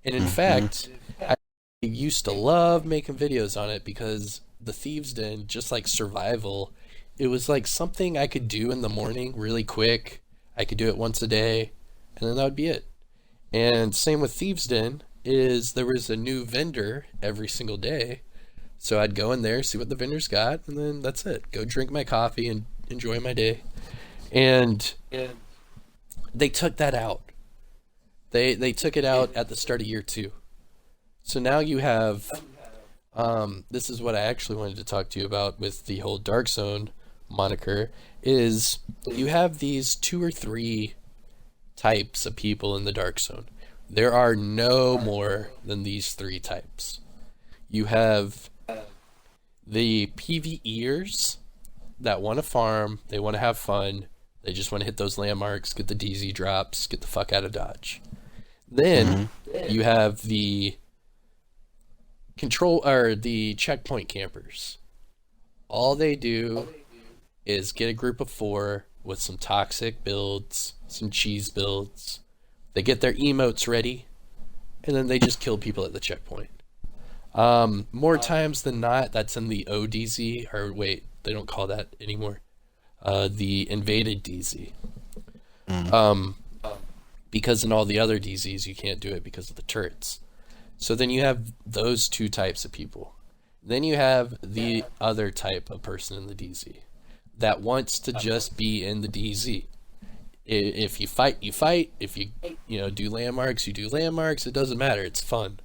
Speaker 1: And in fact, I used to love making videos on it because the Thieves' Den, just like survival, it was like something I could do in the morning really quick. I could do it once a day, and then that would be it. And same with Thieves' Den, is there was a new vendor every single day. So I'd go in there, see what the vendor's got, and then that's it. Go drink my coffee and enjoy my day. And they took that out. They took it out at the start of year 2. So now you have, this is what I actually wanted to talk to you about with the whole Dark Zone moniker, is you have these 2 or 3 types of people in the Dark Zone. There are no more than these 3 types. You have the PvEers that want to farm, they want to have fun, they just want to hit those landmarks, get the DZ drops, get the fuck out of Dodge. Then you have the the checkpoint campers. All they do is get a group of 4 with some toxic builds, some cheese builds. They get their emotes ready, and then they just kill people at the checkpoint. More times than not, that's in the ODZ, or wait, they don't call that anymore. The invaded DZ. Because in all the other DZs, you can't do it because of the turrets. So then you have those 2 types of people. Then you have the other type of person in the DZ that wants to just be in the DZ. If you fight, you fight. If you do landmarks, you do landmarks. It doesn't matter. It's fun.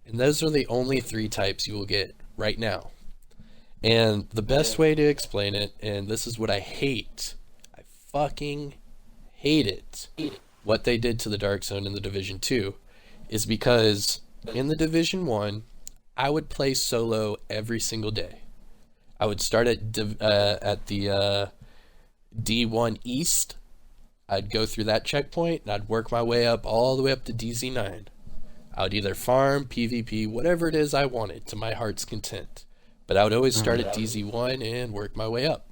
Speaker 1: And those are the only 3 types you will get right now. And the best way to explain it, and this is what I hate, I fucking hate it, what they did to the Dark Zone in the Division 2, is because in the Division 1, I would play solo every single day. I would start at the D1 East. I'd go through that checkpoint, and I'd work my way up all the way up to DZ9. I would either farm, PvP, whatever it is I wanted, to my heart's content. But I would always start at DZ1 and work my way up.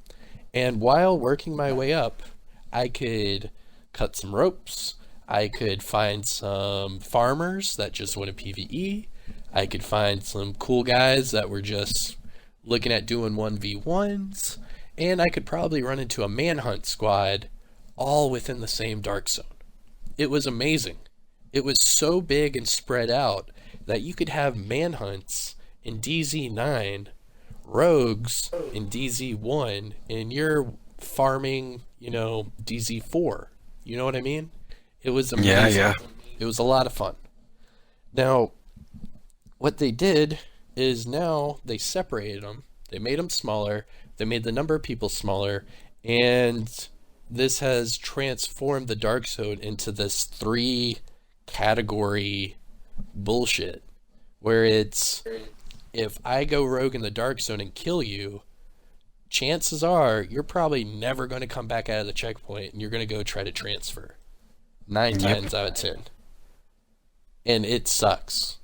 Speaker 1: And while working my way up, I could cut some ropes. I could find some farmers that just wanted PvE. I could find some cool guys that were just looking at doing 1v1s. And I could probably run into a manhunt squad all within the same Dark Zone. It was amazing. It was so big and spread out that you could have manhunts in DZ9, rogues in DZ1, and you're farming, DZ4. You know what I mean? It was amazing.
Speaker 2: Yeah.
Speaker 1: It was a lot of fun. Now, what they did is now they separated them. They made them smaller. They made the number of people smaller. And this has transformed the Dark Zone into this 3 category bullshit, where it's, if I go rogue in the Dark Zone and kill you, chances are you're probably never going to come back out of the checkpoint, and you're going to go try to transfer 9 times out of 10. And it sucks.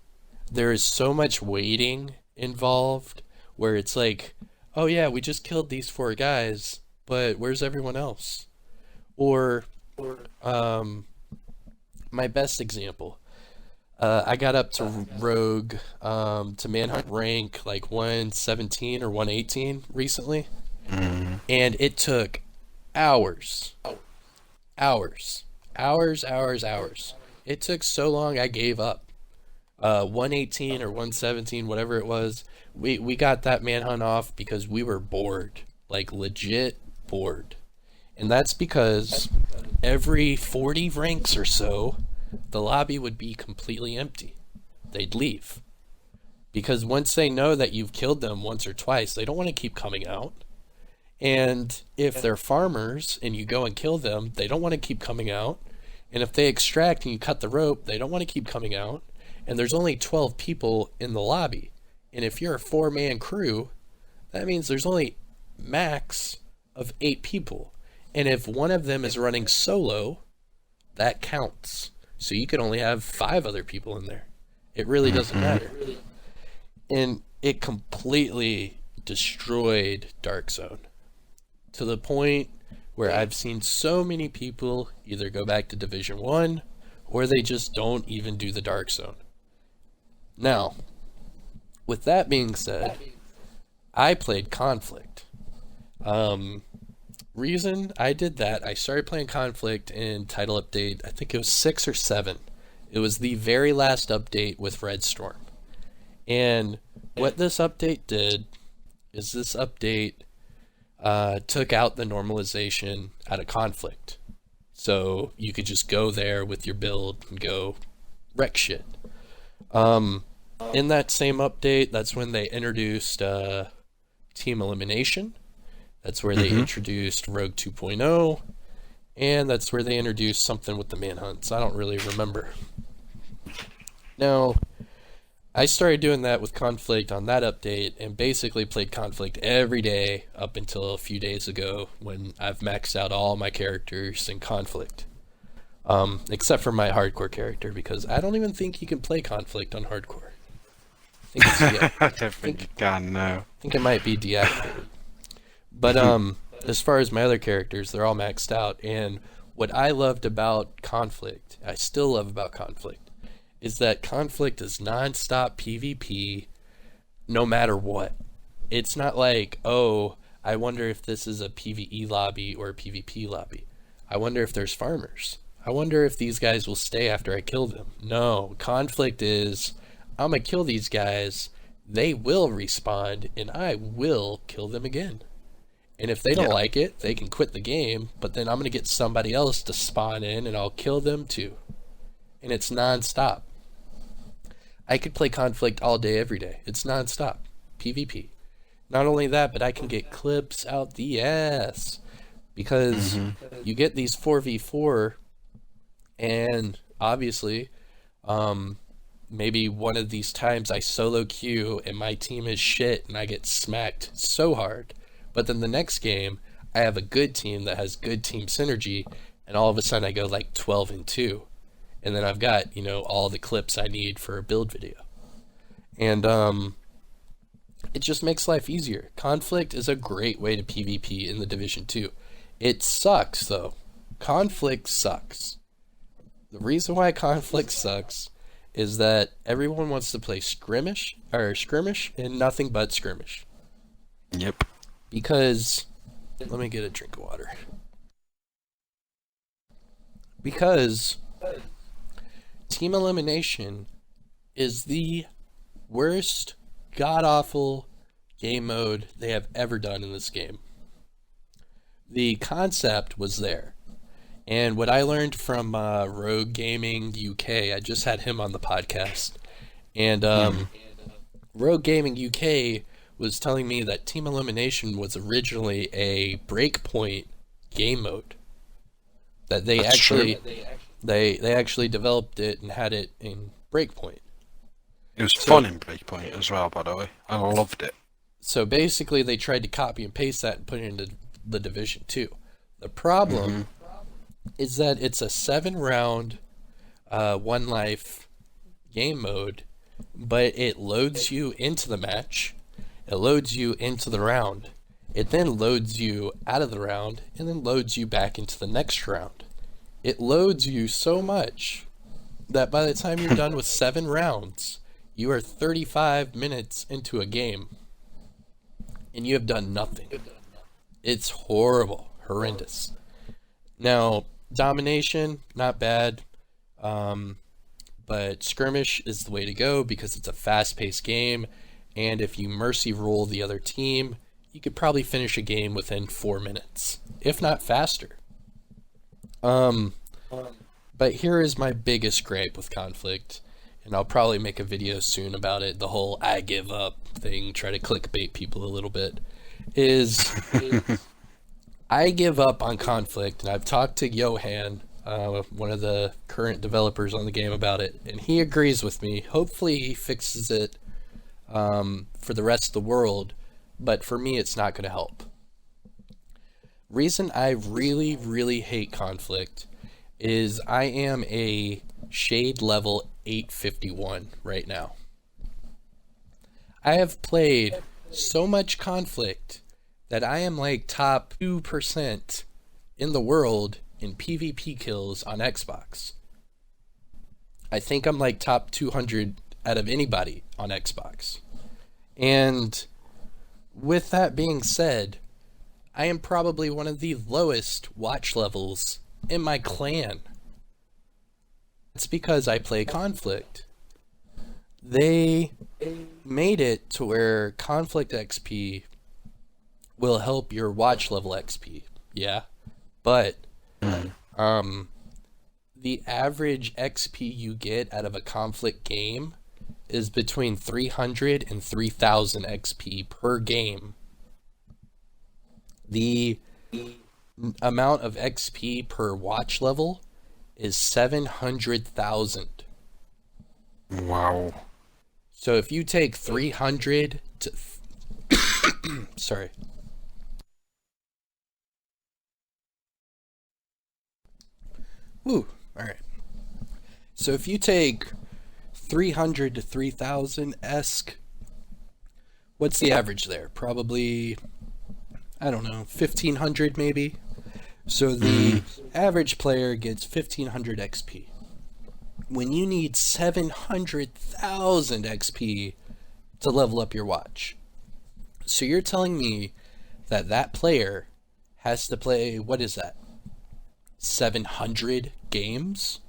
Speaker 1: There is so much waiting involved, where it's like, oh yeah, we just killed these 4 guys, but where's everyone else? Or my best example, I got up to rogue, to manhunt rank like 117 or 118 recently, and it took hours. It took so long I gave up. 118 or 117, whatever it was, we got that manhunt off because we were bored, like legit bored. And that's because every 40 ranks or so, the lobby would be completely empty. They'd leave. Because once they know that you've killed them once or twice, they don't want to keep coming out. And if they're farmers and you go and kill them, they don't want to keep coming out. And if they extract and you cut the rope, they don't want to keep coming out. And there's only 12 people in the lobby. And if you're a 4-man crew, that means there's only max of 8 people. And if one of them is running solo, that counts. So you can only have 5 other people in there. It really doesn't matter. And it completely destroyed Dark Zone. To the point where I've seen so many people either go back to Division 1 or they just don't even do the Dark Zone. Now, with that being said, I played Conflict. Reason I did that, I started playing Conflict in title update, I think it was 6 or 7. It was the very last update with Red Storm. And what this update did is this update took out the normalization out of Conflict. So you could just go there with your build and go wreck shit. In that same update, that's when they introduced Team Elimination. That's where they introduced Rogue 2.0. And that's where they introduced something with the manhunts. I don't really remember. Now, I started doing that with Conflict on that update and basically played Conflict every day up until a few days ago when I've maxed out all my characters in Conflict. Except for my hardcore character, because I don't even think you can play Conflict on hardcore.
Speaker 2: I don't think you can, no.
Speaker 1: I think it might be deactivated. But as far as my other characters, they're all maxed out. And what I loved about Conflict, I still love about Conflict, is that Conflict is non-stop PvP no matter what. It's not like, oh, I wonder if this is a PvE lobby or a PvP lobby. I wonder if there's farmers. I wonder if these guys will stay after I kill them. No, Conflict is, I'm going to kill these guys, they will respawn, and I will kill them again. And if they don't like it, they can quit the game, but then I'm going to get somebody else to spawn in and I'll kill them too. And it's non-stop. I could play Conflict all day, every day. It's non-stop. PvP. Not only that, but I can get clips out the ass. Because you get these 4v4, and obviously, maybe one of these times I solo queue and my team is shit and I get smacked so hard. But then the next game, I have a good team that has good team synergy, and all of a sudden I go like 12-2. And then I've got, all the clips I need for a build video. And it just makes life easier. Conflict is a great way to PvP in the Division 2. It sucks, though. Conflict sucks. The reason why Conflict sucks is that everyone wants to play skirmish and nothing but skirmish.
Speaker 2: Yep.
Speaker 1: Because, let me get a drink of water. Because Team Elimination is the worst, god-awful game mode they have ever done in this game. The concept was there. And what I learned from Rogue Gaming UK, I just had him on the podcast. And Rogue Gaming UK was telling me that Team Elimination was originally a breakpoint game mode. That they they actually developed it and had it in breakpoint.
Speaker 2: It was fun in breakpoint as well, by the way. I loved it.
Speaker 1: So basically they tried to copy and paste that and put it into the Division 2. The problem is that it's a 7-round, 1 life game mode, but it loads you into the match. It loads you into the round. It then loads you out of the round, and then loads you back into the next round. It loads you so much that by the time you're done with 7 rounds, you are 35 minutes into a game, and you have done nothing. It's horrible, horrendous. Now, domination, not bad, but skirmish is the way to go because it's a fast-paced game. And if you mercy roll the other team, you could probably finish a game within 4 minutes, if not faster. But But here is my biggest gripe with conflict, and I'll probably make a video soon about it. The whole "I give up" thing, try to clickbait people a little bit, is I give up on conflict, and I've talked to Johan, one of the current developers on the game, about it, and he agrees with me. Hopefully he fixes it for the rest of the world, but for me it's not going to help. Reason I really, really hate conflict is I am a shade level 851 right now. I have played so much conflict that I am like top 2% in the world in PvP kills on Xbox. I think I'm like top 200 out of anybody on Xbox. And with that being said, I am probably one of the lowest watch levels in my clan. It's because I play conflict. They made it to where conflict XP will help your watch level XP, yeah? But the average XP you get out of a conflict game is between 300 and 3,000 XP per game. The amount of XP per watch level is 700,000.
Speaker 2: Wow.
Speaker 1: So if you take 300 to sorry. Woo, all right. So if you take 300 to 3,000 esque, what's the average there? Probably, I don't know, 1,500 maybe. So the average player gets 1,500 XP. When you need 700,000 XP to level up your watch. So you're telling me that that player has to play, what is that? 700 games?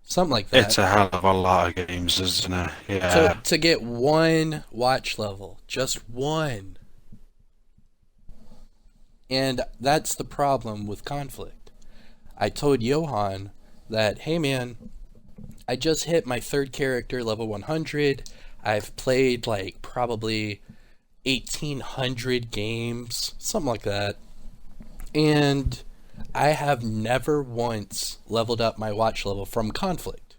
Speaker 1: Something like that.
Speaker 2: It's a hell of a lot of games, isn't it? Yeah.
Speaker 1: To get one watch level. Just one. And that's the problem with conflict. I told Johan that, hey man, I just hit my third character level 100. I've played like probably 1,800 games, something like that. And I have never once leveled up my watch level from conflict.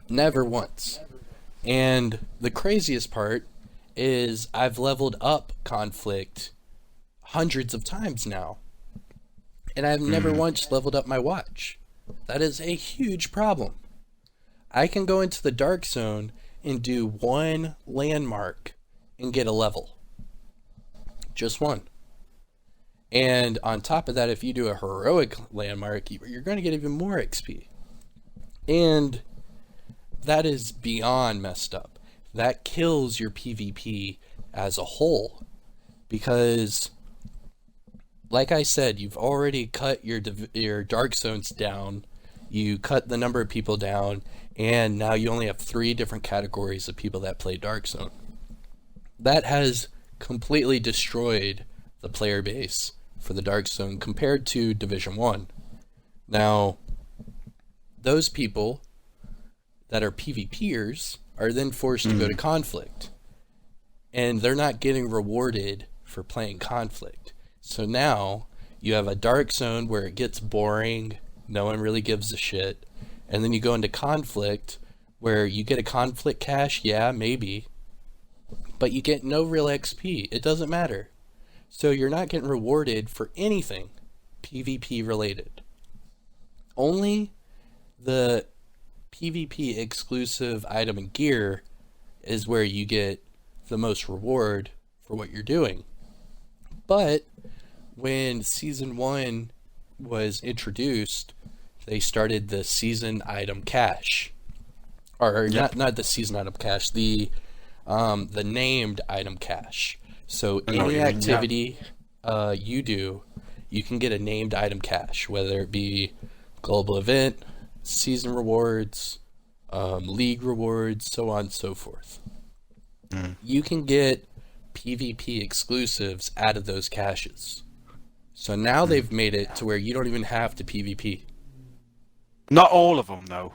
Speaker 1: Never once. And the craziest part is I've leveled up conflict hundreds of times now. And I've never once leveled up my watch. That is a huge problem. I can go into the dark zone and do one landmark and get a level. Just one. And on top of that, if you do a heroic landmark, you're going to get even more XP. And that is beyond messed up. That kills your PvP as a whole. Because, like I said, you've already cut your dark zones down. You cut the number of people down. And now you only have 3 different categories of people that play dark zone. That has completely destroyed the player base for the dark zone compared to Division 1. Now, those people that are PvPers are then forced to go to conflict. And they're not getting rewarded for playing conflict. So now you have a dark zone where it gets boring, no one really gives a shit. And then you go into conflict where you get a conflict cache, yeah, maybe. But you get no real XP. It doesn't matter. So you're not getting rewarded for anything PvP related. Only the PvP exclusive item and gear is where you get the most reward for what you're doing. But when Season 1 was introduced, they started the season item cache. Or not the season item cache, the named item cache. So any activity you do, you can get a named item cache, whether it be global event, season rewards, league rewards, so on and so forth. You can get PvP exclusives out of those caches. So now they've made it to where you don't even have to PvP.
Speaker 2: Not all of them though.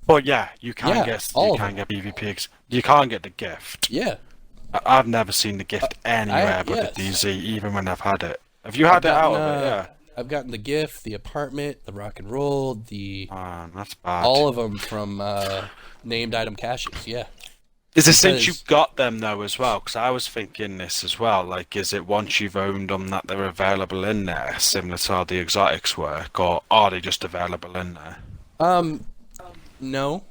Speaker 2: But yeah,
Speaker 1: Yeah,
Speaker 2: you
Speaker 1: all of
Speaker 2: can
Speaker 1: them.
Speaker 2: get PvP. You can't get the gift.
Speaker 1: Yeah,
Speaker 2: I've never seen the gift anywhere but the
Speaker 1: yes.
Speaker 2: DZ, even when I've had it. Have you
Speaker 1: I've
Speaker 2: had it
Speaker 1: gotten
Speaker 2: out of it? Yeah.
Speaker 1: I've gotten the gift, the apartment, the rock and roll, the
Speaker 2: Man, that's bad.
Speaker 1: all of them from named item caches. Yeah,
Speaker 2: Is it since you
Speaker 1: because
Speaker 2: got them though as well? Because I was thinking this as well. Like, is it once you've owned them that they're available in there, similar to how the exotics work, or are they just available in there?
Speaker 1: um no.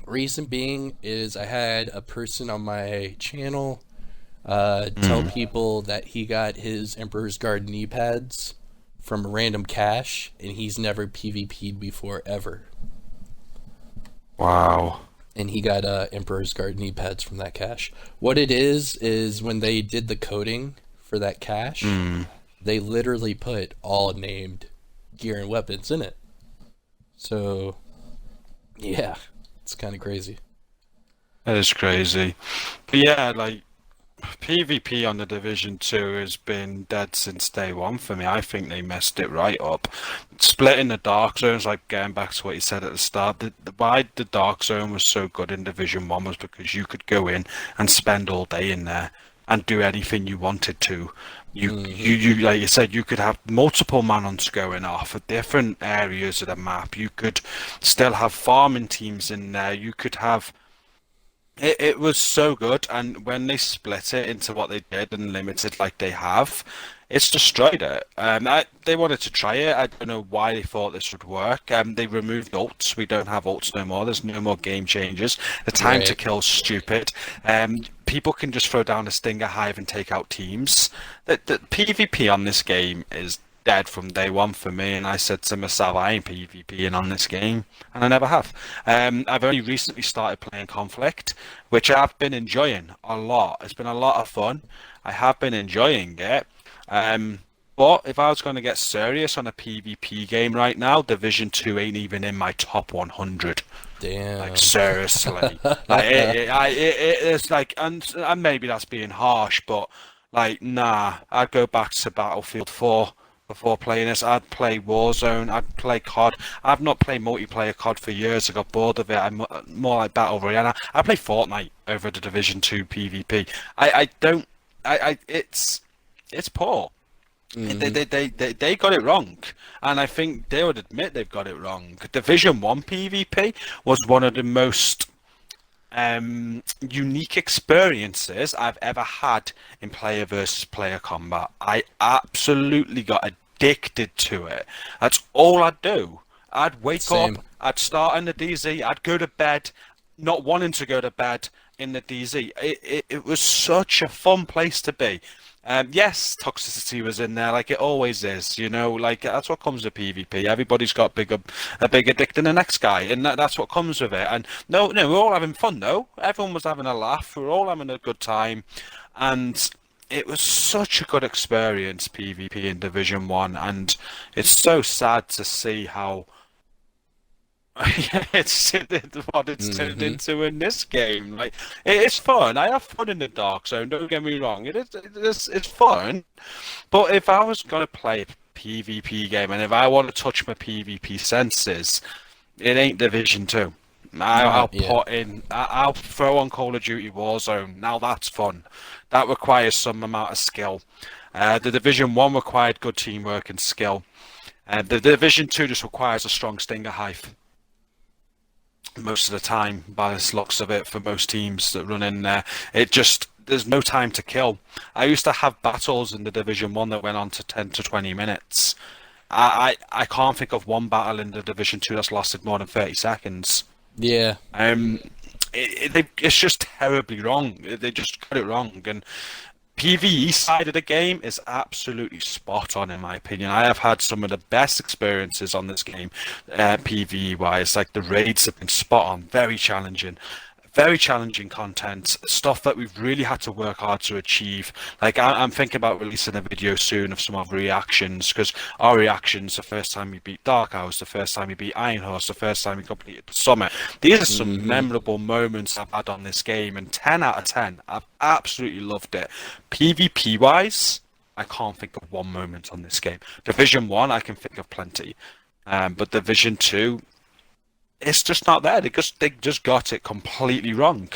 Speaker 1: Reason being is I had a person on my channel tell
Speaker 2: Mm.
Speaker 1: people that he got his Emperor's Guard knee pads from a random cache, and he's never PvP'd before ever.
Speaker 2: Wow.
Speaker 1: And he got Emperor's Guard knee pads from that cache. What it is when they did the coding for that cache,
Speaker 2: Mm.
Speaker 1: they literally put all named gear and weapons in it. So yeah, it's kind of crazy.
Speaker 2: That is crazy. But yeah, like PvP on the Division 2 has been dead since day one for me. I think they messed it right up. Splitting the Dark Zones, like getting back to what you said at the start, why the Dark Zone was so good in Division 1 was because you could go in and spend all day in there and do anything you wanted to. You like you said, you could have multiple man-hunts going off at different areas of the map. You could still have farming teams in there. You could have it was so good, and when they split it into what they did and limited like they have, it's destroyed it. They wanted to try it. I don't know why they thought this would work. They removed ults. We don't have ults no more. There's no more game changes. The time to
Speaker 1: Right.
Speaker 2: kill's stupid. People can just throw down a Stinger Hive and take out teams. The PvP on this game is dead from day one for me, and I said to myself, I ain't PvPing on this game, and I never have. I've only recently started playing Conflict, which I've been enjoying a lot. It's been a lot of fun. I have been enjoying it. But if I was going to get serious on a PvP game right now, Division 2 ain't even in my top 100. Like
Speaker 1: Damn.
Speaker 2: seriously, it's like, and maybe that's being harsh, but like, nah, I'd go back to Battlefield 4 before playing this. I'd play Warzone, I'd play COD. I've not played multiplayer COD for years. I got bored of it. I'm more like Battle Royale. I play Fortnite over the Division 2 PvP. I don't, it's poor.
Speaker 1: Hmm.
Speaker 2: They got it wrong, and I think they would admit they've got it wrong. Division 1 PvP was one of the most unique experiences I've ever had in player versus player combat. I absolutely got addicted to it. That's all I'd do. I'd wake up,
Speaker 1: Same.
Speaker 2: I'd start in the DZ, I'd go to bed, not wanting to go to bed in the DZ. It was such a fun place to be. Yes, toxicity was in there, like it always is. You know, like that's what comes with PvP. Everybody's got a bigger dick than the next guy, and that's what comes with it. And no, we're all having fun though. Everyone was having a laugh. We're all having a good time, and it was such a good experience, PvP in Division 1. And it's so sad to see how yeah, it's what it's turned
Speaker 1: Hmm.
Speaker 2: into in this game. Like it's fun. I have fun in the Dark Zone. Don't get me wrong. It's fun. But if I was gonna play a PvP game, and if I want to touch my PvP senses, it ain't Division 2. I'll
Speaker 1: Yeah.
Speaker 2: put in. I'll throw on Call of Duty Warzone. Now that's fun. That requires some amount of skill. The Division 1 required good teamwork and skill. The Division 2 just requires a strong Stinger Hive most of the time, by the looks of it, for most teams that run in there. It just there's no time to kill. I used to have battles in the Division 1 that went on to 10 to 20 minutes. I can't think of one battle in the Division 2 that's lasted more than 30 seconds.
Speaker 1: Yeah.
Speaker 2: Um, it's just terribly wrong. They just got it wrong. And PvE side of the game is absolutely spot on, in my opinion. I have had some of the best experiences on this game, PvE wise. Like the raids have been spot on, very challenging content, stuff that we've really had to work hard to achieve. Like I'm thinking about releasing a video soon of some of our reactions, because our reactions, the first time we beat Dark House, the first time we beat Iron Horse, the first time we completed the summit. These are some
Speaker 1: Hmm.
Speaker 2: memorable moments I've had on this game, and 10 out of 10. I've absolutely loved it. PvP wise, I can't think of one moment on this game. Division 1, I can think of plenty. But Division 2, it's just not there. They just got it completely wrong.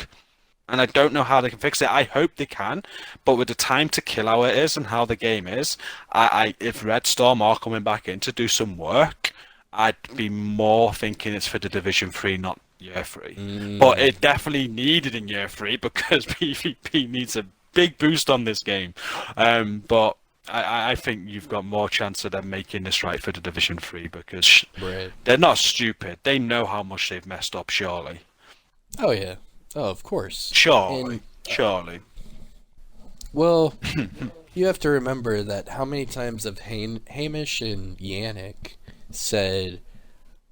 Speaker 2: And I don't know how they can fix it. I hope they can, but with the time to kill how it is and how the game is, if Red Storm are coming back in to do some work, I'd be more thinking it's for the Division 3, not Year 3. But it definitely needed in Year 3 because PvP needs a big boost on this game. But I think you've got more chance of them making this right for the Division 3 because
Speaker 1: Right.
Speaker 2: they're not stupid. They know how much they've messed up, surely.
Speaker 1: Oh yeah. Oh, of course.
Speaker 2: Surely.
Speaker 1: And
Speaker 2: Surely.
Speaker 1: well, you have to remember that how many times have Hamish and Yannick said,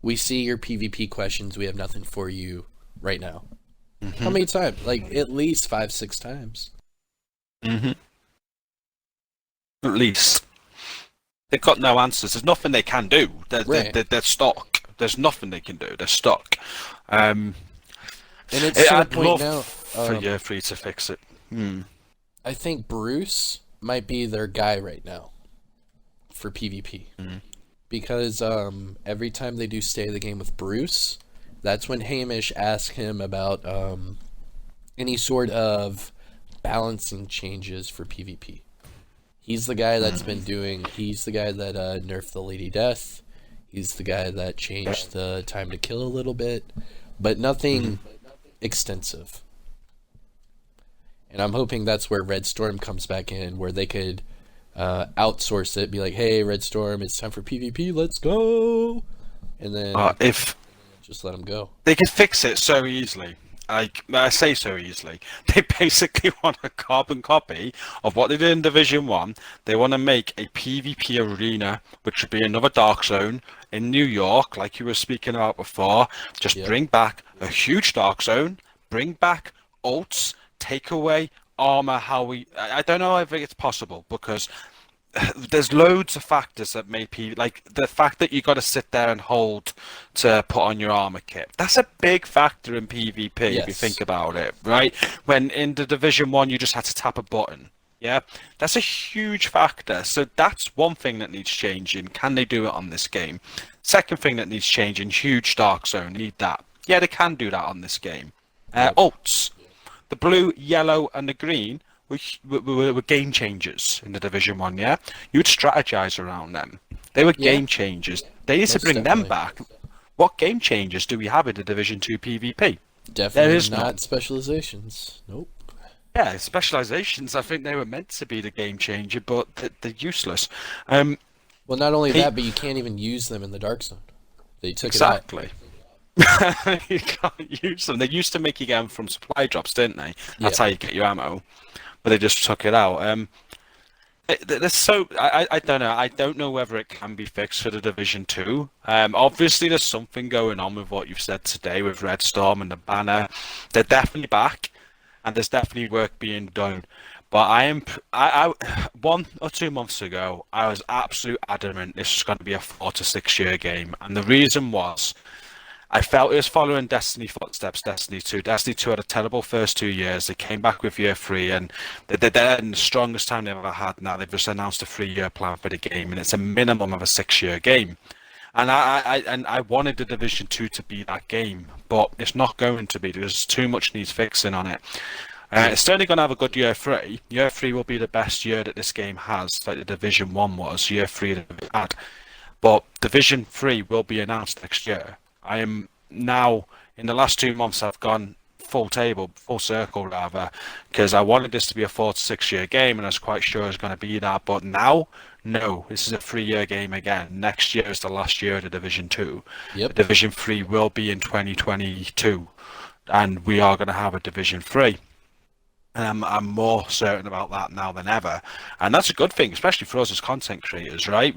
Speaker 1: "We see your PvP questions. We have nothing for you right now." How many times? Like at least 5, 6 times.
Speaker 2: At least. They've got no answers. There's nothing they can do.
Speaker 1: Right.
Speaker 2: They're stuck. There's nothing they can do. They're stuck.
Speaker 1: And it's to the
Speaker 2: I'd
Speaker 1: point
Speaker 2: love
Speaker 1: now.
Speaker 2: for Year 3 to fix it.
Speaker 1: I think Bruce might be their guy right now for PvP. Because every time they do stay the game with Bruce, that's when Hamish asks him about any sort of balancing changes for PvP. He's the guy that's been doing. He's the guy that nerfed the Lady Death. He's the guy that changed the time to kill a little bit, but nothing extensive. And I'm hoping that's where Red Storm comes back in, where they could outsource it, be like, "Hey, Red Storm, it's time for PvP. Let's go," and then
Speaker 2: If
Speaker 1: just let them go.
Speaker 2: they could fix it so easily. I say so easily. They basically want a carbon copy of what they did in Division 1. They want to make a PvP arena, which would be another Dark Zone in New York, like you were speaking about before. Just
Speaker 1: Yep.
Speaker 2: bring back a huge Dark Zone, bring back ults, take away armor, I don't know if it's possible because there's loads of factors that make people, like the fact that you got to sit there and hold to put on your armor kit. That's a big factor in PvP if you
Speaker 1: Yes.
Speaker 2: think about it, right? When in the Division 1 you just had to tap a button. Yeah, that's a huge factor. So that's one thing that needs changing. Can they do it on this game? Second thing that needs changing, huge Dark Zone. Need that. Yeah, they can do that on this game. Ults. The blue, yellow, and the green were game changers in the Division 1, yeah? You'd strategize around them. They were
Speaker 1: Yeah.
Speaker 2: game changers. They need to
Speaker 1: Most
Speaker 2: bring
Speaker 1: definitely.
Speaker 2: them back. What game changers do we have in the Division 2 PvP?
Speaker 1: Definitely
Speaker 2: is
Speaker 1: not
Speaker 2: none.
Speaker 1: specializations. Nope.
Speaker 2: Yeah, specializations, I think they were meant to be the game changer, but they're useless. Um,
Speaker 1: Well, not only
Speaker 2: Hey-
Speaker 1: that, but you can't even use them in the Dark Zone. They took
Speaker 2: exactly. You can't use them. They used to make you get them from supply drops, didn't they? That's
Speaker 1: Yeah.
Speaker 2: how you get your ammo. But they just took it out. There's so I don't know. I don't know whether it can be fixed for the Division 2. Obviously, there's something going on with what you've said today with Red Storm and the banner. They're definitely back, and there's definitely work being done. But I 1 or 2 months ago, I was absolute adamant this was going to be a 4 to 6 year game, and the reason was I felt it was following Destiny footsteps. Destiny 2. Destiny 2 had a terrible first 2 years. They came back with Year 3, and they're in the strongest time they've ever had now. They've just announced a 3-year plan for the game, and it's a minimum of a 6-year game. And I wanted the Division 2 to be that game, but it's not going to be. There's too much needs fixing on it. It's certainly going to have a good Year 3. Year 3 will be the best year that this game has, like the Division 1 was. Year 3 that it had. But Division 3 will be announced next year. I am now, in the last 2 months, I've gone full circle rather, because I wanted this to be a 4 to 6 year game, and I was quite sure it was going to be that. But now, no, this is a 3-year game again. Next year is the last year of the Division 2.
Speaker 1: Yep.
Speaker 2: The Division 3 will be in 2022, and we are going to have a Division 3. And I'm more certain about that now than ever, and that's a good thing, especially for us as content creators, right?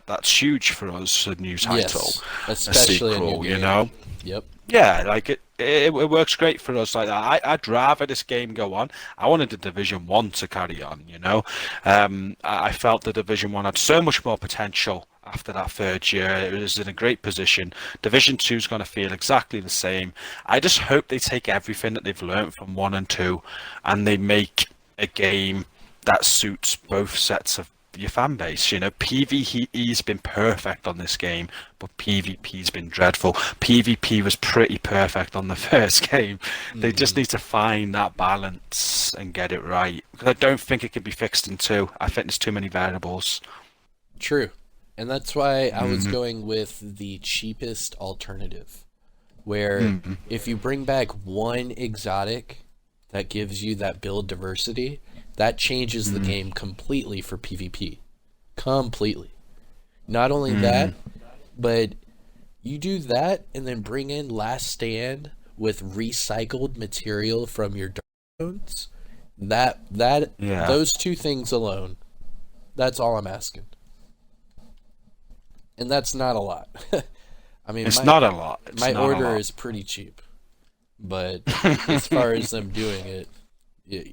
Speaker 2: That's huge for us. A new title,
Speaker 1: Yes.
Speaker 2: a
Speaker 1: Especially a
Speaker 2: sequel,
Speaker 1: new
Speaker 2: you
Speaker 1: game.
Speaker 2: know.
Speaker 1: Yep.
Speaker 2: Yeah, like it works great for us like that. I'd rather this game go on. I wanted the Division 1 to carry on, you know. I felt the Division 1 had so much more potential after that 3rd year. It was in a great position. Division 2 is going to feel exactly the same. I just hope they take everything that they've learned from 1 and 2 and they make a game that suits both sets of your fan base. You know, PvE's been perfect on this game, but PvP's been dreadful. PvP was pretty perfect on the first game. They just need to find that balance and get it right. Because I don't think it can be fixed in 2. I think there's too many variables.
Speaker 1: True. And that's why I was going with the cheapest alternative. Where if you bring back one exotic that gives you that build diversity, that changes the game completely for PvP. Completely. Not only that, but you do that and then bring in Last Stand with recycled material from your dark zones. Those two things alone, that's all I'm asking. And that's not a lot. I mean,
Speaker 2: It's not a lot.
Speaker 1: My order is pretty cheap, but as far as them doing it,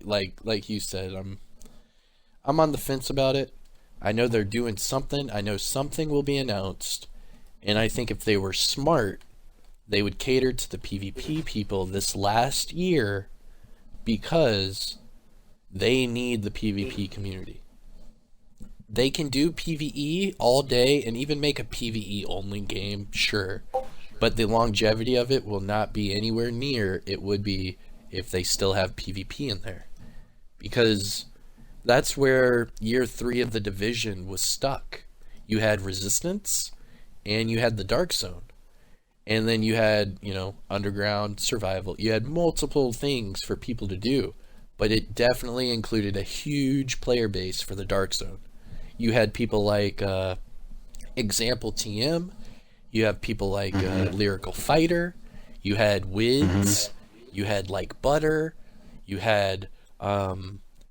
Speaker 1: like you said, I'm on the fence about it. I know they're doing something. I know something will be announced, and I think if they were smart, they would cater to the PvP people this last year because they need the PvP community. They can do PvE all day and even make a PvE only game, sure. But the longevity of it will not be anywhere near it would be if they still have PvP in there. Because that's where year 3 of the Division was stuck. You had Resistance and you had the Dark Zone. And then you had, Underground, Survival. You had multiple things for people to do. But it definitely included a huge player base for the Dark Zone. You had people like Example TM. You have people like Lyrical Fighter. You had Wids. You had like Butter. You had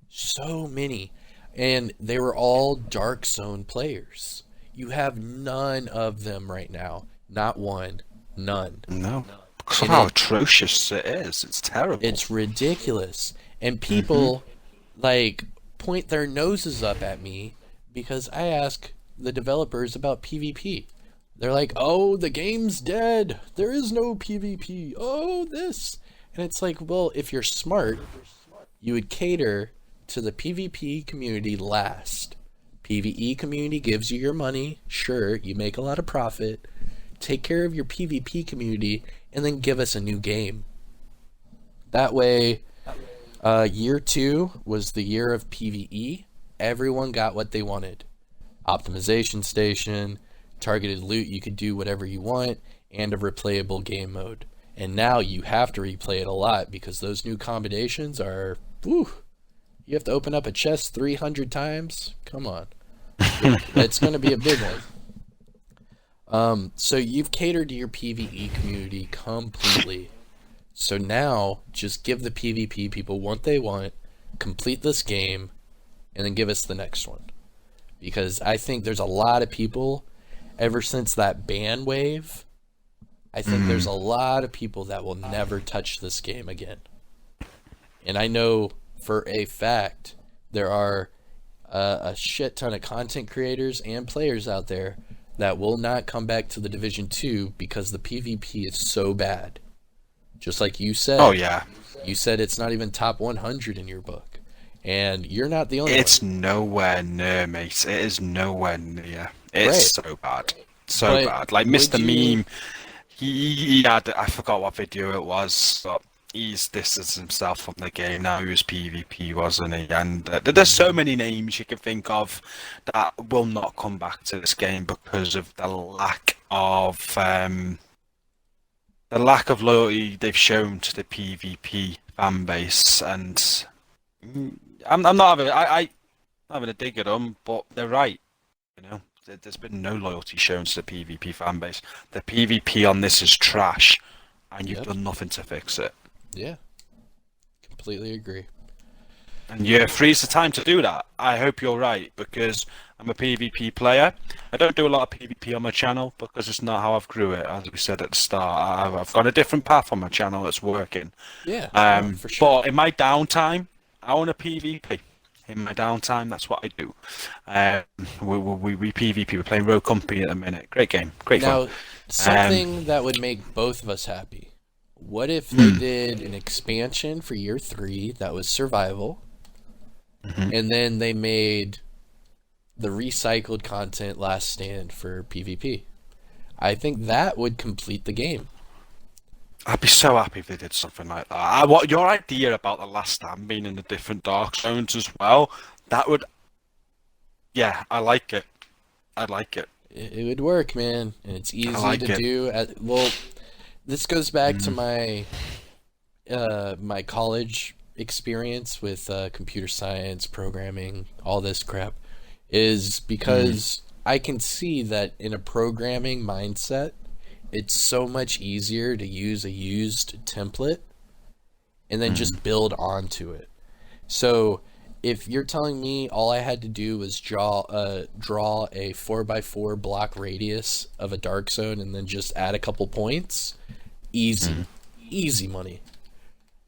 Speaker 1: so many. And they were all Dark Zone players. You have none of them right now. Not one. None.
Speaker 2: No. Because of how atrocious it is. It's terrible.
Speaker 1: It's ridiculous. And people point their noses up at me because I ask the developers about PvP. They're like, oh, the game's dead. There is no PvP. Oh, this. And it's like, well, if you're smart, you would cater to the PvP community last. PvE community gives you your money. Sure, you make a lot of profit. Take care of your PvP community and then give us a new game. That way, year 2 was the year of PvE. Everyone got what they wanted. Optimization station, targeted loot, you could do whatever you want, and a replayable game mode. And now you have to replay it a lot because those new combinations are, you have to open up a chest 300 times? Come on. It's going to be a big one. So you've catered to your PvE community completely. So now, just give the PvP people what they want, complete this game, and then give us the next one. Because I think there's a lot of people, ever since that ban wave, I think there's a lot of people that will never touch this game again. And I know for a fact there are a shit ton of content creators and players out there that will not come back to the Division 2 because the PvP is so bad. Just like you said.
Speaker 2: Oh, yeah.
Speaker 1: You said it's not even top 100 in your book. And you're not the only one.
Speaker 2: It's nowhere near, mate. It is nowhere near. It's so bad. So bad. Like, Mr. Meme, he had, I forgot what video it was, but he's distanced himself from the game now. He was PvP, wasn't he? And there's so many names you can think of that will not come back to this game because of the lack of loyalty they've shown to the PvP fan base. And I'm not having a dig at them, but they're right. There's been no loyalty shown to the PvP fan base. The PvP on this is trash, and you've done nothing to fix it.
Speaker 1: Yeah, completely agree.
Speaker 2: And year 3 is the time to do that. I hope you're right, because I'm a PvP player. I don't do a lot of PvP on my channel because it's not how I've grew it, as we said at the start. I've got a different path on my channel that's working.
Speaker 1: Yeah, for sure.
Speaker 2: But in my downtime, I want a PvP. In my downtime, that's what I do. We PvP. We're playing Rogue Company at the minute. Great game. Great fun.
Speaker 1: Now, something that would make both of us happy. What if they did an expansion for year 3 that was survival, and then they made the recycled content last stand for PvP. I think that would complete the game.
Speaker 2: I'd be so happy if they did something like that. What your idea about the last stand being in the different dark zones as well? That would, yeah, I like it. I like it.
Speaker 1: It would work, man, and it's
Speaker 2: I
Speaker 1: easy
Speaker 2: like
Speaker 1: to
Speaker 2: it.
Speaker 1: do. Well, this goes back to my my college experience with computer science, programming, all this crap, is because I can see that in a programming mindset, it's so much easier to use a used template and then just build onto it. So if you're telling me all I had to do was draw a 4x4 block radius of a dark zone and then just add a couple points, easy, easy money.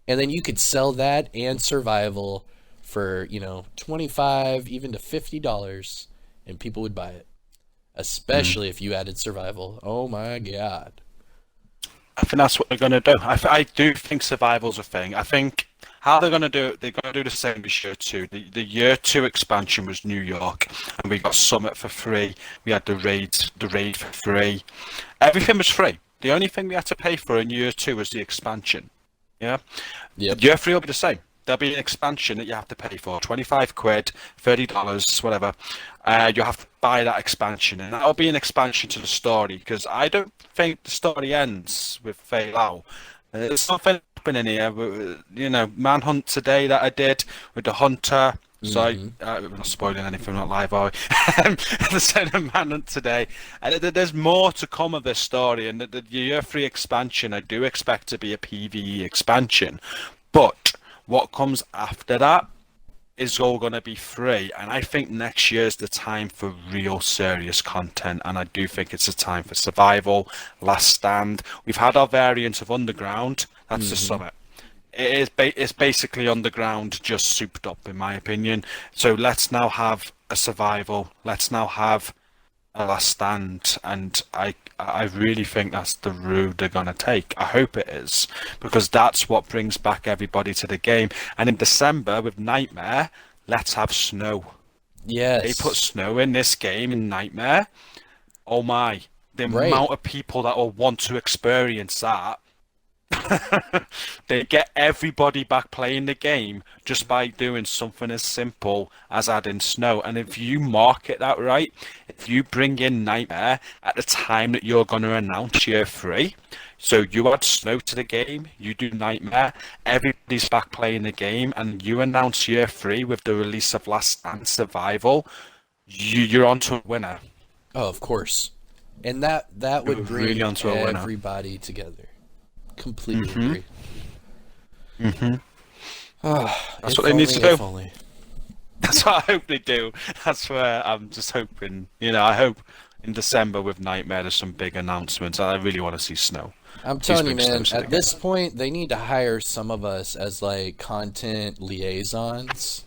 Speaker 1: And then you could sell that and survival for, 25 even to $50 and people would buy it. Especially if you added survival. Oh my god.
Speaker 2: I think that's what they're going to do. I do think survival's a thing. I think how they're going to do it, they're going to do the same as year two. The year two expansion was New York, and we got Summit for free. We had the raid for free. Everything was free. The only thing we had to pay for in year two was the expansion. Yeah.
Speaker 1: Yep.
Speaker 2: Year three will be the same. There'll be an expansion that you have to pay for, 25 quid, $30, whatever. You have to buy that expansion, and that'll be an expansion to the story, because I don't think the story ends with Fail Out. There's something happening here, Manhunt today that I did with the Hunter. So I'm not spoiling anything, not live, are we? The same Manhunt today. And there's more to come of this story, and the year 3 expansion I do expect to be a PvE expansion. But what comes after that is all going to be free, and I think next year's the time for real serious content, and I do think it's a time for survival, last stand. We've had our variant of underground, that's the summit. It's basically underground just souped up, in my opinion. So let's now have a survival, let's now have a last stand, and I really think that's the route they're going to take. I hope it is, because that's what brings back everybody to the game. And in December with Nightmare, let's have snow.
Speaker 1: Yes.
Speaker 2: They put snow in this game in Nightmare. Oh my, the amount of people that will want to experience that. They get everybody back playing the game just by doing something as simple as adding snow. And if you market that right, if you bring in Nightmare at the time that you're going to announce year 3, so you add snow to the game, you do Nightmare, everybody's back playing the game, and you announce year 3 with the release of Last Stand Survival, you're on to a winner.
Speaker 1: Oh, of course. And that would bring
Speaker 2: really onto a winner.
Speaker 1: Everybody together. Completely agree.
Speaker 2: That's what they need to do. That's what I hope they do. That's where I'm just hoping. I hope in December with Nightmare there's some big announcements. I really want to see snow.
Speaker 1: I'm telling you, man, at this point, they need to hire some of us as like content liaisons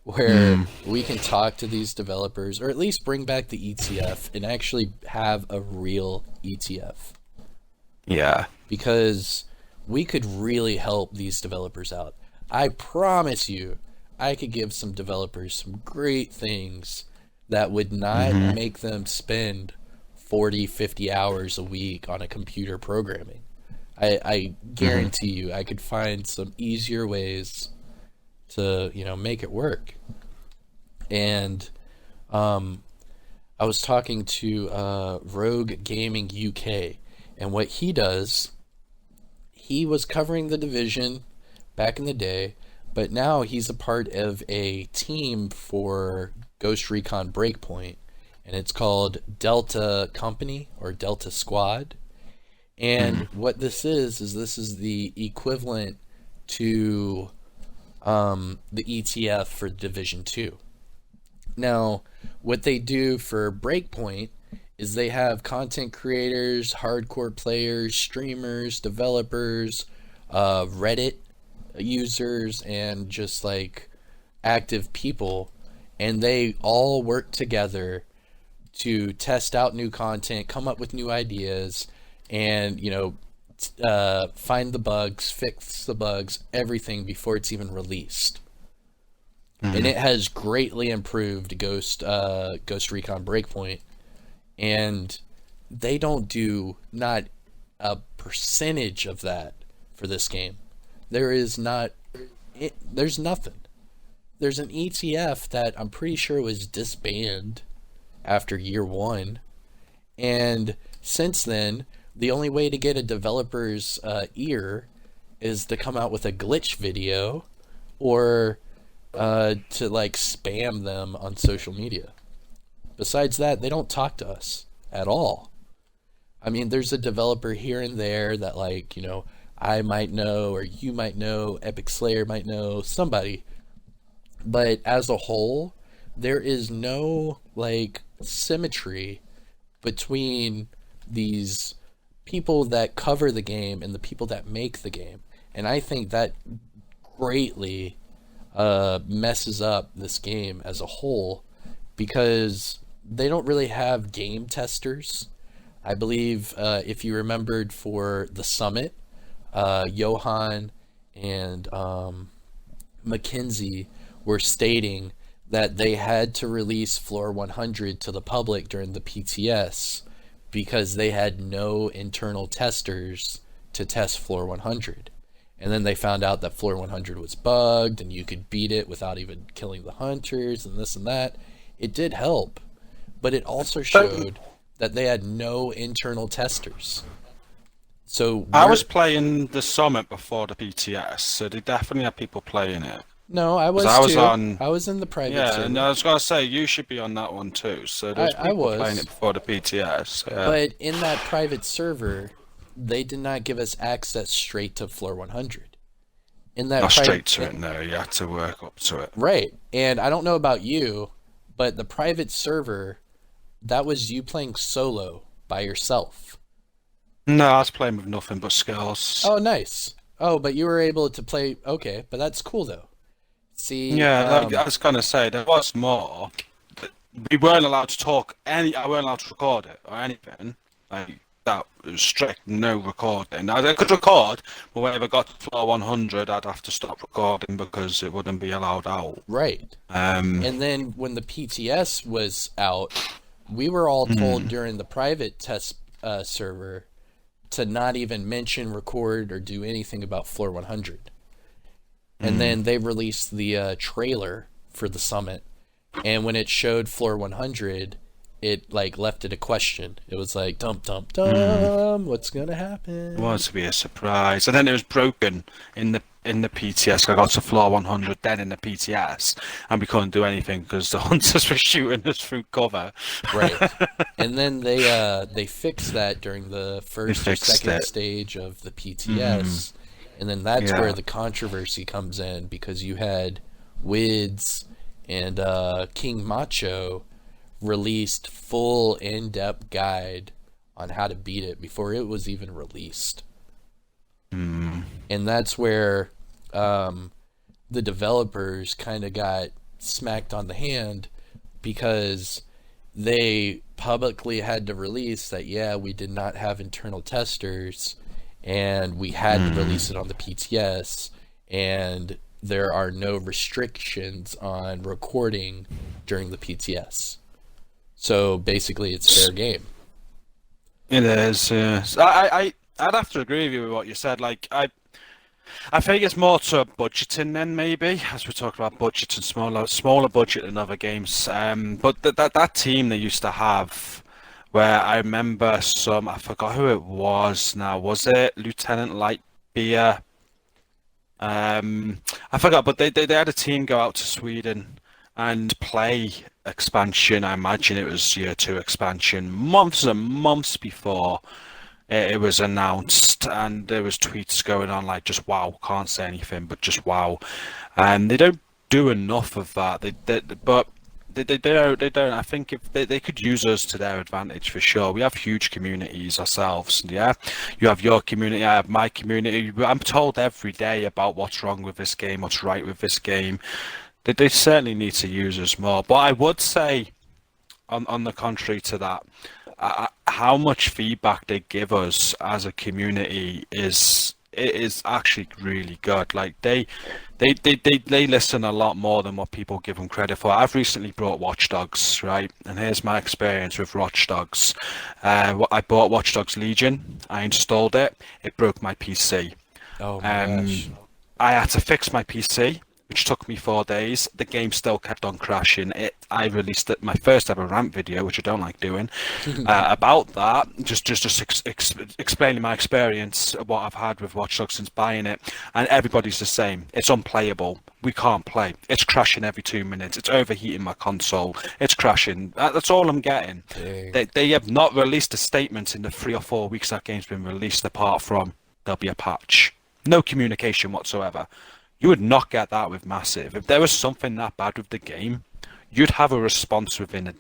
Speaker 1: where we can talk to these developers, or at least bring back the ETF and actually have a real ETF.
Speaker 2: Yeah.
Speaker 1: Because we could really help these developers out. I promise you, I could give some developers some great things that would not make them spend 40, 50 hours a week on a computer programming. I guarantee you, I could find some easier ways to, make it work. And I was talking to Rogue Gaming UK, and what he does, he was covering the Division back in the day, but now he's a part of a team for Ghost Recon Breakpoint, and it's called Delta Company or Delta Squad. And what this is this is the equivalent to the ETF for Division 2. Now, what they do for Breakpoint is they have content creators, hardcore players, streamers, developers, Reddit users, and just like active people, and they all work together to test out new content, come up with new ideas, and find the bugs, fix the bugs, everything before it's even released. and it has greatly improved Ghost Recon Breakpoint, and they don't do not a percentage of that for this game. There is not there's nothing. There's an ETF that I'm pretty sure was disbanded after year 1, and since then the only way to get a developer's ear is to come out with a glitch video or to like spam them on social media. Besides that, they don't talk to us at all. I mean, there's a developer here and there that, like, you know, I might know, or you might know, Epic Slayer might know, somebody. But as a whole, there is no, like, symmetry between these people that cover the game and the people that make the game. And I think that greatly messes up this game as a whole, because they don't really have game testers. I believe if you remembered for the summit, Johan and Mackenzie were stating that they had to release Floor 100 to the public during the PTS because they had no internal testers to test Floor 100. And then they found out that Floor 100 was bugged and you could beat it without even killing the hunters and this and that. It did help, but it also showed that they had no internal testers. So
Speaker 2: I was playing the Summit before the PTS, so they definitely had people playing it.
Speaker 1: No, I was
Speaker 2: 'Cause I was
Speaker 1: too.
Speaker 2: on-
Speaker 1: I was in the private
Speaker 2: Yeah,
Speaker 1: server.
Speaker 2: and I was gonna say you should be on that one too. So there's
Speaker 1: I
Speaker 2: people
Speaker 1: was.
Speaker 2: playing it before the PTS. Yeah.
Speaker 1: But in that private server, they did not give us access straight to Floor 100. In that
Speaker 2: Not straight to it, no. You had to work up to it.
Speaker 1: Right. And I don't know about you, but the private server, that was you playing solo by yourself.
Speaker 2: No, I was playing with nothing but skills.
Speaker 1: Oh, nice. Oh, but you were able to play. Okay, but that's cool though. See.
Speaker 2: Yeah, like, I was gonna say there was more. But we weren't allowed to talk I weren't allowed to record it or anything. Like that was strict, no recording. I could record, but when I got to floor 100, I'd have to stop recording because it wouldn't be allowed out.
Speaker 1: Right. And then when the PTS was out, we were all told during the private test server to not even mention, record, or do anything about Floor 100. And then they released the trailer for the summit, and when it showed Floor 100, it like left it a question. It was like, dum dum dum, what's gonna happen?
Speaker 2: It was to be a surprise, and then it was broken in the PTS. I got to floor 100, then in the PTS, and we couldn't do anything because the hunters were shooting us through cover.
Speaker 1: Right. And then they fixed that during the first or second stage of the PTS. And then that's where the controversy comes in, because you had Wids and King Macho released full in-depth guide on how to beat it before it was even released. And that's where the developers kind of got smacked on the hand, because they publicly had to release that, yeah, we did not have internal testers, and we had to release it on the PTS, and there are no restrictions on recording during the PTS. So basically, it's fair game.
Speaker 2: It is. I'd have to agree with you with what you said. Like I think it's more to budgeting then, maybe, as we talk about budget and smaller budget than other games. But that team they used to have, where I remember I forgot who it was now. Was it Lieutenant Lightbeer? I forgot, but they had a team go out to Sweden and play expansion. I imagine it was year 2 expansion, months and months before it was announced, and there was tweets going on like, just wow, can't say anything, but just wow. And they don't do enough of that. But they don't. I think if they could use us to their advantage for sure. We have huge communities ourselves. Yeah, you have your community, I have my community. I'm told every day about what's wrong with this game, what's right with this game. They certainly need to use us more. But I would say, on the contrary to that, how much feedback they give us as a community is it is actually really good. Like they listen a lot more than what people give them credit for. I've recently bought Watch Dogs, right? And here's my experience with Watch Dogs. I bought Watch Dogs Legion. I installed it. It broke my PC.
Speaker 1: Oh my gosh.
Speaker 2: Um, I had to fix my PC, which took me 4 days. The game still kept on crashing. I released my first ever rant video, which I don't like doing, about that. Explaining my experience, what I've had with Watch Dogs since buying it, and everybody's the same. It's unplayable. We can't play. It's crashing every 2 minutes. It's overheating my console. It's crashing. That's all I'm getting. They have not released a statement in the 3 or 4 weeks that game's been released, apart from there'll be a patch. No communication whatsoever. You would not get that with Massive. If there was something that bad with the game, you'd have a response within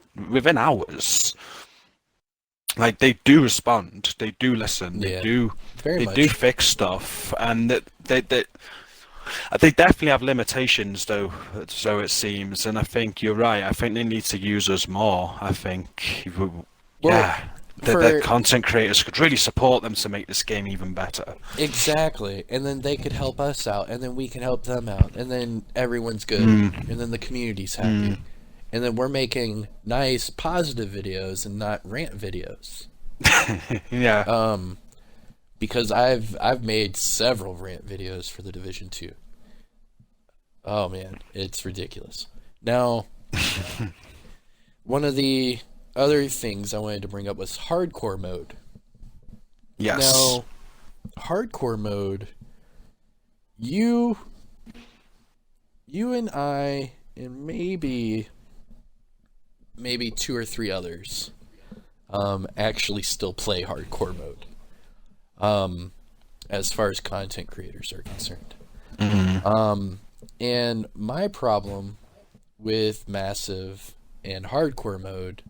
Speaker 2: hours. Like, they do respond, they do listen, they do fix stuff, and they definitely have limitations, though. So it seems, and I think you're right. I think they need to use us more. I think, the content creators could really support them to make this game even better.
Speaker 1: Exactly, and then they could help us out, and then we can help them out, and then everyone's good, and then the community's happy, and then we're making nice, positive videos and not rant videos.
Speaker 2: Yeah.
Speaker 1: Because I've made several rant videos for the Division 2. Oh man, it's ridiculous. Now, one of the other things I wanted to bring up was hardcore mode.
Speaker 2: Yes.
Speaker 1: Now, hardcore mode, you and I and maybe 2 or 3 others actually still play hardcore mode. As far as content creators are concerned. And my problem with Massive and hardcore mode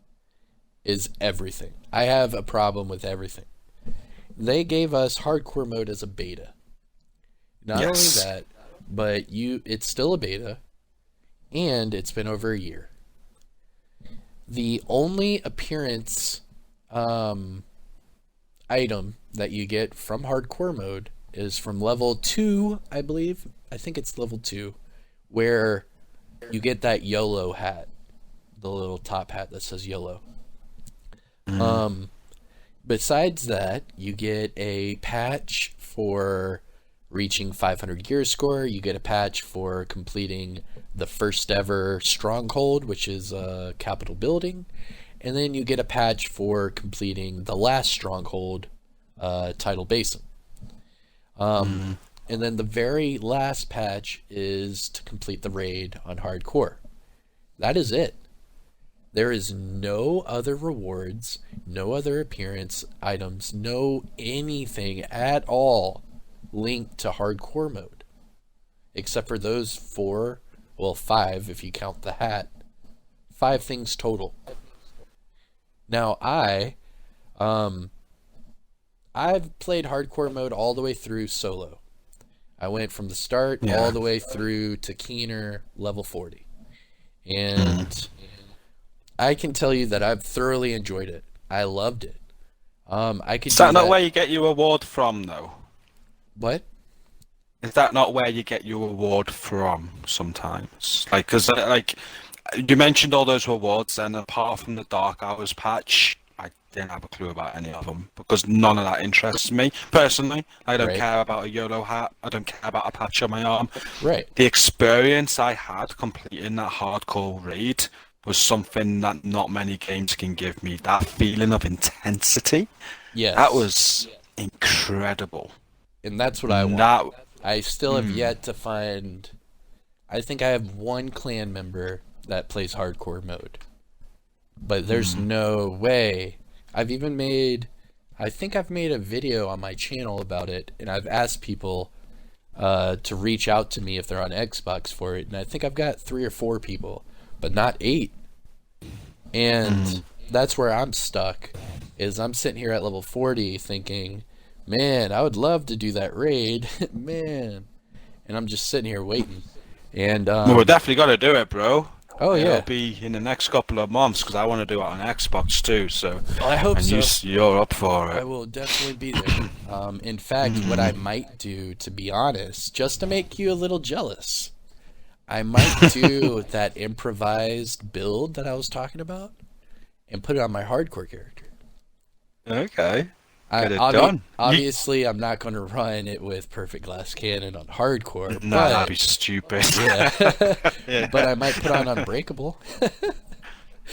Speaker 1: is everything. I have a problem with everything. They gave us hardcore mode as a beta. Not only that, but it's still a beta, and it's been over a year. The only appearance item that you get from hardcore mode is from level 2, I believe. I think it's level 2, where you get that YOLO hat, the little top hat that says YOLO. Besides that, you get a patch for reaching 500 gear score. You get a patch for completing the first ever stronghold, which is a capital building, and then you get a patch for completing the last stronghold, Tidal Basin. And then the very last patch is to complete the raid on hardcore. That is it. There is no other rewards, no other appearance items, no anything at all linked to hardcore mode. Except for those 4, well 5 if you count the hat. 5 things total. Now I've played hardcore mode all the way through solo. I went from the start all the way through to Keener level 40. And I can tell you that I've thoroughly enjoyed it. I loved it. Is
Speaker 2: that not where you get your award from, though?
Speaker 1: What?
Speaker 2: Is that not where you get your award from sometimes? Like, because you mentioned all those rewards, and apart from the Dark Hours patch, I didn't have a clue about any of them, because none of that interests me personally. I don't care about a YOLO hat. I don't care about a patch on my arm.
Speaker 1: Right.
Speaker 2: The experience I had completing that hardcore raid was something that not many games can give me. That feeling of intensity.
Speaker 1: Yes.
Speaker 2: That was incredible.
Speaker 1: And that's what I want. I still have yet to find... I think I have one clan member that plays hardcore mode. But there's no way. I think I've made a video on my channel about it, and I've asked people to reach out to me if they're on Xbox for it, and I think I've got 3 or 4 people, but not 8. And that's where I'm stuck, is I'm sitting here at level 40 thinking, man, I would love to do that raid, man. And I'm just sitting here waiting. And
Speaker 2: well, we definitely got to do it, bro.
Speaker 1: Oh
Speaker 2: It'll
Speaker 1: yeah.
Speaker 2: be in the next couple of months because I want to do it on Xbox too. So,
Speaker 1: Well, I hope
Speaker 2: and
Speaker 1: so.
Speaker 2: you're up for
Speaker 1: I
Speaker 2: it.
Speaker 1: will definitely be there. In fact, what I might do, to be honest, just to make you a little jealous, I might do that improvised build that I was talking about and put it on my hardcore character.
Speaker 2: Okay, get it done.
Speaker 1: Obviously, I'm not going to run it with perfect glass cannon on hardcore,
Speaker 2: No, that'd be
Speaker 1: but
Speaker 2: stupid.
Speaker 1: yeah,
Speaker 2: Yeah.
Speaker 1: but I might put on unbreakable.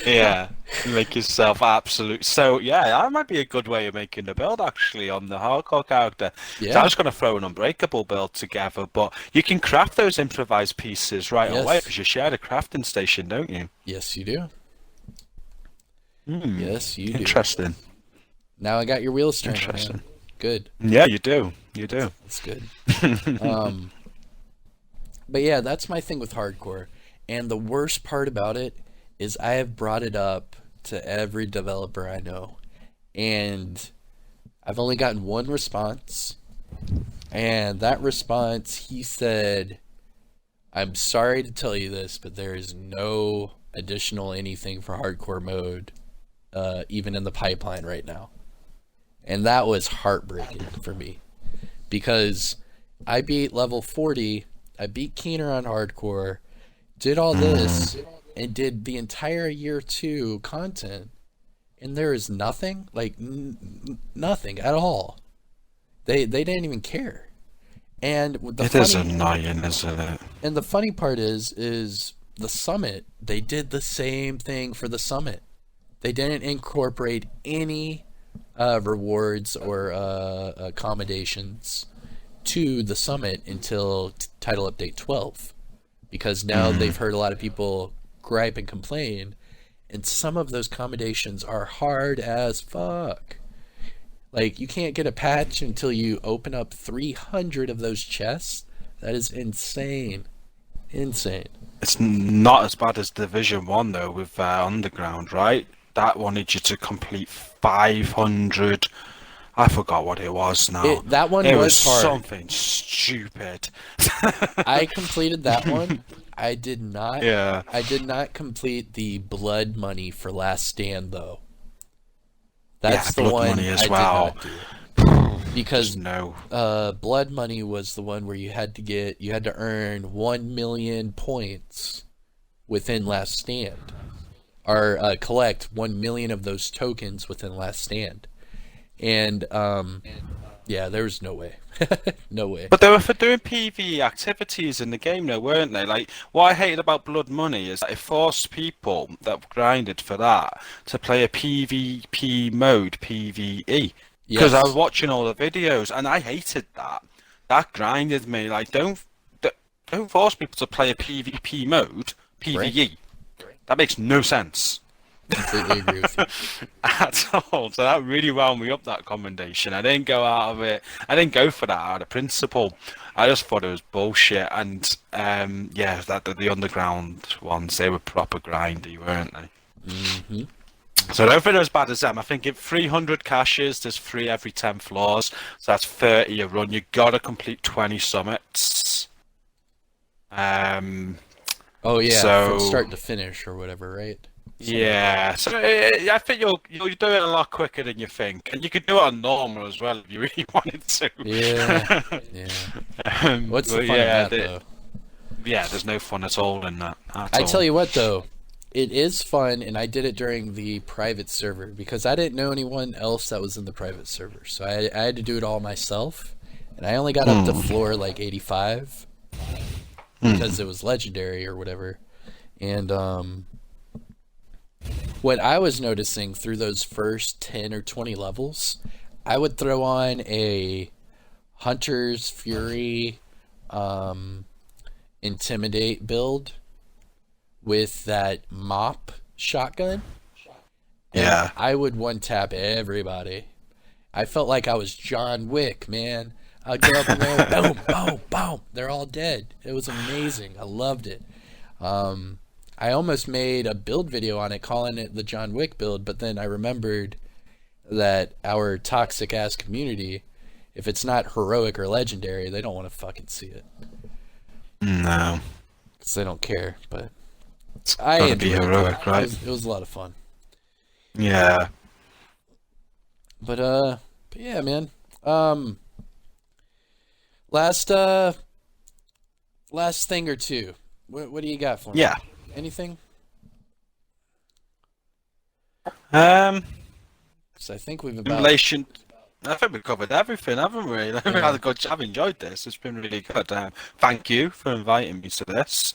Speaker 2: Yeah, make yourself absolute. So yeah, that might be a good way of making the build actually on the hardcore character. So I
Speaker 1: Yeah.
Speaker 2: was going to throw an unbreakable build together, but you can craft those improvised pieces right away
Speaker 1: Yes.
Speaker 2: because you share the crafting station, don't you?
Speaker 1: Yes, you do.
Speaker 2: Hmm.
Speaker 1: Yes, you do.
Speaker 2: Interesting.
Speaker 1: Now I got your wheels turning,
Speaker 2: Interesting.
Speaker 1: man. Good.
Speaker 2: Yeah, you do. You do.
Speaker 1: That's good. Um, but yeah, that's my thing with hardcore. And the worst part about it is I have brought it up to every developer I know. And I've only gotten one response. And that response, he said, I'm sorry to tell you this, but there is no additional anything for hardcore mode, even in the pipeline right now. And that was heartbreaking for me. Because I beat level 40, I beat Keener on hardcore, did all this, and did the entire year 2 content, and there is nothing, like nothing at all. They didn't even care. And
Speaker 2: It is annoying, isn't it?
Speaker 1: and the funny part is the summit, they did the same thing for the summit. They didn't incorporate any rewards or accommodations to the summit until title update 12, because now they've heard a lot of people gripe and complain, and some of those accommodations are hard as fuck. Like, you can't get a patch until you open up 300 of those chests. That is insane. Insane.
Speaker 2: It's not as bad as Division 1 though with Underground, right? That wanted you to complete 500. I forgot what it was now.
Speaker 1: That one
Speaker 2: It
Speaker 1: was hard.
Speaker 2: something stupid.
Speaker 1: I completed that one. I did not.
Speaker 2: Yeah.
Speaker 1: I did not complete the blood money for Last Stand though. That's the
Speaker 2: blood
Speaker 1: one
Speaker 2: money as
Speaker 1: I
Speaker 2: well.
Speaker 1: did not do. Because
Speaker 2: No.
Speaker 1: blood money was the one where you had to earn 1 million points within Last Stand, or collect 1 million of those tokens within Last Stand. And yeah, there was no way. No way.
Speaker 2: But they were for doing PvE activities in the game though, weren't they? Like, what I hated about Blood Money is that it forced people that grinded for that to play a PvP mode, PvE. Because I was watching all the videos and I hated that. That grinded me. Like, don't force people to play a PvP mode, PvE. That makes no sense.
Speaker 1: Completely agree with you.
Speaker 2: At all. So that really wound me up, that commendation. I didn't go out of it. I didn't go for that out of principle. I just thought it was bullshit. And yeah, the underground ones, they were proper grindy, weren't they?
Speaker 1: Mm-hmm.
Speaker 2: So I don't think they're as bad as them. I think if 300 caches, there's 3 every 10 floors. So that's 30 a run. You gotta complete 20 summits.
Speaker 1: Oh yeah,
Speaker 2: So-
Speaker 1: from start to finish or whatever, right?
Speaker 2: Yeah, so I think you'll do it a lot quicker than you think, and you could do it on normal as well if you really wanted to.
Speaker 1: Yeah, yeah. What's the
Speaker 2: but
Speaker 1: fun
Speaker 2: yeah,
Speaker 1: of that, though?
Speaker 2: Yeah, there's no fun at all in that.
Speaker 1: I tell you what, though, it is fun, and I did it during the private server because I didn't know anyone else that was in the private server, so I had to do it all myself, and I only got up to floor like 85 because it was legendary or whatever, and what I was noticing through those first 10 or 20 levels, I would throw on a Hunter's Fury Intimidate build with that mop shotgun. And
Speaker 2: Yeah.
Speaker 1: I would one-tap everybody. I felt like I was John Wick, man. I'd go up and there, boom, boom, boom. They're all dead. It was amazing. I loved it. I almost made a build video on it, calling it the John Wick build, but then I remembered that our toxic ass community, if it's not heroic or legendary, they don't want to fucking see it.
Speaker 2: No.
Speaker 1: Because they don't care, but
Speaker 2: It's
Speaker 1: I
Speaker 2: got to be
Speaker 1: enjoyed it.
Speaker 2: heroic, right?
Speaker 1: It was a lot of fun.
Speaker 2: Yeah.
Speaker 1: But yeah, man. Um, last last thing or two. What do you got for me?
Speaker 2: Yeah.
Speaker 1: Anything?
Speaker 2: Um,
Speaker 1: 'Cause I think we've
Speaker 2: in
Speaker 1: about
Speaker 2: relation, I think we've covered everything, haven't we? I've had
Speaker 1: yeah
Speaker 2: a good. I've enjoyed this. It's been really good. Thank you for inviting me to this.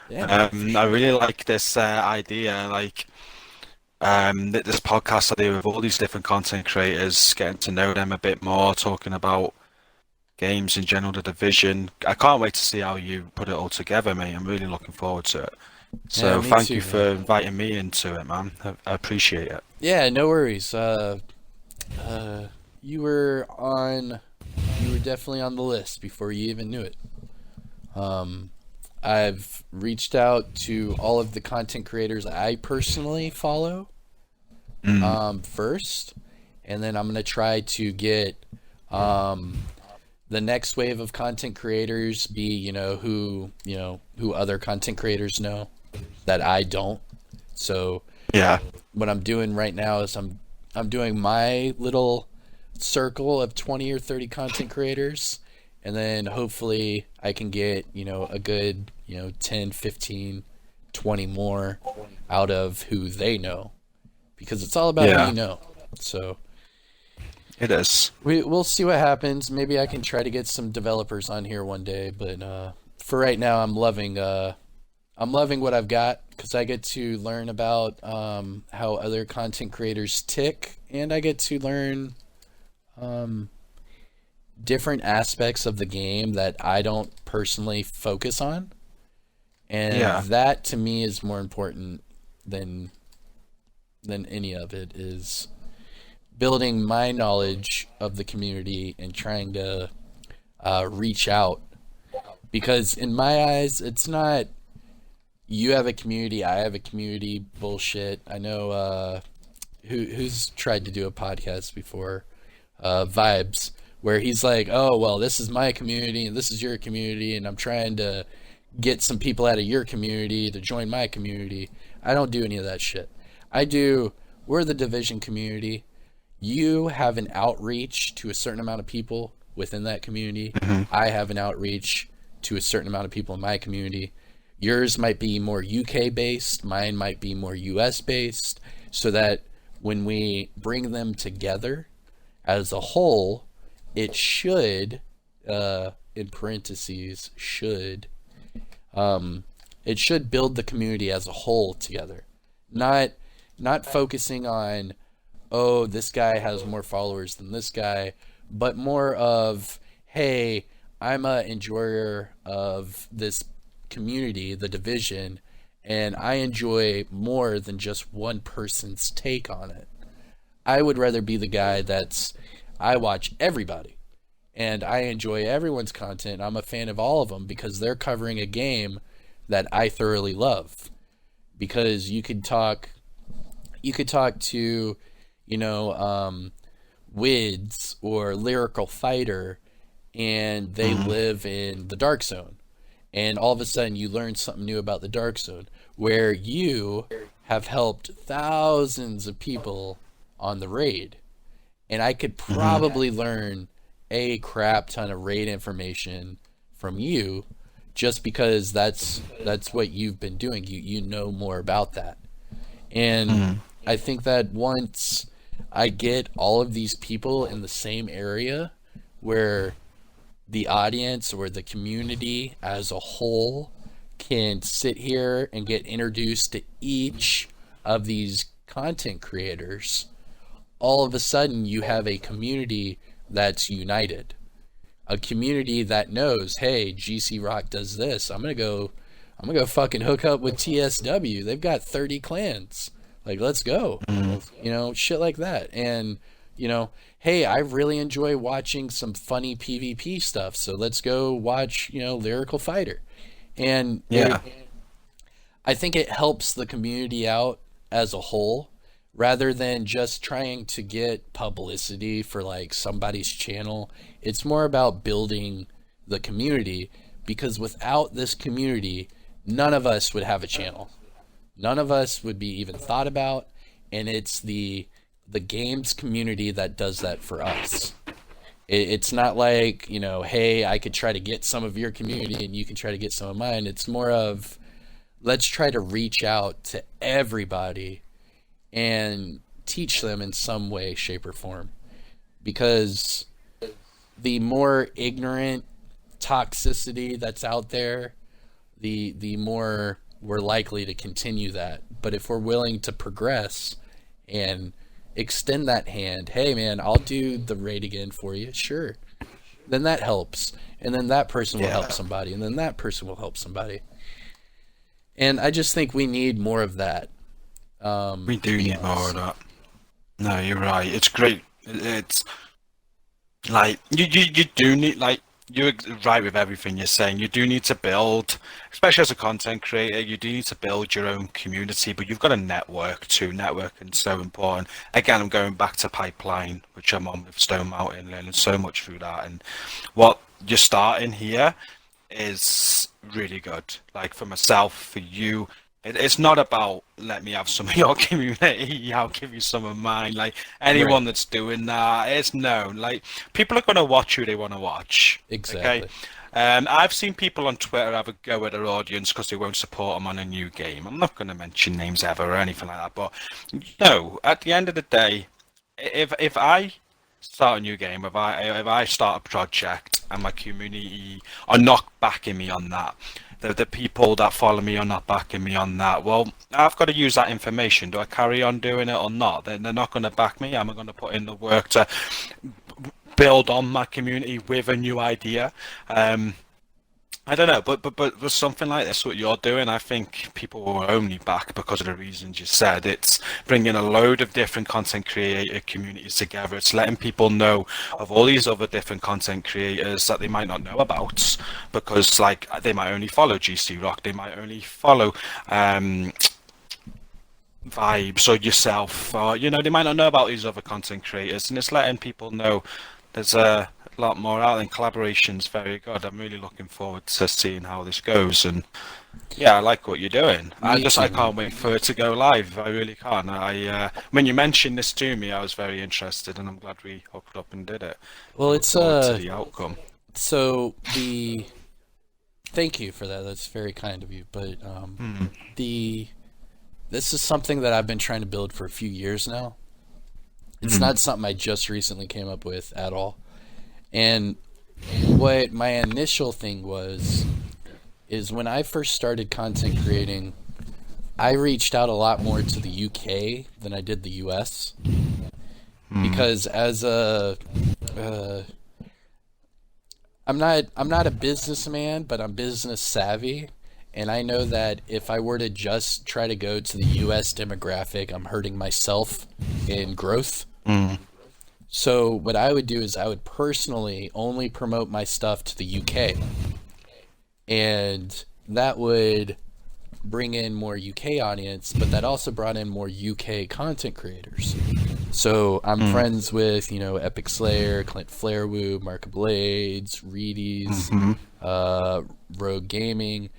Speaker 1: yeah man for
Speaker 2: I
Speaker 1: sure.
Speaker 2: really like this idea, like this podcast I do with all these different content creators, getting to know them a bit more, talking about games in general, the division. I can't wait to see how you put it all together, mate. I'm really looking forward to it.
Speaker 1: Yeah,
Speaker 2: So
Speaker 1: me
Speaker 2: thank you
Speaker 1: too, man.
Speaker 2: for inviting me into it, man. I appreciate it.
Speaker 1: Yeah, no worries. Uh, you were on. You were definitely on the list before you even knew it. Um, I've reached out to all of the content creators I personally follow
Speaker 2: Mm,
Speaker 1: first, and then I'm gonna try to get um, the next wave of content creators be who other content creators know that I don't. So
Speaker 2: yeah,
Speaker 1: what I'm doing right now is I'm doing my little circle of 20 or 30 content creators, and then hopefully I can get, a good, 10, 15, 20 more out of who they know, because it's all about who you
Speaker 2: yeah.
Speaker 1: know. So
Speaker 2: It is.
Speaker 1: we'll see what happens. Maybe I can try to get some developers on here one day, but for right now I'm loving what I've got because I get to learn about how other content creators tick, and I get to learn um, different aspects of the game that I don't personally focus on, and
Speaker 2: Yeah.
Speaker 1: that to me is more important than any of it. Is building my knowledge of the community and trying to reach out, because in my eyes it's not you have a community, I have a community bullshit. I know who's tried to do a podcast before, Vibes, where he's like, "Oh well, this is my community and this is your community, and I'm trying to get some people out of your community to join my community." I don't do any of that shit. I do. We're the division community. You have an outreach to a certain amount of people within that community.
Speaker 2: Hmm.
Speaker 1: I have an outreach to a certain amount of people in my community. Yours might be more UK based, mine might be more US based, so that when we bring them together as a whole, it should, in parentheses, um, it should build the community as a whole together. Not focusing on, oh, this guy has more followers than this guy, but more of, hey, I'm a enjoyer of this community, the division, and I enjoy more than just one person's take on it. I would rather be the guy I watch everybody and I enjoy everyone's content. I'm a fan of all of them because they're covering a game that I thoroughly love. Because you could talk to, you know, Wids or Lyrical Fighter, and they
Speaker 2: Hmm.
Speaker 1: live in the Dark Zone. And all of a sudden, you learn something new about the Dark Zone, where you have helped thousands of people on the raid. And I could
Speaker 2: Hmm.
Speaker 1: probably learn a crap ton of raid information from you just because that's what you've been doing. You know more about that. And
Speaker 2: Hmm.
Speaker 1: I think that once I get all of these people in the same area where the audience or the community as a whole can sit here and get introduced to each of these content creators, all of a sudden you have a community that's united. A community that knows, hey, GCROCK does this. I'm gonna go fucking hook up with TSW. They've got 30 clans. Like, let's go.
Speaker 2: Hmm.
Speaker 1: Shit like that. And, hey, I really enjoy watching some funny PvP stuff. So let's go watch, Lyrical Fighter. And
Speaker 2: Yeah.
Speaker 1: I think it helps the community out as a whole rather than just trying to get publicity for like somebody's channel. It's more about building the community, because without this community, none of us would have a channel. none of us would be even thought about, and it's the games community that does that for us. It's not like, hey, I could try to get some of your community and you can try to get some of mine. It's more of, let's try to reach out to everybody and teach them in some way, shape, or form. Because the more ignorant toxicity that's out there, the more we're likely to continue that. But if we're willing to progress and extend that hand, hey man, I'll do the raid again for you, sure. Then that helps. And then that person will help somebody. And then that person will help somebody. And I just think we need more of that.
Speaker 2: We do need more of that. No, you're right. It's great. It's like you do need, like, you're right with everything you're saying. You do need to build, especially as a content creator, you do need to build your own community, but you've got to network too. Networking is so important. Again, I'm going back to Pipeline, which I'm on with Stone Mountain, learning so much through that. And what you're starting here is really good. Like for myself, for you, it's not about let me have some of your community, I'll give you some of mine. Like anyone that's doing that, it's no. Like people are gonna watch who they want to watch.
Speaker 1: Exactly.
Speaker 2: Okay. I've seen people on Twitter have a go at their audience because they won't support them on a new game. I'm not going to mention names ever or anything like that, but at the end of the day, if I start a new game, if I start a project and my community are not backing me on that, the people that follow me are not backing me on that, well, I've got to use that information. Do I carry on doing it or not? They're not going to back me. Am I going to put in the work to build on my community with a new idea? I don't know, but with something like this, what you're doing, I think people will only back because of the reasons you said. It's bringing a load of different content creator communities together. It's letting people know of all these other different content creators that they might not know about, because like they might only follow GCROCK, they might only follow Vibes or yourself, or they might not know about these other content creators, and it's letting people know there's a lot more out, and collaboration's very good. I'm really looking forward to seeing how this goes, and yeah, I like what you're doing. I can't wait for it to go live. I really can't. When you mentioned this to me, I was very interested, and I'm glad we hooked up and did it.
Speaker 1: Well, it's
Speaker 2: to the outcome.
Speaker 1: So thank you for that. That's very kind of you. But this is something that I've been trying to build for a few years now. It's not something I just recently came up with at all. And what my initial thing is when I first started content creating, I reached out a lot more to the UK than I did the US. Because as I'm not a businessman, but I'm business savvy. And I know that if I were to just try to go to the US demographic, I'm hurting myself in growth. So what I would do is I would personally only promote my stuff to the UK. And that would bring in more UK audience, but that also brought in more UK content creators. So I'm friends with, Epic Slayer, Clint Flairwoo, Mark Blades, Reedies, Rogue Gaming.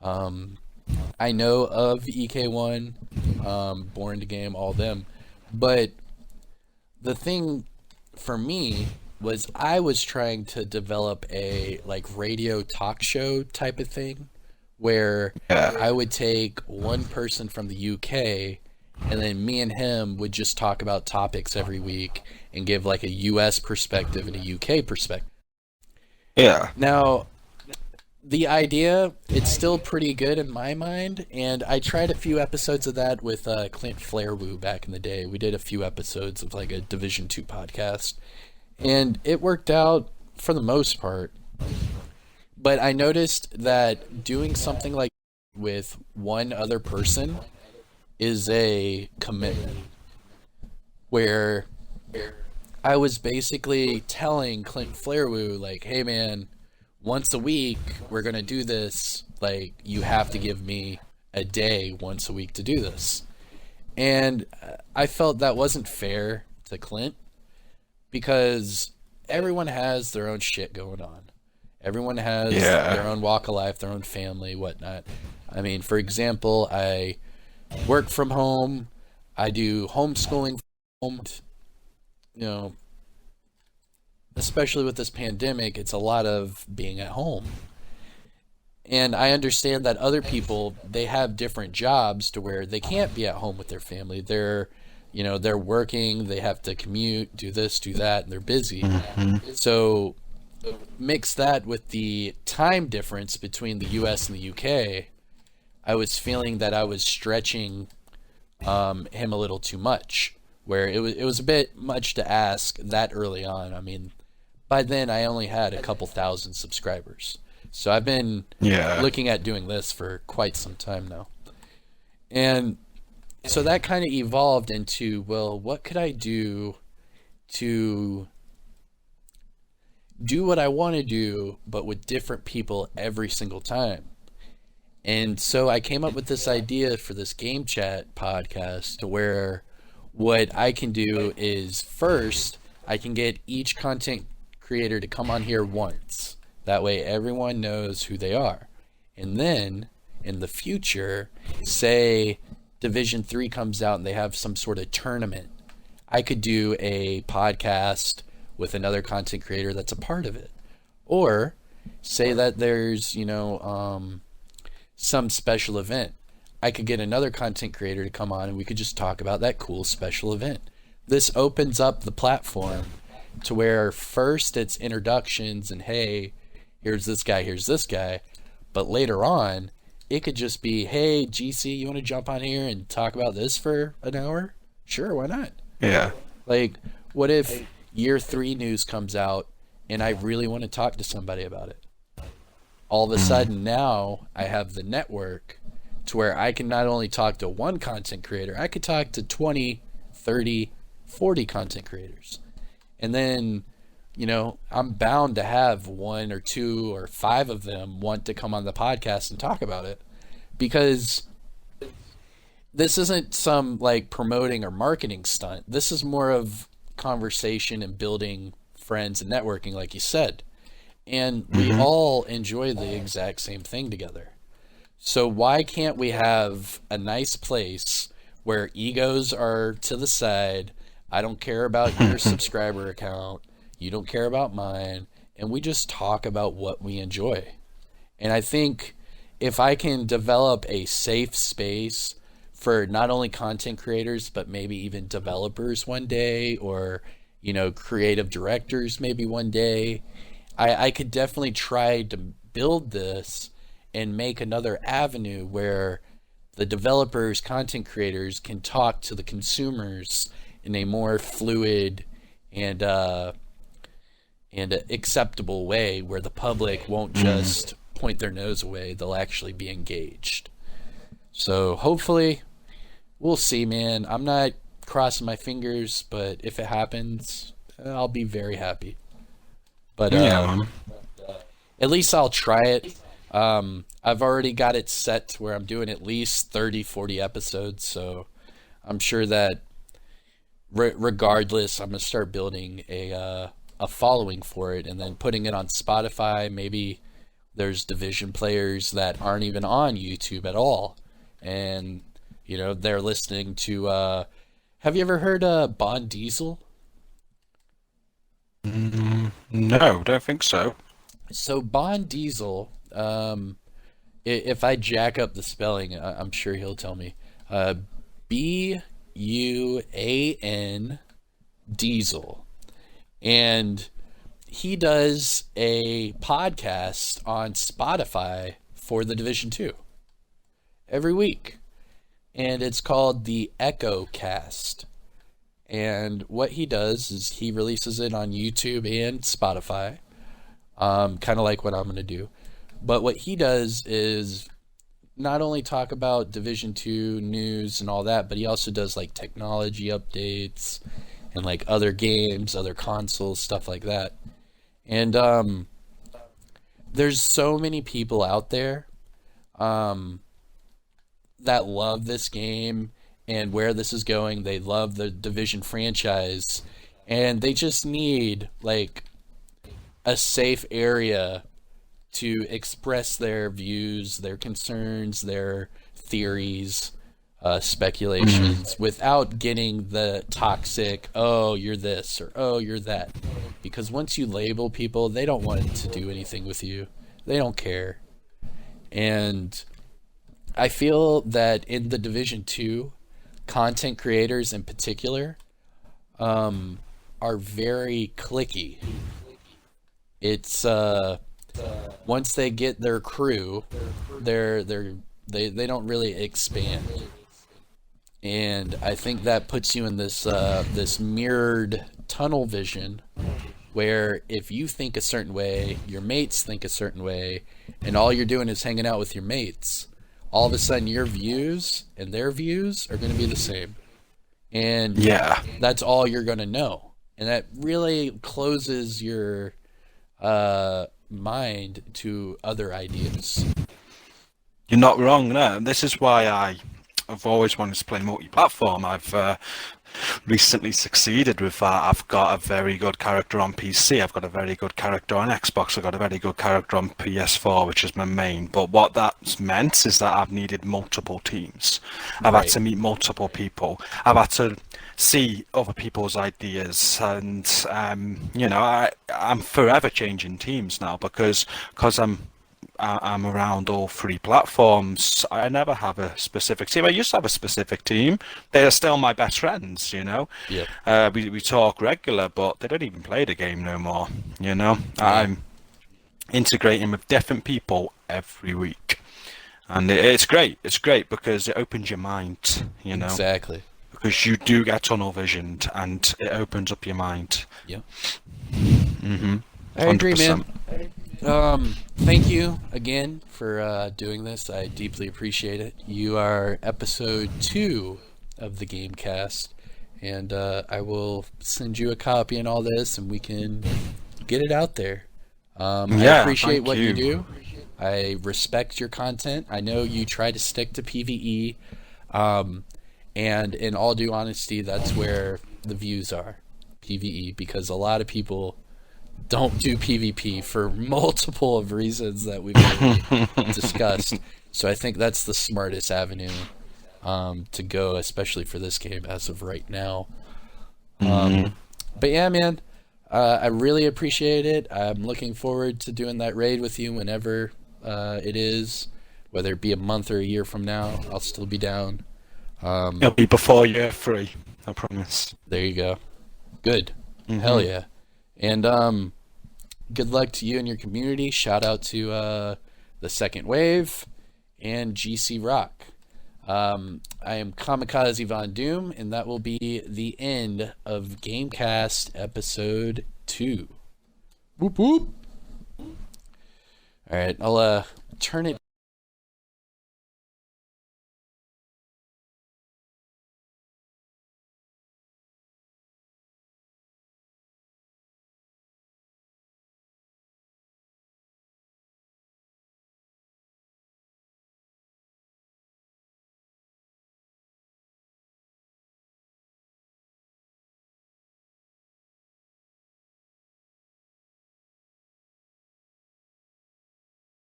Speaker 1: I know of EK1, Born to Game, all them. But the thing for me was I was trying to develop a radio talk show type of thing where I would take one person from the UK and then me and him would just talk about topics every week and give a US perspective and a UK perspective.
Speaker 2: Yeah.
Speaker 1: Now, the idea, it's still pretty good in my mind, and I tried a few episodes of that with Clint Flairwoo back in the day. We did a few episodes of a Division 2 podcast, and it worked out for the most part. But I noticed that doing something like with one other person is a commitment, where I was basically telling Clint Flairwoo, hey man, once a week, we're going to do this. You have to give me a day once a week to do this. And I felt that wasn't fair to Clint because everyone has their own shit going on. Everyone has their own walk of life, their own family, whatnot. I mean, for example, I work from home. I do homeschooling from home. You know, especially with this pandemic, it's a lot of being at home. And I understand that other people, they have different jobs to where they can't be at home with their family. They're working, they have to commute, do this, do that, and they're busy.
Speaker 2: Hmm.
Speaker 1: So mix that with the time difference between the US and the UK, I was feeling that I was stretching him a little too much, where it was a bit much to ask that early on. I mean, by then I only had a couple thousand subscribers. So I've been
Speaker 2: Yeah.
Speaker 1: looking at doing this for quite some time now. And so that kind of evolved into, well, what could I do to do what I want to do, but with different people every single time? And so I came up with this idea for this game chat podcast to where what I can do is first, I can get each content creator to come on here once. That way everyone knows who they are. And then in the future, say Division 3 comes out and they have some sort of tournament, I could do a podcast with another content creator that's a part of it. Or say that there's, some special event. I could get another content creator to come on and we could just talk about that cool special event. This opens up the platform to where first it's introductions and hey, here's this guy. But later on, it could just be, hey, GC, you want to jump on here and talk about this for an hour? Sure, why not?
Speaker 2: Yeah.
Speaker 1: Like, what if year 3 news comes out and I really want to talk to somebody about it? All of a sudden now I have the network to where I can not only talk to one content creator, I could talk to 20, 30, 40 content creators. And then, I'm bound to have 1 or 2 or 5 of them want to come on the podcast and talk about it, because this isn't some like promoting or marketing stunt. This is more of conversation and building friends and networking, like you said. And we all enjoy the exact same thing together. So why can't we have a nice place where egos are to the side? I don't care about your subscriber account. You don't care about mine. And we just talk about what we enjoy. And I think if I can develop a safe space for not only content creators, but maybe even developers one day, or, creative directors maybe one day, I could definitely try to build this and make another avenue where the developers, content creators can talk to the consumers in a more fluid and acceptable way, where the public won't just point their nose away. They'll actually be engaged. So hopefully, we'll see, man. I'm not crossing my fingers, but if it happens, I'll be very happy. But
Speaker 2: Yeah, man.
Speaker 1: at least I'll try it. I've already got it set to where I'm doing at least 30, 40 episodes, so I'm sure that regardless, I'm going to start building a following for it and then putting it on Spotify. Maybe there's division players that aren't even on YouTube at all, and they're listening to have you ever heard Bond Diesel?
Speaker 2: No, don't think so.
Speaker 1: So Bond Diesel, if I jack up the spelling, I'm sure he'll tell me. Buan Diesel, and he does a podcast on Spotify for the Division 2 every week, and it's called the Echo Cast. And what he does is he releases it on YouTube and Spotify, kind of like what I'm going to do. But what he does is not only talk about Division 2 news and all that, but he also does like technology updates and like other games, other consoles, stuff like that. And there's so many people out there that love this game and where this is going. They love the Division franchise, and they just need like a safe area to express their views, their concerns, their theories, speculations without getting the toxic, oh, you're this, or oh, you're that. Because once you label people, they don't want to do anything with you. They don't care. And I feel that in the Division 2, content creators in particular are very cliquey. It's once they get their crew, they don't really expand. And I think that puts you in this this mirrored tunnel vision where if you think a certain way, your mates think a certain way, and all you're doing is hanging out with your mates, all of a sudden your views and their views are going to be the same. And
Speaker 2: Yeah.
Speaker 1: that's all you're going to know. And that really closes your mind to other ideas.
Speaker 2: You're not wrong there. This is why I've always wanted to play multi-platform. I've recently succeeded with that. I've got a very good character on PC. I've got a very good character on Xbox. I've got a very good character on PS4, which is my main. But what that's meant is that I've needed multiple teams. I've had to meet multiple people. I've had to see other people's ideas, and I'm forever changing teams now because I'm around all three platforms. I never have a specific team. I used to have a specific team. They are still my best friends, you know.
Speaker 1: Yeah.
Speaker 2: We talk regular, but they don't even play the game no more, you know.
Speaker 1: Yeah.
Speaker 2: I'm integrating with different people every week. And it's great. It's great because it opens your mind, you know.
Speaker 1: Exactly.
Speaker 2: Because you do get tunnel visioned and it opens up your mind.
Speaker 1: Yeah.
Speaker 2: Mm-hmm.
Speaker 1: I agree, man. Thank you again for doing this. I deeply appreciate it. You are episode 2 of the Gamecast, and I will send you a copy and all this, and we can get it out there. I appreciate what you do. I respect your content. I know you try to stick to PvE, and in all due honesty, that's where the views are, PvE, because a lot of people don't do PvP for multiple of reasons that we've already discussed. So I think that's the smartest avenue to go, especially for this game as of right now. But yeah, man, I really appreciate it. I'm looking forward to doing that raid with you whenever it is, whether it be a month or a year from now. I'll still be down.
Speaker 2: It'll be before year 3, I promise.
Speaker 1: There you go. Good. Hell yeah. And good luck to you and your community. Shout out to the Second Wave and GCROCK. I am Kamikazevondoom, and that will be the end of Gamecast episode 2. Whoop whoop. All right, I'll turn it